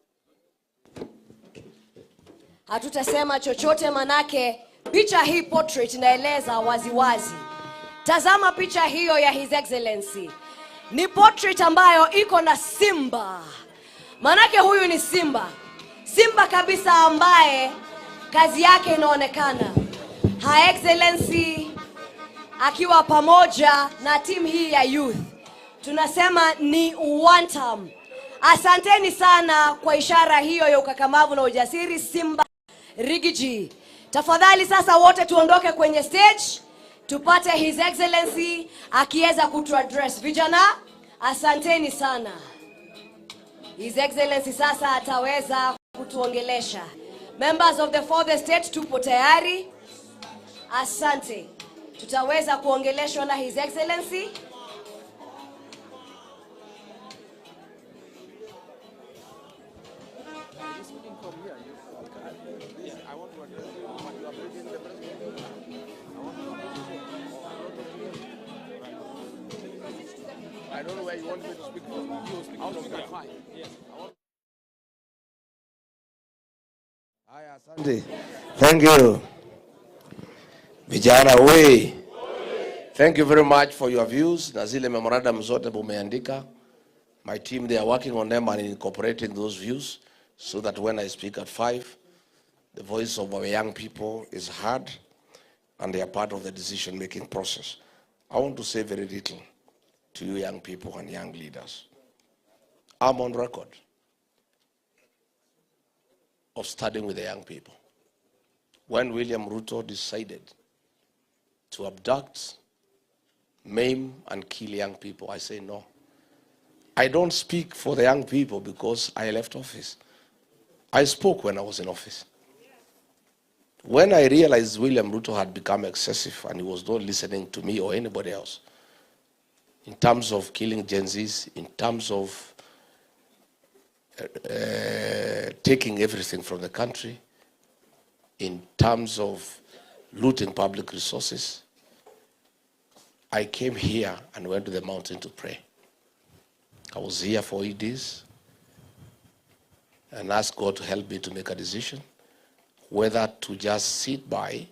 Hatutasema chochote manake picha hii portrait inaeleza waziwazi. Tazama picha hiyo ya His Excellency. Ni portrait ambayo iko na simba. Manake huyu ni simba. Simba kabisa ambaye kazi yake inaonekana. Her Excellency akiwa pamoja na timu hii ya youth. Tunasema ni one time. Asanteni sana kwa ishara hiyo ya ukakamavu na ujasiri, Simba Rigiji. Tafadhali sasa wote tuondoke kwenye stage. tupate His Excellency akiweza kutuaddress. Vijana, asanteni sana. His Excellency sasa ataweza kutuongelesha. Members of the fourth estate, tupo tayari. Asante. Tutaweza kuongeleshwa na His Excellency. I don't know where you want me to speak from. I'll speak at 5. Yes. Asante. Thank you. Vijana we. Thank you very much for your views. Na zile memorandum zote mumeandika. My team, they are working on them and incorporating those views so that when I speak at 5, the voice of our young people is heard and they are part of the decision-making process. I want to say very little to you young people and young leaders. I'm on record of studying with the young people. When William Ruto decided to abduct, maim, and kill young people, I say no. I don't speak for the young people because I left office. I spoke when I was in office. When I realized William Ruto had become excessive and he was not listening to me or anybody else, in terms of killing Gen Zs, in terms of taking everything from the country, in terms of looting public resources, I came here and went to the mountain to pray. I was here for 8 days and asked God to help me to make a decision whether to just sit by,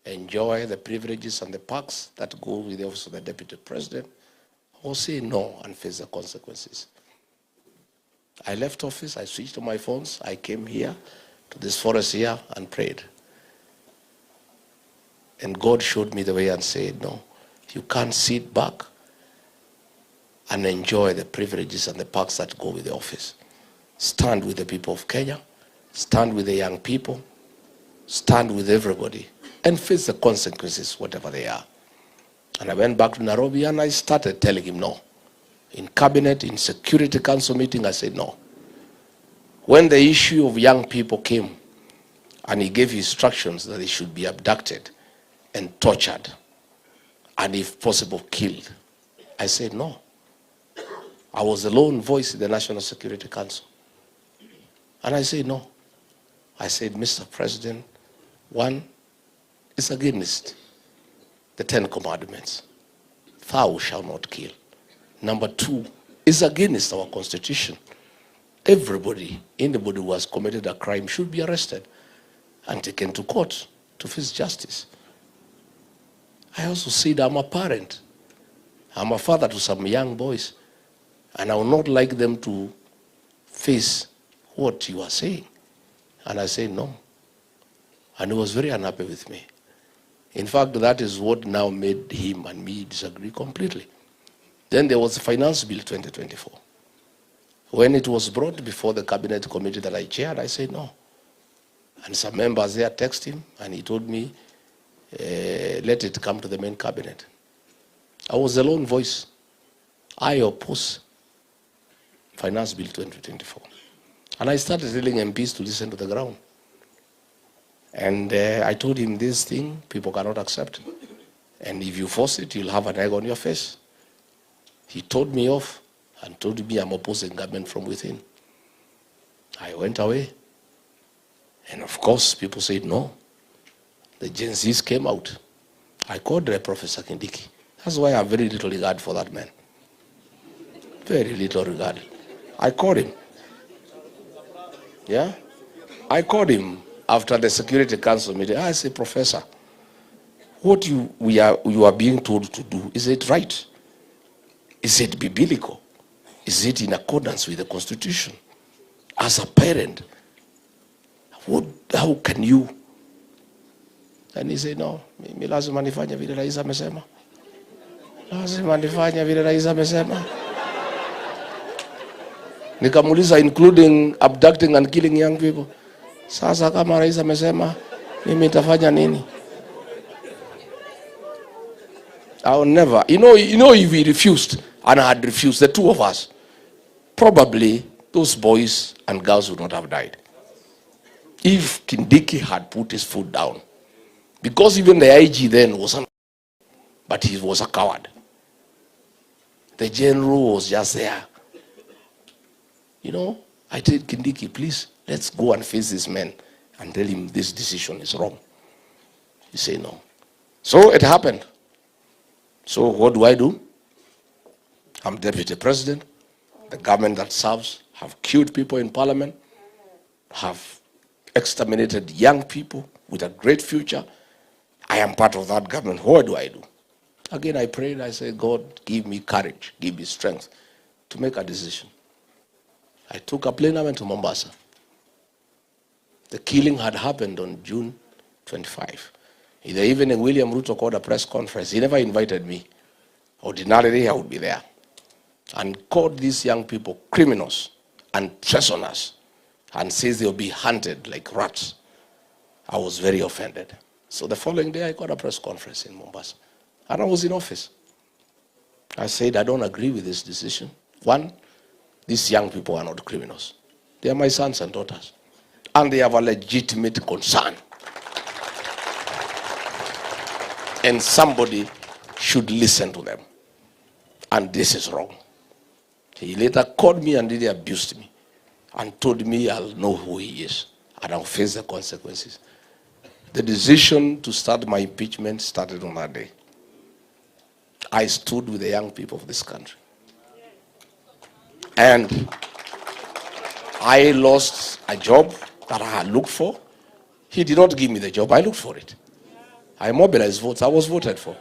enjoy the privileges and the perks that go with the office of the Deputy President, or say no and face the consequences. I left office, I switched on my phones, I came here to this forest here and prayed. And God showed me the way and said, no, you can't sit back and enjoy the privileges and the perks that go with the office. Stand with the people of Kenya, stand with the young people, stand with everybody, and face the consequences, whatever they are. And I went back to Nairobi and I started telling him no. In cabinet, in Security Council meeting, I said no. When the issue of young people came and he gave instructions that they should be abducted and tortured and if possible killed, I said no. I was the lone voice in the National Security Council. And I said no. I said, Mr. President, one is against the 10 Commandments. Thou shalt not kill. Number 2 is against our Constitution. Everybody, anybody who has committed a crime should be arrested and taken to court to face justice. I also said I'm a parent. I'm a father to some young boys. And I would not like them to face what you are saying. And I said no. And he was very unhappy with me. In fact, that is what now made him and me disagree completely. Then there was the Finance Bill 2024. When it was brought before the cabinet committee that I chaired, I said no. And some members there texted him, and he told me, let it come to the main cabinet. I was the lone voice. I oppose Finance Bill 2024. And I started telling MPs to listen to the ground. And I told him this thing, people cannot accept. And if you force it, you'll have an egg on your face. He told me off and told me I'm opposing government from within. I went away. And of course, people said no. The Gen Zs came out. I called Professor Kindiki. That's why I have very little regard for that man. Very little regard. I called him. Yeah? I called him after the Security Council meeting. I said, Professor, what you are being told to do, is it right? Is it biblical? Is it in accordance with the Constitution? As a parent, how can you? And he said, no, mimi lazima nifanye vile rais amesema. Lazima nifanye vile rais amesema. Nikamuuliza, including abducting and killing young people. Sasa kama rais amesema, mimi nitafanya nini? I'll never. If he refused, and I had refused, the two of us, probably those boys and girls would not have died. If Kindiki had put his foot down, because even the IG then wasn't, but he was a coward. The general was just there. I told Kindiki, please, let's go and face this man and tell him this decision is wrong. He said no. So it happened. So what do? I'm deputy president. The government that serves have killed people in parliament, have exterminated young people with a great future. I am part of that government. What do? Again, I prayed. I said, God, give me courage, give me strength to make a decision. I took a plane and went to Mombasa. The killing had happened on June 25. In the evening, William Ruto called a press conference. He never invited me. Ordinarily, I would be there. And called these young people criminals and treasoners and says they'll be hunted like rats. I was very offended. So the following day, I got a press conference in Mombasa. And I was in office. I said, I don't agree with this decision. One, these young people are not criminals. They are my sons and daughters. And they have a legitimate concern. And somebody should listen to them. And this is wrong. He later called me and really abused me and told me I'll know who he is and I'll face the consequences. The decision to start my impeachment started on that day. I stood with the young people of this country. And I lost a job that I had looked for. He did not give me the job. I looked for it. I mobilized votes. I was voted for.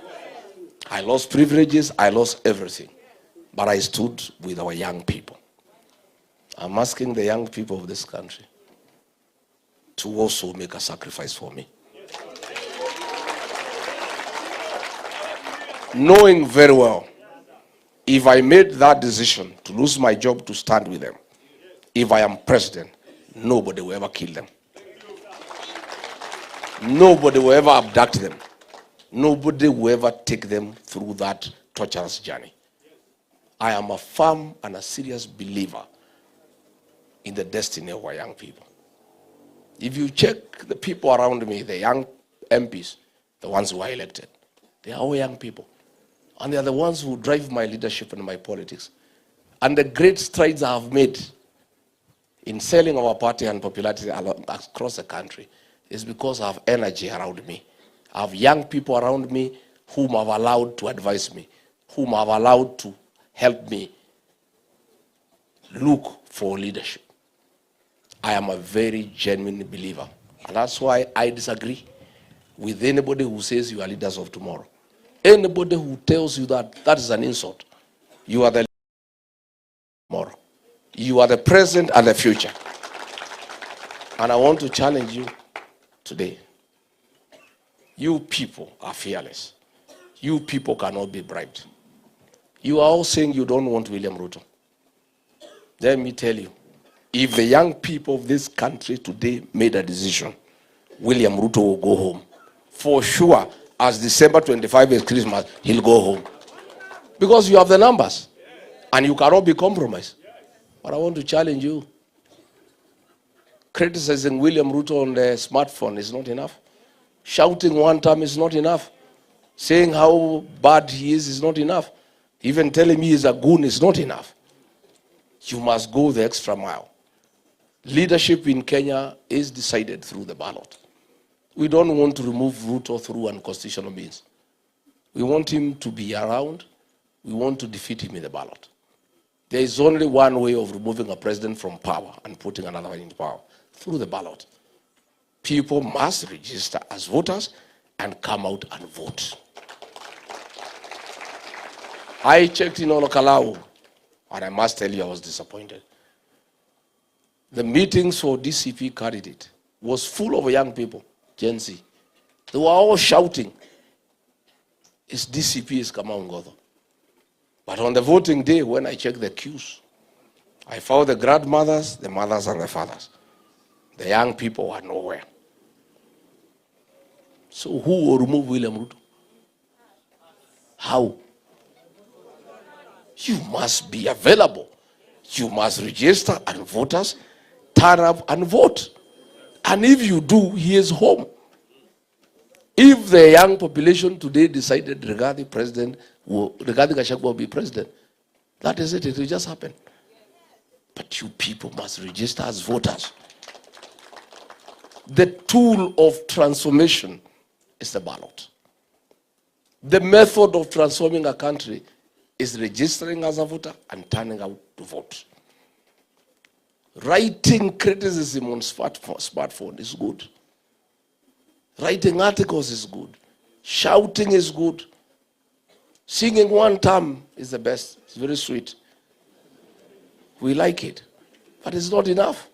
I lost privileges. I lost everything. But I stood with our young people. I'm asking the young people of this country to also make a sacrifice for me. Knowing very well, if I made that decision to lose my job to stand with them, if I am president, nobody will ever kill them. Nobody will ever abduct them. Nobody will ever take them through that torturous journey. I am a firm and a serious believer in the destiny of our young people. If you check the people around me, the young MPs, the ones who are elected, they are all young people. And they are the ones who drive my leadership and my politics. And the great strides I have made in selling our party and popularity across the country is because I have energy around me. I have young people around me whom I've allowed to advise me, whom I've allowed to help me look for leadership. I am a very genuine believer. And that's why I disagree with anybody who says you are leaders of tomorrow. Anybody who tells you that, that is an insult. You are the leader of tomorrow. You are the present and the future. And I want to challenge you today. You people are fearless. You people cannot be bribed. You are all saying you don't want William Ruto. Let me tell you, if the young people of this country today made a decision, William Ruto will go home. For sure, as December 25 is Christmas, he'll go home. Because you have the numbers. And you cannot be compromised. But I want to challenge you. Criticizing William Ruto on the smartphone is not enough. Shouting one time is not enough. Saying how bad he is not enough. Even telling me he's a goon is not enough. You must go the extra mile. Leadership in Kenya is decided through the ballot. We don't want to remove Ruto through unconstitutional means. We want him to be around. We want to defeat him in the ballot. There is only one way of removing a president from power and putting another one in power, through the ballot. People must register as voters and come out and vote. I checked in Olokalau, and I must tell you I was disappointed. The meetings for DCP candidate was full of young people, Gen Z. They were all shouting, "It's DCP is Kamau Ngodho." But on the voting day, when I checked the queues, I found the grandmothers, the mothers, and the fathers. The young people were nowhere. So who will remove William Ruto? How? You must be available. You must register and voters turn up and vote. And if you do, he is home. If the young population today decided Rigathi Gachagua will be president, that is it. It will just happen. But you people must register as voters. The tool of transformation is the ballot. The method of transforming a country is registering as a voter and turning out to vote. Writing criticism on smartphone is good. Writing articles is good. Shouting is good. Singing one term is the best. It's very sweet. We like it. But it's not enough.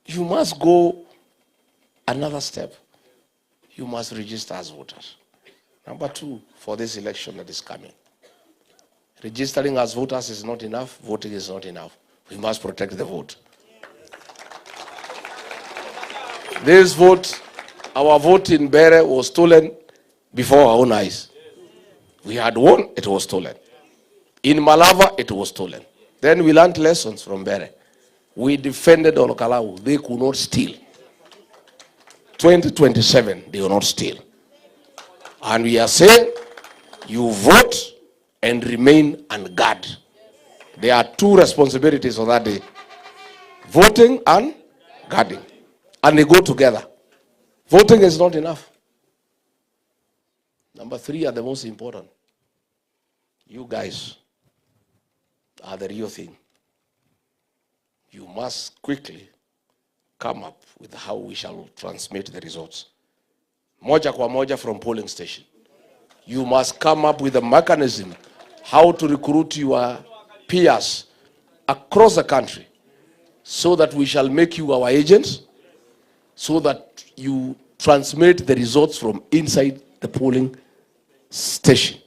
You must go another step. You must register as voters. Number 2, for this election that is coming. Registering as voters is not enough. Voting is not enough. We must protect the vote. This vote, our vote in Bere was stolen before our own eyes. We had won, it was stolen. In Malava, it was stolen. Then we learned lessons from Bere. We defended Olokalau. They could not steal. 2027, they will not steal. And we are saying, you vote and remain and guard. There are 2 responsibilities on that day. Voting and guarding. And they go together. Voting is not enough. Number 3 are the most important. You guys are the real thing. You must quickly come up with how we shall transmit the results. Moja kwa moja from polling station. You must come up with a mechanism how to recruit your peers across the country so that we shall make you our agents, so that you transmit the results from inside the polling station.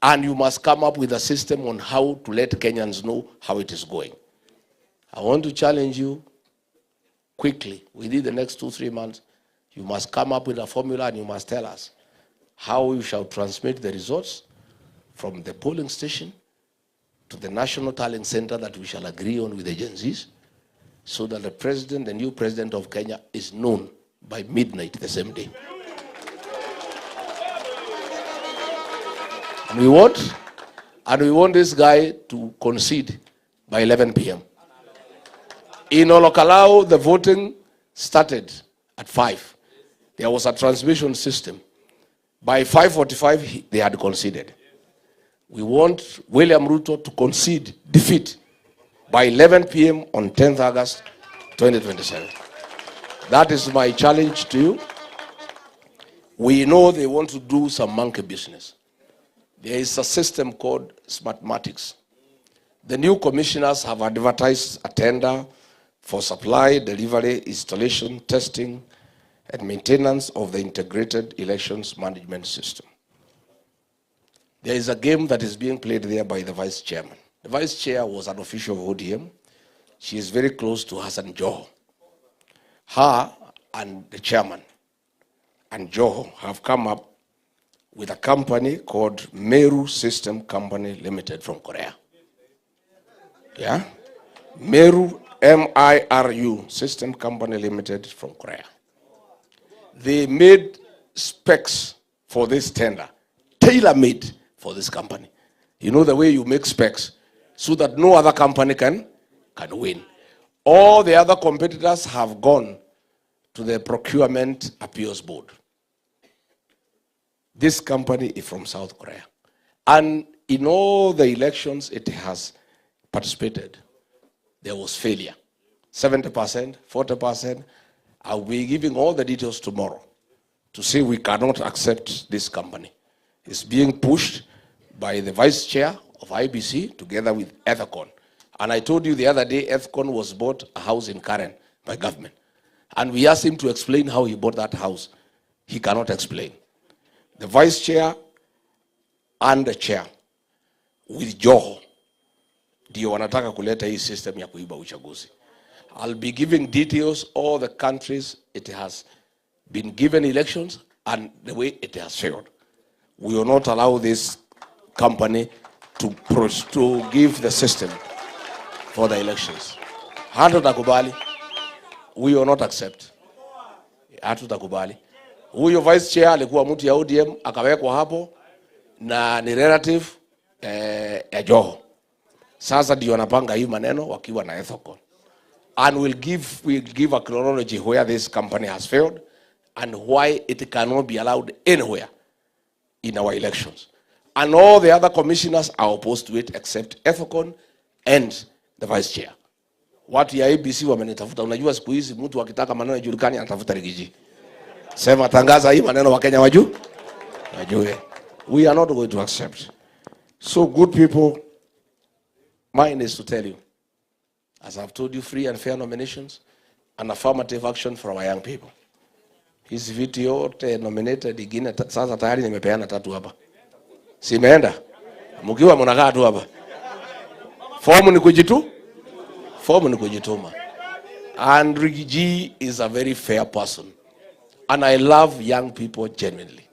And you must come up with a system on how to let Kenyans know how it is going. I want to challenge you quickly, within the next 2-3 months, you must come up with a formula and you must tell us how you shall transmit the results from the polling station to the National Talent Center that we shall agree on with the agencies, so that the president, the new president of Kenya, is known by midnight the same day. And we want this guy to concede by 11 p.m. In Olokalau, the voting started at 5. There was a transmission system. By 5:45, they had conceded. We want William Ruto to concede defeat by 11 p.m. on 10th August 2027. That is my challenge to you. We know they want to do some monkey business. There is a system called Smartmatics. The new commissioners have advertised a tender for supply, delivery, installation, testing, and maintenance of the integrated elections management system. There is a game that is being played there by the vice chairman. The vice chair was an official of ODM. She is very close to Hassan Joho. Her and the chairman and Joho have come up with a company called Meru System Company Limited from Korea. Yeah? Meru, M-I-R-U, System Company Limited from Korea. They made specs for this tender, tailor-made for this company. You know the way you make specs so that no other company can win. All the other competitors have gone to the Procurement Appeals Board. This company is from South Korea. And in all the elections it has participated, there was failure. 70%, 40%. I'll be giving all the details tomorrow to say we cannot accept this company. It's being pushed by the vice chair of IBC together with Ethicon. And I told you the other day, Ethicon was bought a house in Karen by government. And we asked him to explain how he bought that house. He cannot explain. The vice chair and the chair with Joho ndio wanataka kuleta hii system ya kuiba uchaguzi. I'll be giving details all the countries it has been given elections and the way it has failed. We will not allow this company to give the system for the elections. Hatutakubali. We will not accept. Hatutakubali. Huyo vice chair alikuwa mtu ya ODM akawekwa hapo na ni relative ya Joho. Sasa ndio wanapanga hii maneno wakiwa na Ethicon. And we'll give a chronology where this company has failed and why it cannot be allowed anywhere in our elections. And all the other commissioners are opposed to it except Ethicon and the vice chair. Watu ya ABC wamenitafuta. Unajua siku hizi mtu akitaka maneno yajulikane anatafuta Rigiji. Sema tangaza hii maneno Wakenya wajue. We are not going to accept. So good people, mine is to tell you, as I've told you, free and fair nominations and affirmative action for our young people. Hizi vitu yote nominated ingine sasa tayari nimepeana 3 hapa. Si imeenda? Mkiwa mnakaa tu hapa. Fomu ni kujituma. And Rigiji is a very fair person. And I love young people genuinely.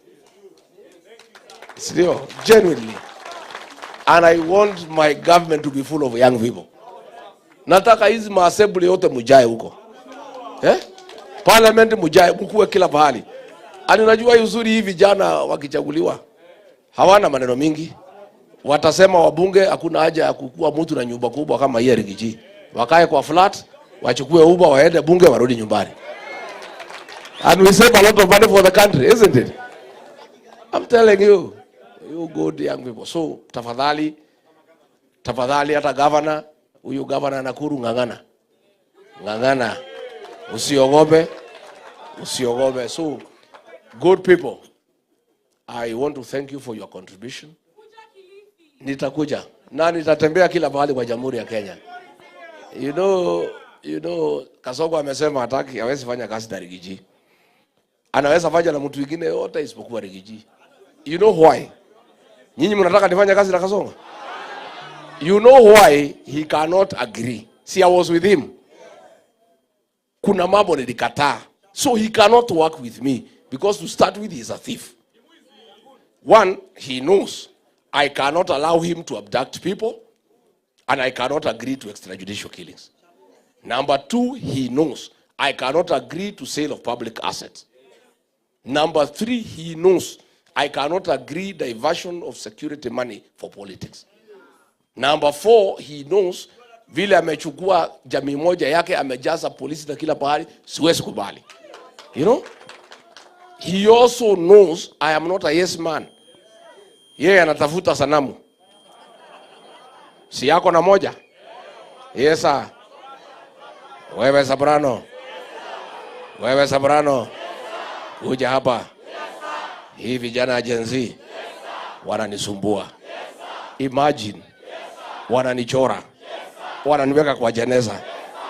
Still, genuinely. And I want my government to be full of young people. Nataka hizi maassembly yote mujae huko. Parliament mujae mkuwe kila pahali. Ani unajua uzuri hivi vijana wakichaguliwa hawana maneno mingi. Watasema wabunge hakuna haja ya kukua mtu na nyumba kubwa kama hii Rigiji. Wakae kwa flat, wachukue Uber waende bunge warudi nyumbani. And we save a lot of money for the country, isn't it? I'm telling you, you good young people. So tafadhali hata governor, huyu governor Nakuru ngangana. Usiogope. So good people, I want to thank you for your contribution. Nitakuja na nitatembea kila mahali kwa Jamhuri ya Kenya. You know Gachagua amesema hataki hawezi fanya kazi na Rigiji. Anaweza fanya na mtu mwingine yote isipokuwa Rigiji. You know why? Nyinyi mnataka nifanye kazi na Gachagua? You know why he cannot agree? See, I was with him. Kuna mambo nilikataa. So he cannot work with me because to start with he is a thief. One, he knows I cannot allow him to abduct people and I cannot agree to extrajudicial killings. Number 2, he knows I cannot agree to sale of public assets. Number 3, he knows I cannot agree diversion of security money for politics. Number 4, he knows vile amechukua jamii moja yake amejaza polisi na kila pahali, siwezi kubali. You know? He also knows I am not a yes man. Yeye anatafuta sanamu. Si yako na moja? Yes sir. Wewe Sabrano. Kuja hapa. Hii vijana Gen Z wananisumbua. Imagine wananichora. Wananiweka kwa jeneza.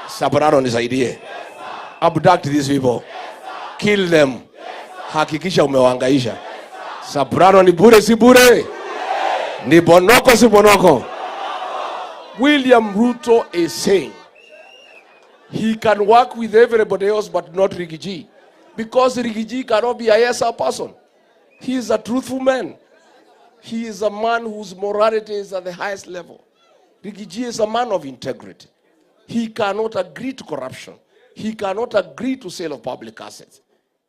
Sabrano nisaidie. Abduct these people. Kill them. Hakikisha umewaangaisha. Sabrano ni bure si bure? Ni bonoko si bonoko? William Ruto is saying he can work with everybody else but not Rigiji. Because Rigiji cannot be a yes person. He is a truthful man. He is a man whose morality is at the highest level. Rigiji is a man of integrity. He cannot agree to corruption. He cannot agree to sale of public assets.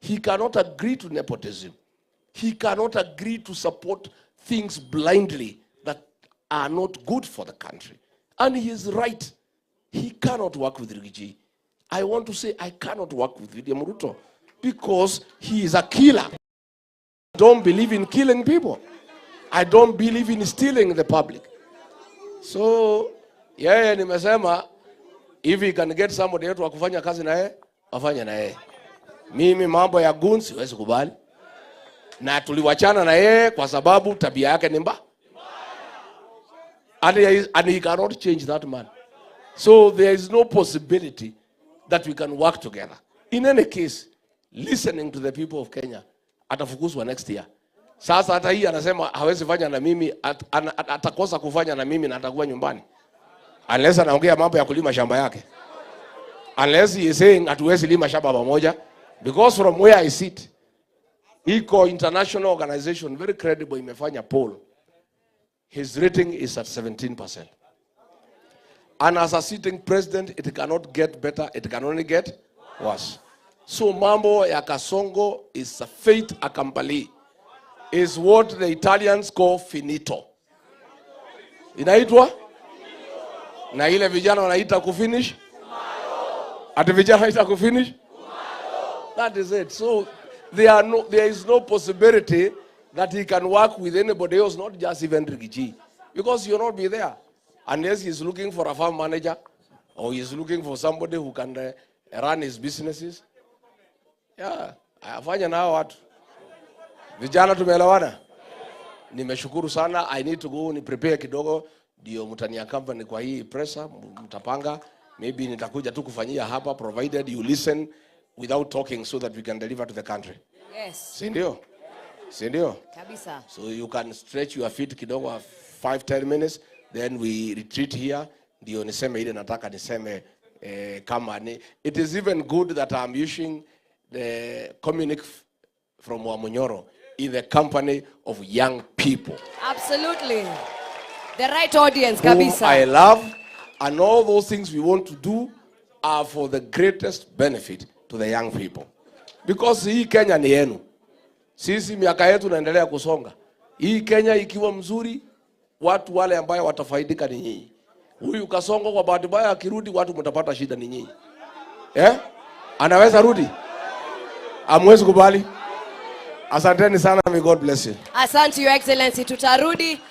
He cannot agree to nepotism. He cannot agree to support things blindly that are not good for the country. And he is right. He cannot work with Rigiji. I want to say I cannot work with William Ruto because he is a killer. I don't believe in killing people. I don't believe in stealing the public. So, nimesema if he can get somebody else wa kufanya kazi na yeye, afanye na yeye. Mimi mambo ya goons siwezi kubali. Na tuliwachana na yeye kwa sababu tabia yake ni mbaya. And he cannot change that man. So there is no possibility that we can work together. In any case, listening to the people of Kenya, atafukuzwa next year. Sasa hata hii anasema hawezi fanya na mimi, atakosa kufanya na mimi na atakuwa nyumbani. Unless anaongea mambo ya kulima shamba yake. Unless he is saying hatuwezi lima shamba pamoja. Because from where I sit, Iko international organization very credible imefanya poll. His rating is at 17%. And as a sitting president, it cannot get better, it can only get worse. So mambo ya Kasongo is a fait accompli. Is what the Italians call finito. Inaitwa? Na ile vijana wanaita kufinish? Ati vijana wanaita kufinish? That is it. So there is no possibility that he can work with anybody else, not just even Rigiji. Because you'll not be there. Unless he's looking for a farm manager, or he's looking for somebody who can run his businesses. Yeah, afanya nao watu. Vijana tumeelewana? Nimeshukuru sana. I need to go ni prepare kidogo ndio mtania company kwa hii pressa mtapanga. Maybe nitakuja tu kufanyia hapa provided you listen without talking so that we can deliver to the country. Yes. Si ndio? Si ndio? Kabisa. So you can stretch your feet kidogo 5-10 minutes, then we retreat here. Ndio niseme ile nataka niseme kama ni. It is even good that I'm using the communique from Wamunyoro in the company of young people. Absolutely. The right audience, Whom kabisa. I love, and all those things we want to do are for the greatest benefit to the young people. Because hii Kenya ni yenu. Sisi miaka yetu naendelea kusonga. Hii Kenya ikiwa mzuri, watu wale ambao watafaidika ni nyinyi. Huyu Kasongo kwa bahati mbaya akirudi watu mtapata shida ni nyinyi. Anaweza rudi? Amwezi kubali? Asanteni sana, may God bless you. Asante Your Excellency, tutarudi.